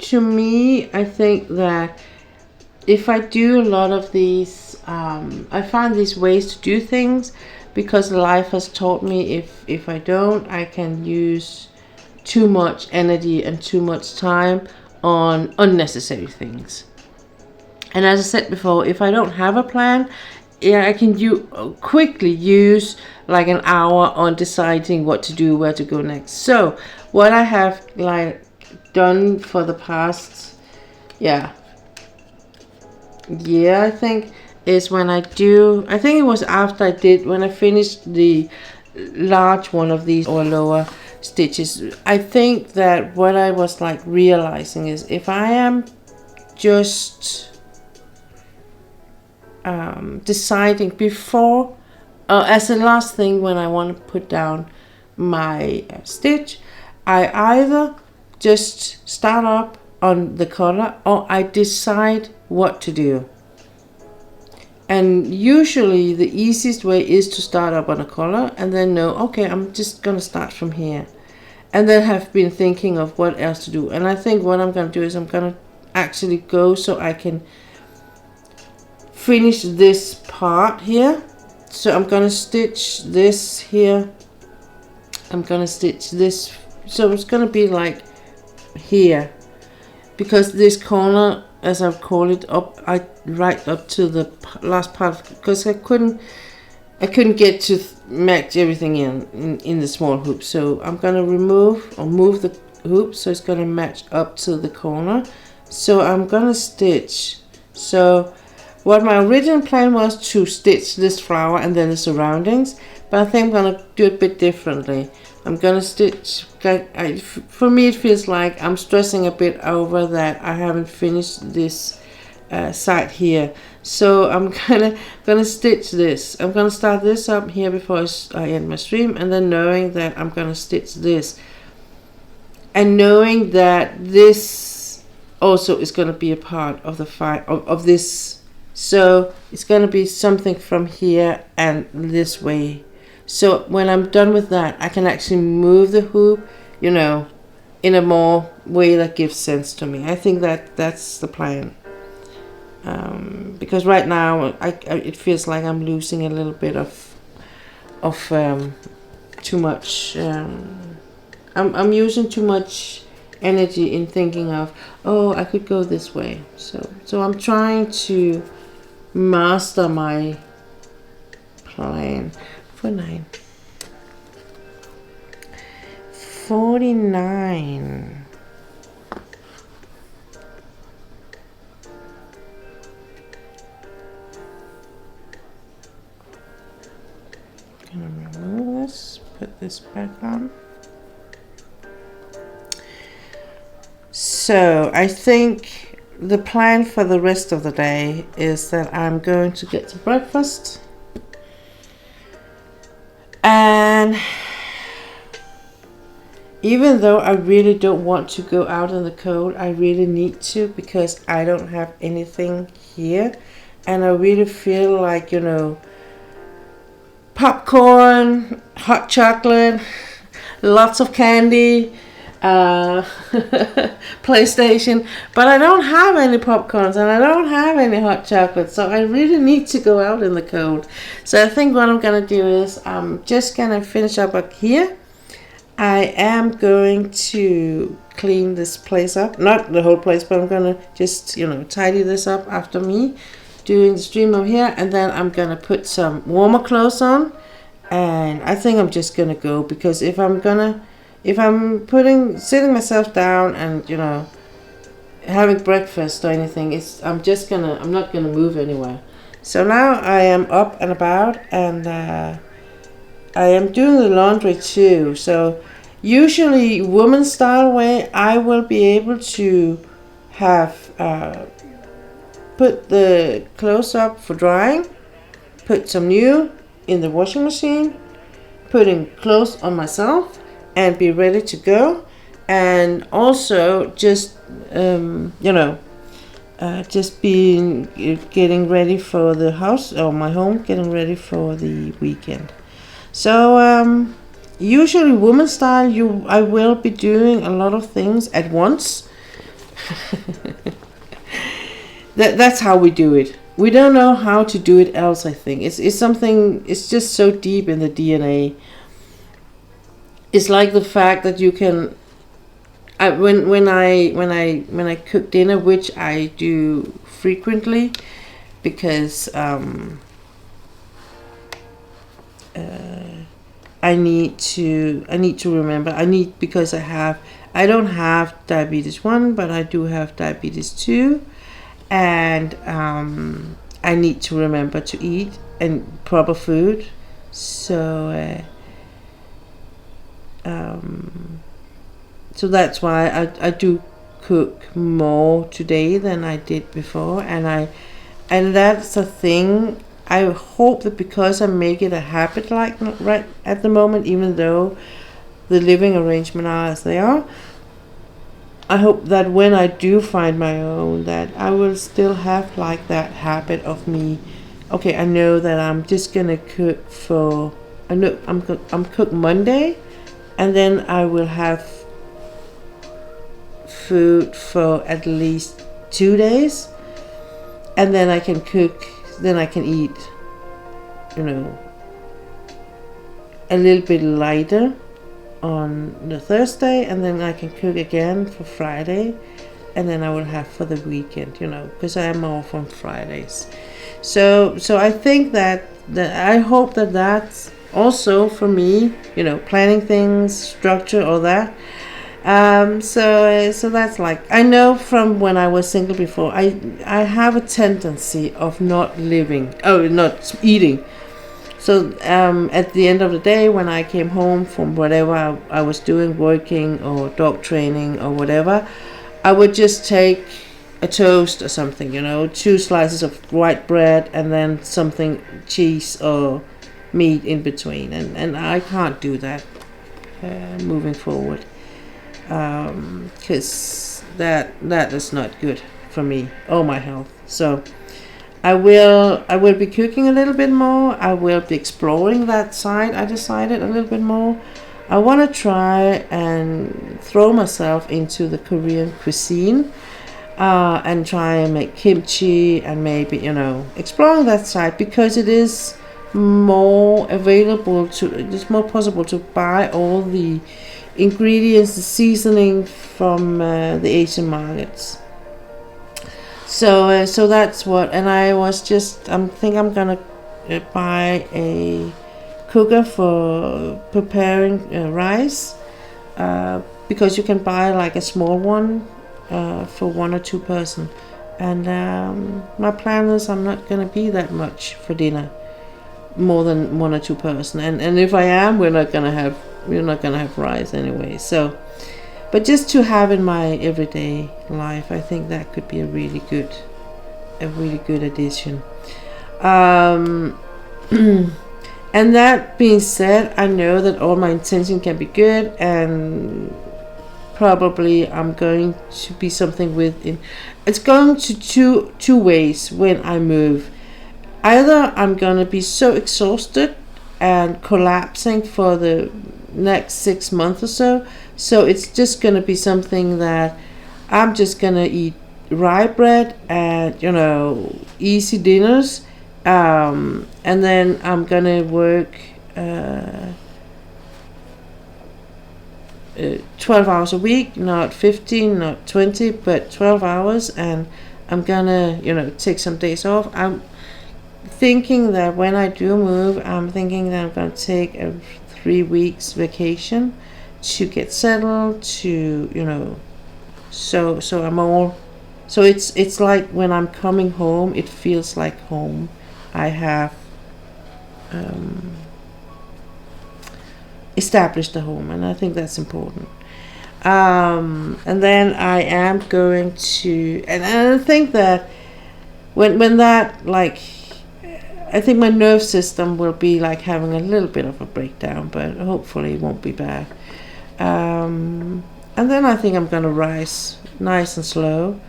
to me, I think that if I do a lot of these, I find these ways to do things because life has taught me if I don't, I can use too much energy and too much time on unnecessary things. And as I said before, if I don't have a plan, yeah, I can quickly use like an hour on deciding what to do, where to go next. So what I have like done for the past year, I think, is when I think it was after when I finished the large one of these or lower stitches. I think that what I was like realizing is if I am just deciding before, as the last thing when I want to put down my stitch, I either just start up on the color or I decide what to do. And usually the easiest way is to start up on a color and then know, okay, I'm just gonna start from here, and then have been thinking of what else to do. And I think what I'm gonna do is I'm gonna actually go so I can finish this part here. So I'm gonna stitch this here, I'm gonna stitch this, so it's gonna be like here, because this corner, as I call it, right up to the last part, because I couldn't get to match everything in the small hoop. So I'm gonna move the hoop so it's gonna match up to the corner. So I'm gonna stitch. So what my original plan was to stitch this flower and then the surroundings, but I think I'm gonna do it a bit differently. I'm gonna stitch, for me it feels like I'm stressing a bit over that I haven't finished this side here. So I'm gonna stitch this. I'm gonna start this up here before I end my stream, and then knowing that I'm gonna stitch this. And knowing that this also is gonna be a part of the of this. So it's gonna be something from here and this way. So when I'm done with that, I can actually move the hoop, in a more way that gives sense to me. I think that's the plan. Because right now it feels like I'm losing a little bit of too much. I'm using too much energy in thinking of, oh, I could go this way. So I'm trying to master my plan. 49. Gonna remove this, put this back on. So I think the plan for the rest of the day is that I'm going to get to breakfast. And even though I really don't want to go out in the cold, I really need to, because I don't have anything here. And I really feel like, popcorn, hot chocolate, lots of candy, PlayStation. But I don't have any popcorns and I don't have any hot chocolate. So I really need to go out in the cold. So I think what I'm going to do is I'm just going to finish up here. I am going to clean this place up. Not the whole place, but I'm going to just, tidy this up after me doing the stream over here. And then I'm going to put some warmer clothes on. And I think I'm just going to go, because if I'm sitting myself down and, having breakfast or anything, I'm not going to move anywhere. So now I am up and about, and I am doing the laundry too. So usually woman style way, I will be able to have put the clothes up for drying, put some new in the washing machine, putting clothes on myself, and be ready to go. And also just just getting ready for the house or my home, getting ready for the weekend. So usually woman style, I will be doing a lot of things at once. That's how we do it. We don't know how to do it else. I think it's something. It's just so deep in the DNA. It's like the fact that you can. When I cook dinner, which I do frequently, because I need to remember. Because I don't have diabetes 1, but I do have diabetes 2, and I need to remember to eat and proper food. So so that's why I do cook more today than I did before, and that's a thing. I hope that because I make it a habit, like right at the moment, even though the living arrangement are as they are, I hope that when I do find my own, that I will still have like that habit of me. Okay, I know that I'm just gonna cook for. I know I'm cook Monday, and then I will have food for at least 2 days, and then I can cook. Then I can eat, a little bit lighter on the Thursday, and then I can cook again for Friday, and then I will have for the weekend, because I am off on Fridays. So I think that I hope that that's also for me, planning things, structure, all that. So that's like, I know from when I was single before, I have a tendency of not eating. So at the end of the day, when I came home from whatever I was doing, working or dog training or whatever, I would just take a toast or something, 2 slices of white bread and then something, cheese or meat in between. And I can't do that moving forward. Because that is not good for me or my health. So I will be cooking a little bit more. I will be exploring that side. I decided a little bit more. I want to try and throw myself into the Korean cuisine, and try and make kimchi, and maybe exploring that side, because it is more available it's more possible to buy all the ingredients, the seasoning from the Asian markets. So that's what. And I'm gonna buy a cooker for preparing rice, because you can buy like a small one for 1 or 2 person. And my plan is I'm not gonna be that much for dinner, more than 1 or 2 person. And if I am, we're not gonna have rice anyway. So, but just to have in my everyday life, I think that could be a really good addition. And that being said, I know that all my intention can be good, and probably I'm going to be something it's going to two ways when I move. Either I'm gonna be so exhausted and collapsing for the next 6 months or so it's just gonna be something that I'm just gonna eat rye bread and easy dinners, and then I'm gonna work 12 hours a week, not 15, not 20, but 12 hours, and I'm gonna take some days off. I'm thinking that when I do move, I'm thinking that I'm gonna take a 3 weeks vacation to get settled, to so I'm all, so it's like when I'm coming home, it feels like home. I have established a home, and I think that's important. And then I am going to, and I think that when that, like, I think my nerve system will be like having a little bit of a breakdown, but hopefully it won't be bad. And then I think I'm gonna rise nice and slow,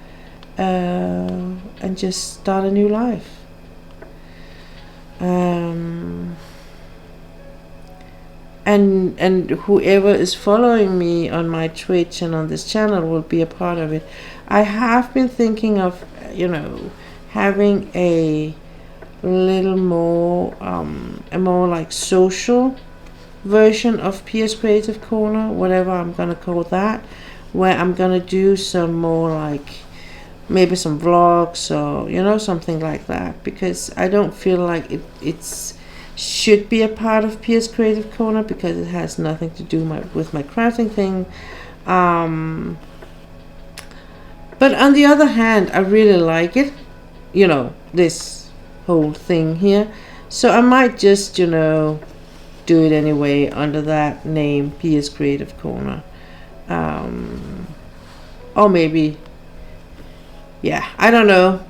and just start a new life. and whoever is following me on my Twitch and on this channel will be a part of it. I have been thinking of, having a little more, a more like social version of Pia's Creative Corner, whatever I'm gonna call that, where I'm gonna do some more like maybe some vlogs or something like that, because I don't feel like it's should be a part of Pia's Creative Corner, because it has nothing to do with my crafting thing. But on the other hand, I really like it, this whole thing here. So I might just, do it anyway under that name, Pia's Creative Corner. Or maybe, yeah, I don't know.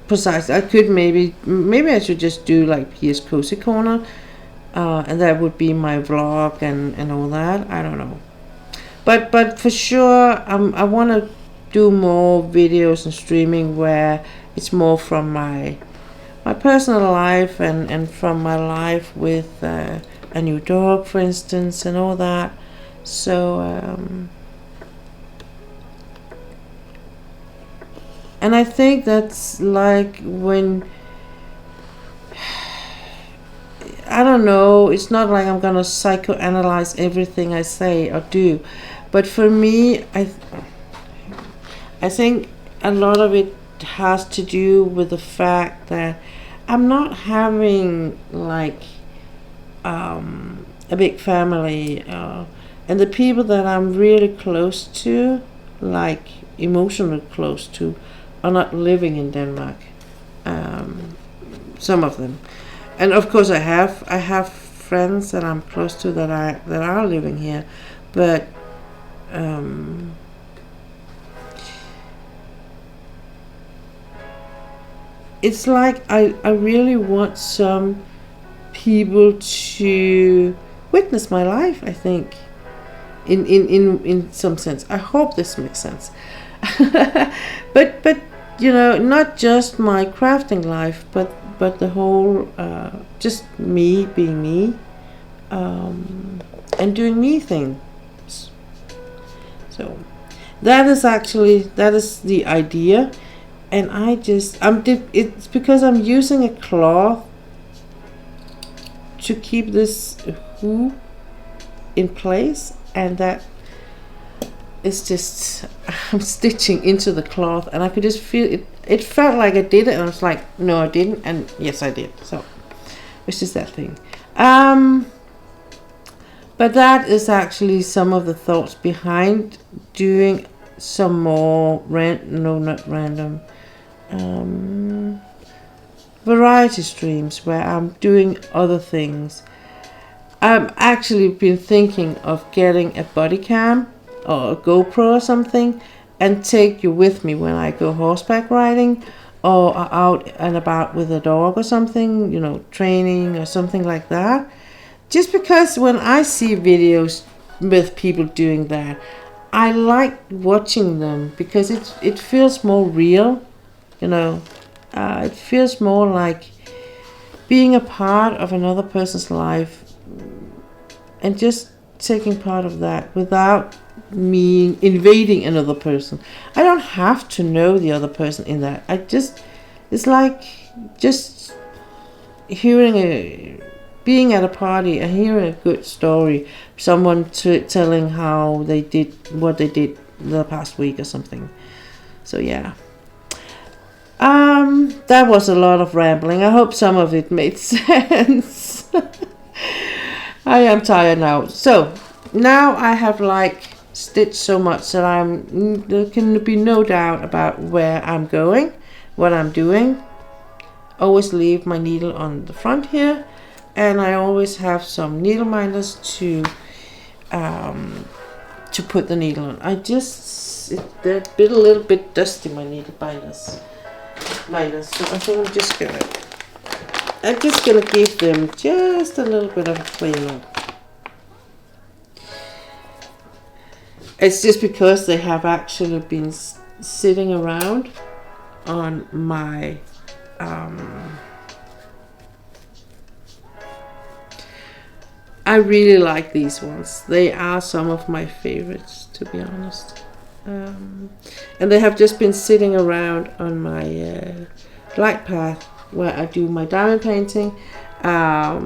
Precisely, I could maybe I should just do like Pia's Cozy Corner, and that would be my vlog and all that. I don't know. But for sure, I want to do more videos and streaming where it's more from my personal life and from my life with a new dog, for instance, and all that. So and I think that's like when, I don't know, it's not like I'm gonna psychoanalyze everything I say or do, but for me, I think a lot of it has to do with the fact that I'm not having like a big family, and the people that I'm really close to, like emotionally close to, are not living in Denmark. Some of them, and of course I have friends that I'm close to that are living here, but it's like I really want some people to witness my life, I think, in some sense. I hope this makes sense. but not just my crafting life, but the whole, just me being me, and doing me things. So that is the idea. And it's because I'm using a cloth to keep this hue in place, and that is just, I'm stitching into the cloth, and I could just feel it. It felt like I did it, and I was like, no, I didn't, and yes, I did. So it's just that thing. But that is actually some of the thoughts behind doing some more variety streams where I'm doing other things. I've actually been thinking of getting a body cam or a GoPro or something and take you with me when I go horseback riding or out and about with a dog or something, training or something like that. Just because when I see videos with people doing that, I like watching them because it feels more real, it feels more like being a part of another person's life and just taking part of that without me invading another person. I don't have to know the other person in that. It's like just being at a party and hearing a good story, someone telling how they did what they did the past week or something. So yeah. That was a lot of rambling. I hope some of it made sense. I am tired now. So now I have stitched so much that there can be no doubt about where I'm going, what I'm doing. Always leave my needle on the front here, and I always have some needle minders to put the needle on. They're a little bit dusty, my needle minders. So I think I'm just gonna give them just a little bit of a clean up. It's just because they have actually been sitting around on my I really like these ones. They are some of my favorites, to be honest. And they have just been sitting around on my glide path where I do my diamond painting. But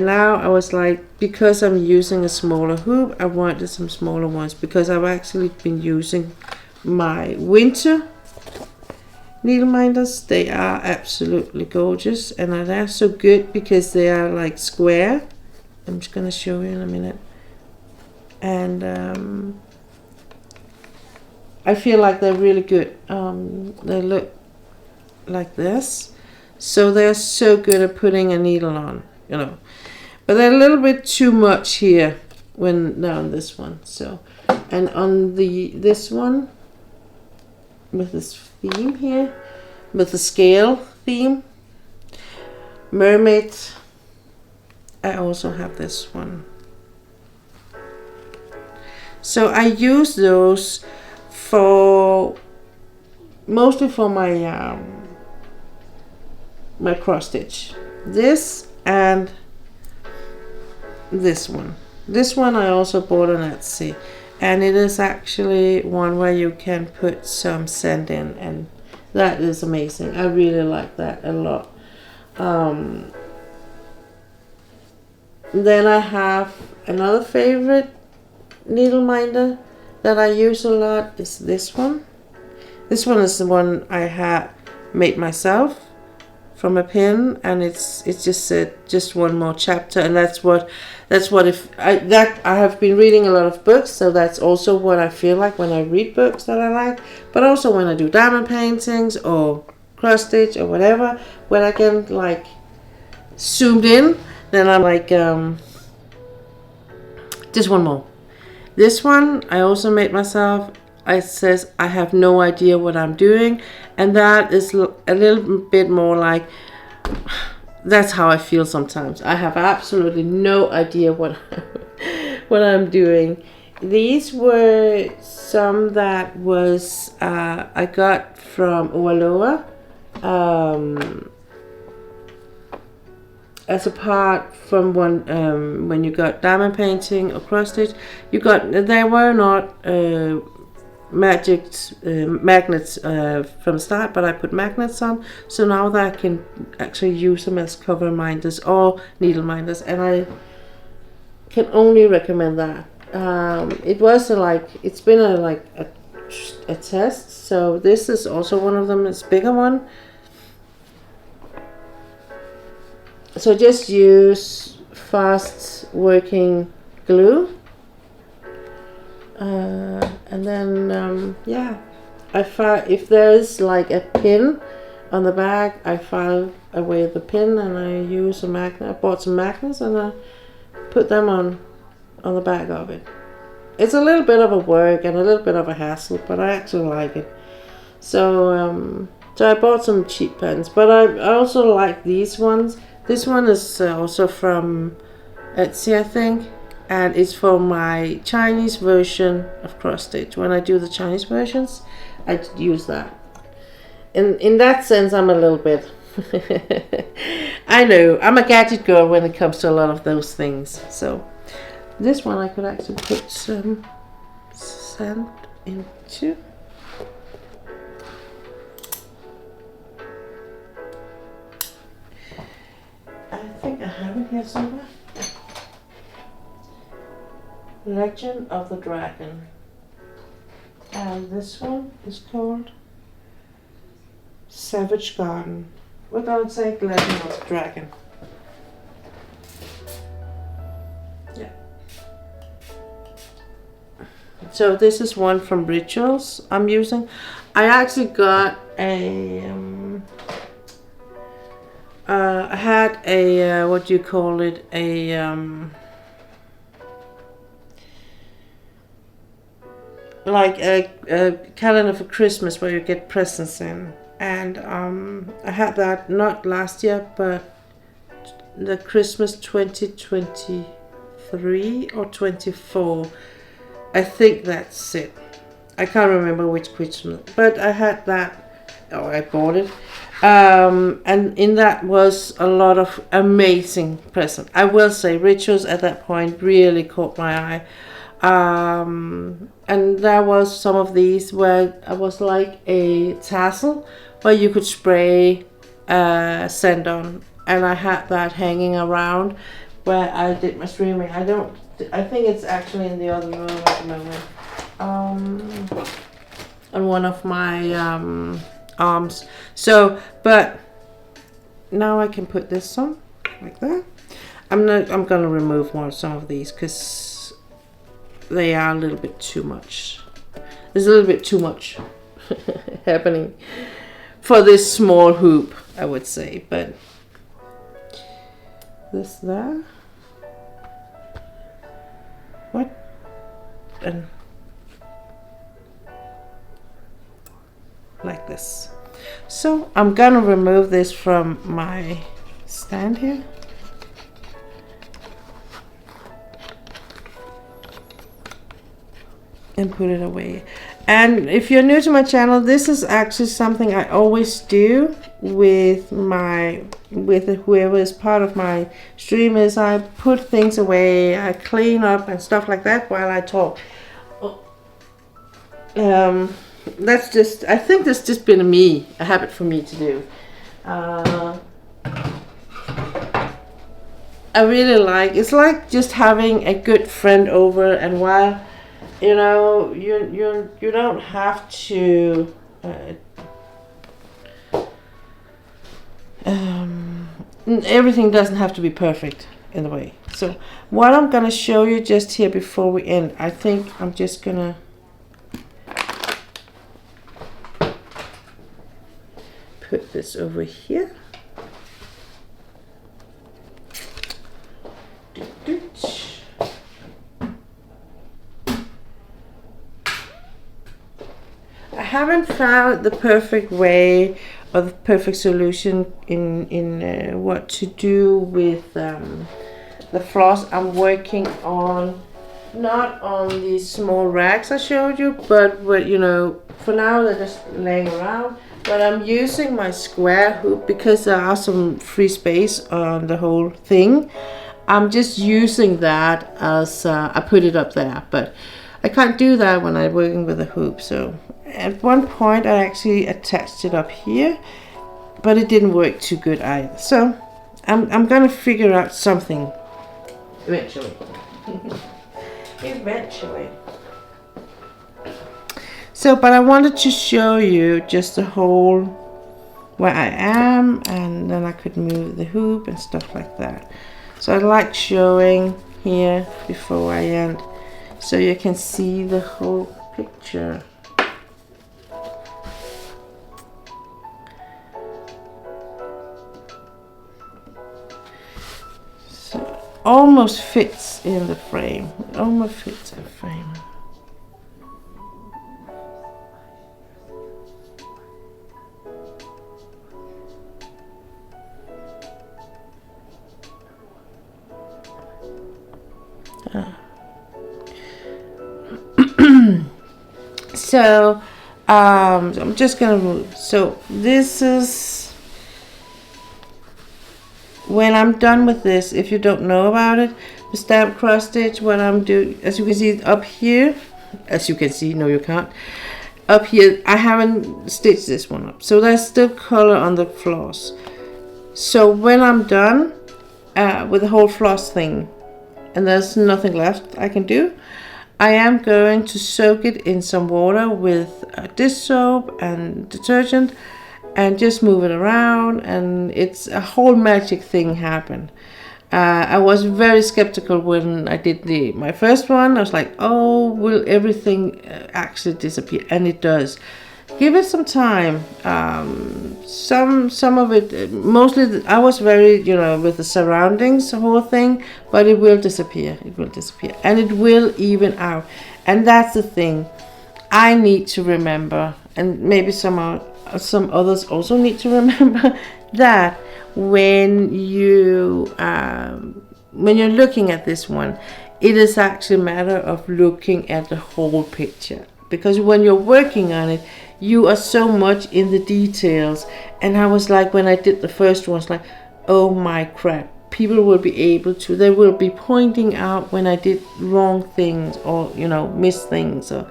now I was like, because I'm using a smaller hoop, I wanted some smaller ones, because I've actually been using my winter needle minders. They are absolutely gorgeous, and they're so good because they are like square. I'm just gonna show you in a minute. And I feel like they're really good. They look like this, so they're so good at putting a needle on, you know. But they're a little bit too much here when they're on this one. So, and on this one with this theme here, with the scale theme, mermaid, I also have this one. So I use those for mostly for my my cross stitch. This and this one. This one I also bought on Etsy, and it is actually one where you can put some sand in, and that is amazing. I really like that a lot. Then I have another favorite needle minder that I use a lot is this one. This one is the one I had made myself from a pin, and it's just one more chapter, and that's what I have been reading a lot of books, so that's also what I feel like when I read books that I like, but also when I do diamond paintings or cross stitch or whatever, when I get like zoomed in, then I'm like just one more. This one I also made myself. It says I have no idea what I'm doing, and that is a little bit more like, that's how I feel sometimes. I have absolutely no idea what what I'm doing. These were some that was I got from Ualoa, as a part from one when you got diamond painting or cross stitch. They were not magnets from the start, but I put magnets on, so now that I can actually use them as cover minders or needle minders, and I can only recommend that. It's been a test, so this is also one of them. It's a bigger one, so just use fast working glue. And then if there's like a pin on the back, I file away the pin and I use a magnet. I bought some magnets and I put them on the back of it. It's a little bit of a work and a little bit of a hassle, but I actually like it. So I bought some cheap pens, but I also like these ones. This one is also from Etsy, I think. And it's for my Chinese version of cross stitch. When I do the Chinese versions, I use that. In that sense, I'm a little bit... I know, I'm a gadget girl when it comes to a lot of those things. So this one I could actually put some sand into. I think I have it here somewhere. Legend of the Dragon, and this one is called Savage Garden. We're going to say Legend of the Dragon. Yeah. So this is one from Rituals I'm using. I actually got a I had a what do you call it, like a calendar for Christmas where you get presents in, and I had that not last year but the Christmas 2023 or 24, I think that's it. I can't remember which Christmas, but I had that or I bought it. And in that was a lot of amazing presents. I will say rituals at that point really caught my eye. And there was some of these where it was like a tassel where you could spray scent on, and I had that hanging around where I did my streaming. I think it's actually in the other room at the moment. On one of my arms. So, but now I can put this on like that. I'm gonna remove some of these because they are a little bit too much. There's a little bit too much happening for this small hoop, I would say. But this there. What? And like this. So I'm gonna remove this from my stand here. And put it away. And if you're new to my channel, this is actually something I always do with whoever is part of my stream. Is I put things away, I clean up and stuff like that while I talk. That's just, I think that's just been a habit for me to do. I really like, it's like just having a good friend over, and while you know, you don't have to everything doesn't have to be perfect in the way. So what I'm gonna show you just here before we end, I think I'm just gonna put this over here. I haven't found the perfect way or the perfect solution in what to do with the floss I'm working on. Not on these small racks I showed you, but you know, for now they're just laying around. But I'm using my square hoop because there are some free space on the whole thing. I'm just using that as I put it up there, but I can't do that when I'm working with a hoop. So at one point I actually attached it up here, but it didn't work too good either. So I'm gonna figure out something eventually. Eventually. So, but I wanted to show you just the whole where I am, and then I could move the hoop and stuff like that. So I like showing here before I end, so you can see the whole picture. So almost fits in the frame. It almost fits in the frame. So I'm just gonna move. So this is when I'm done with this. If you don't know about it, the stamp cross stitch, what I'm doing, as you can see up here, no you can't, up here I haven't stitched this one up, so there's still color on the floss. So when I'm done with the whole floss thing and there's nothing left I can do, I am going to soak it in some water with dish soap and detergent and just move it around, and it's a whole magic thing happened. I was very skeptical when I did my first one. I was like, oh, will everything actually disappear? And it does. Give it some time. Some of it, mostly I was very, with the surroundings, the whole thing, but it will disappear. It will disappear, and it will even out. And that's the thing I need to remember, and maybe some others also need to remember, that when you're looking at this one, it is actually a matter of looking at the whole picture, because when you're working on it, you are so much in the details. And I was like, when I did the first one, I was like, oh my crap, people will be able to, they will be pointing out when I did wrong things or, you know, missed things, or,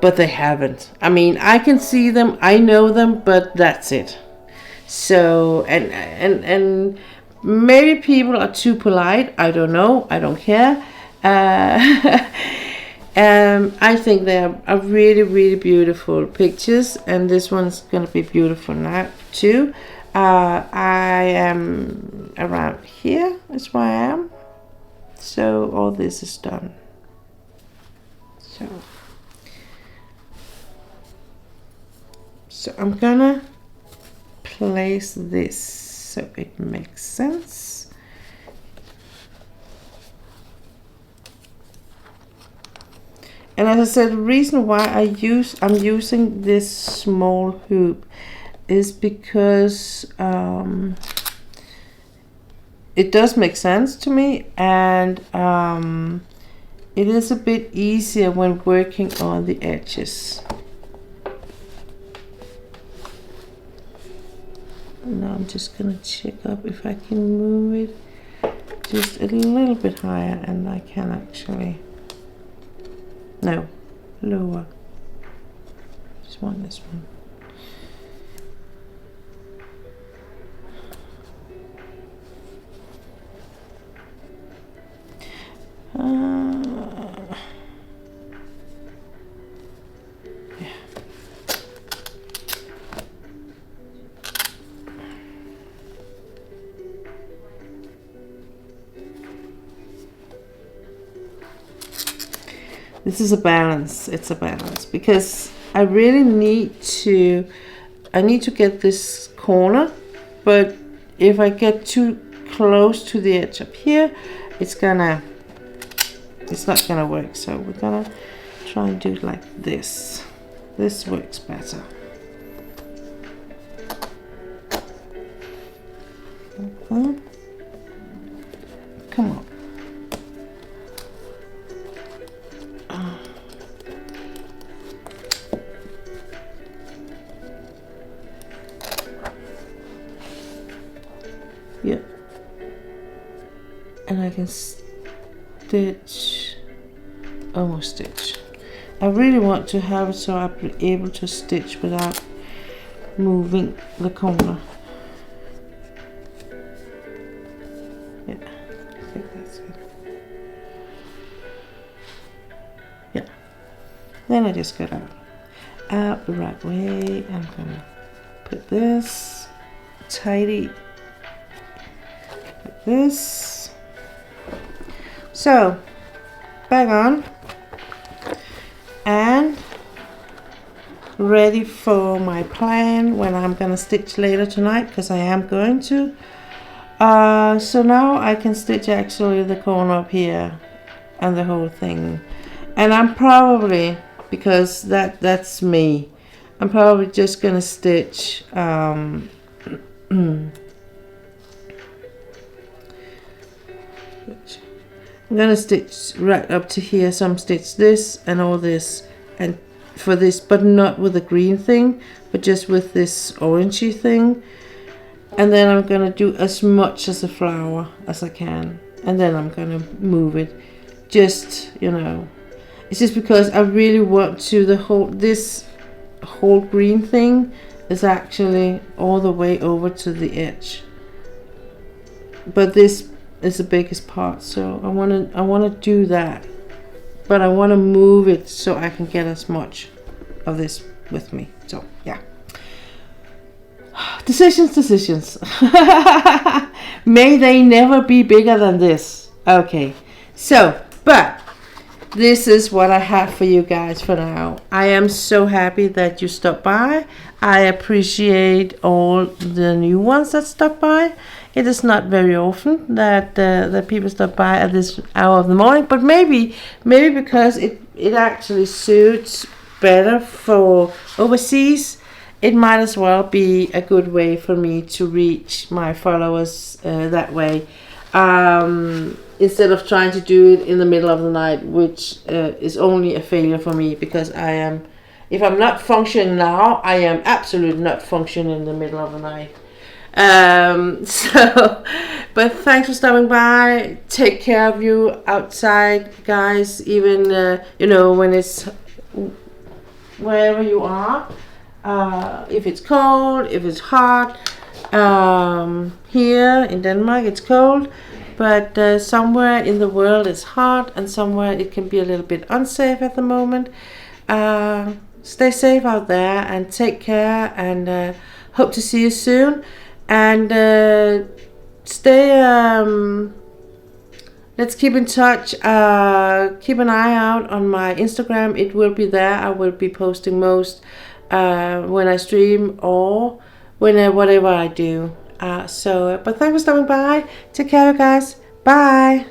but they haven't. I mean, I can see them, I know them, but that's it. So, and maybe people are too polite, I don't know, I don't care. I think they are really, really beautiful pictures, and this one's gonna be beautiful now too. I am around here, is where I am. So all this is done. So I'm gonna place this so it makes sense. And as I said, the reason why I'm using this small hoop is because it does make sense to me, and it is a bit easier when working on the edges. Now I'm just gonna check up if I can move it just a little bit higher, and I can actually, no, lower. Just want this one. Yeah. This is a balance. It's a balance because I really need to get this corner, but if I get too close to the edge up here, it's not gonna work. So we're gonna try and do it like this. This works better. Come on. Yeah. And I can stitch, almost stitch. I really want to have it so I'll be able to stitch without moving the corner. Yeah, I think that's it. Yeah. Then I just got out the right way. I'm gonna put this tidy like this. So back on and ready for my plan when I'm gonna stitch later tonight, because I am going to. So now I can stitch actually the corner up here and the whole thing, and I'm probably, because that's me, I'm probably just gonna stitch I'm gonna stitch right up to here, some stitch this and all this, and for this, but not with the green thing, but just with this orangey thing. And then I'm gonna do as much as a flower as I can, and then I'm gonna move it. Just, you know, it's just because I really want to, this whole green thing is actually all the way over to the edge, but this is the biggest part, so I wanna do that, but I wanna move it so I can get as much of this with me. So yeah, decisions. May they never be bigger than this. Okay, so but this is what I have for you guys for now. I am so happy that you stopped by. I appreciate all the new ones that stopped by. It is not very often that that people stop by at this hour of the morning, but maybe because it actually suits better for overseas, it might as well be a good way for me to reach my followers that way, instead of trying to do it in the middle of the night, which is only a failure for me, because I am If I'm not functioning now, I am absolutely not functioning in the middle of the night. But thanks for stopping by. Take care of you outside, guys. Even when it's wherever you are. If it's cold, if it's hot. Here in Denmark, it's cold, but somewhere in the world it's hot, and somewhere it can be a little bit unsafe at the moment. Stay safe out there and take care, and hope to see you soon. And let's keep in touch. Keep an eye out on my Instagram. It will be there. I will be posting most when I stream or whatever I do. But thanks for stopping by. Take care, guys. Bye.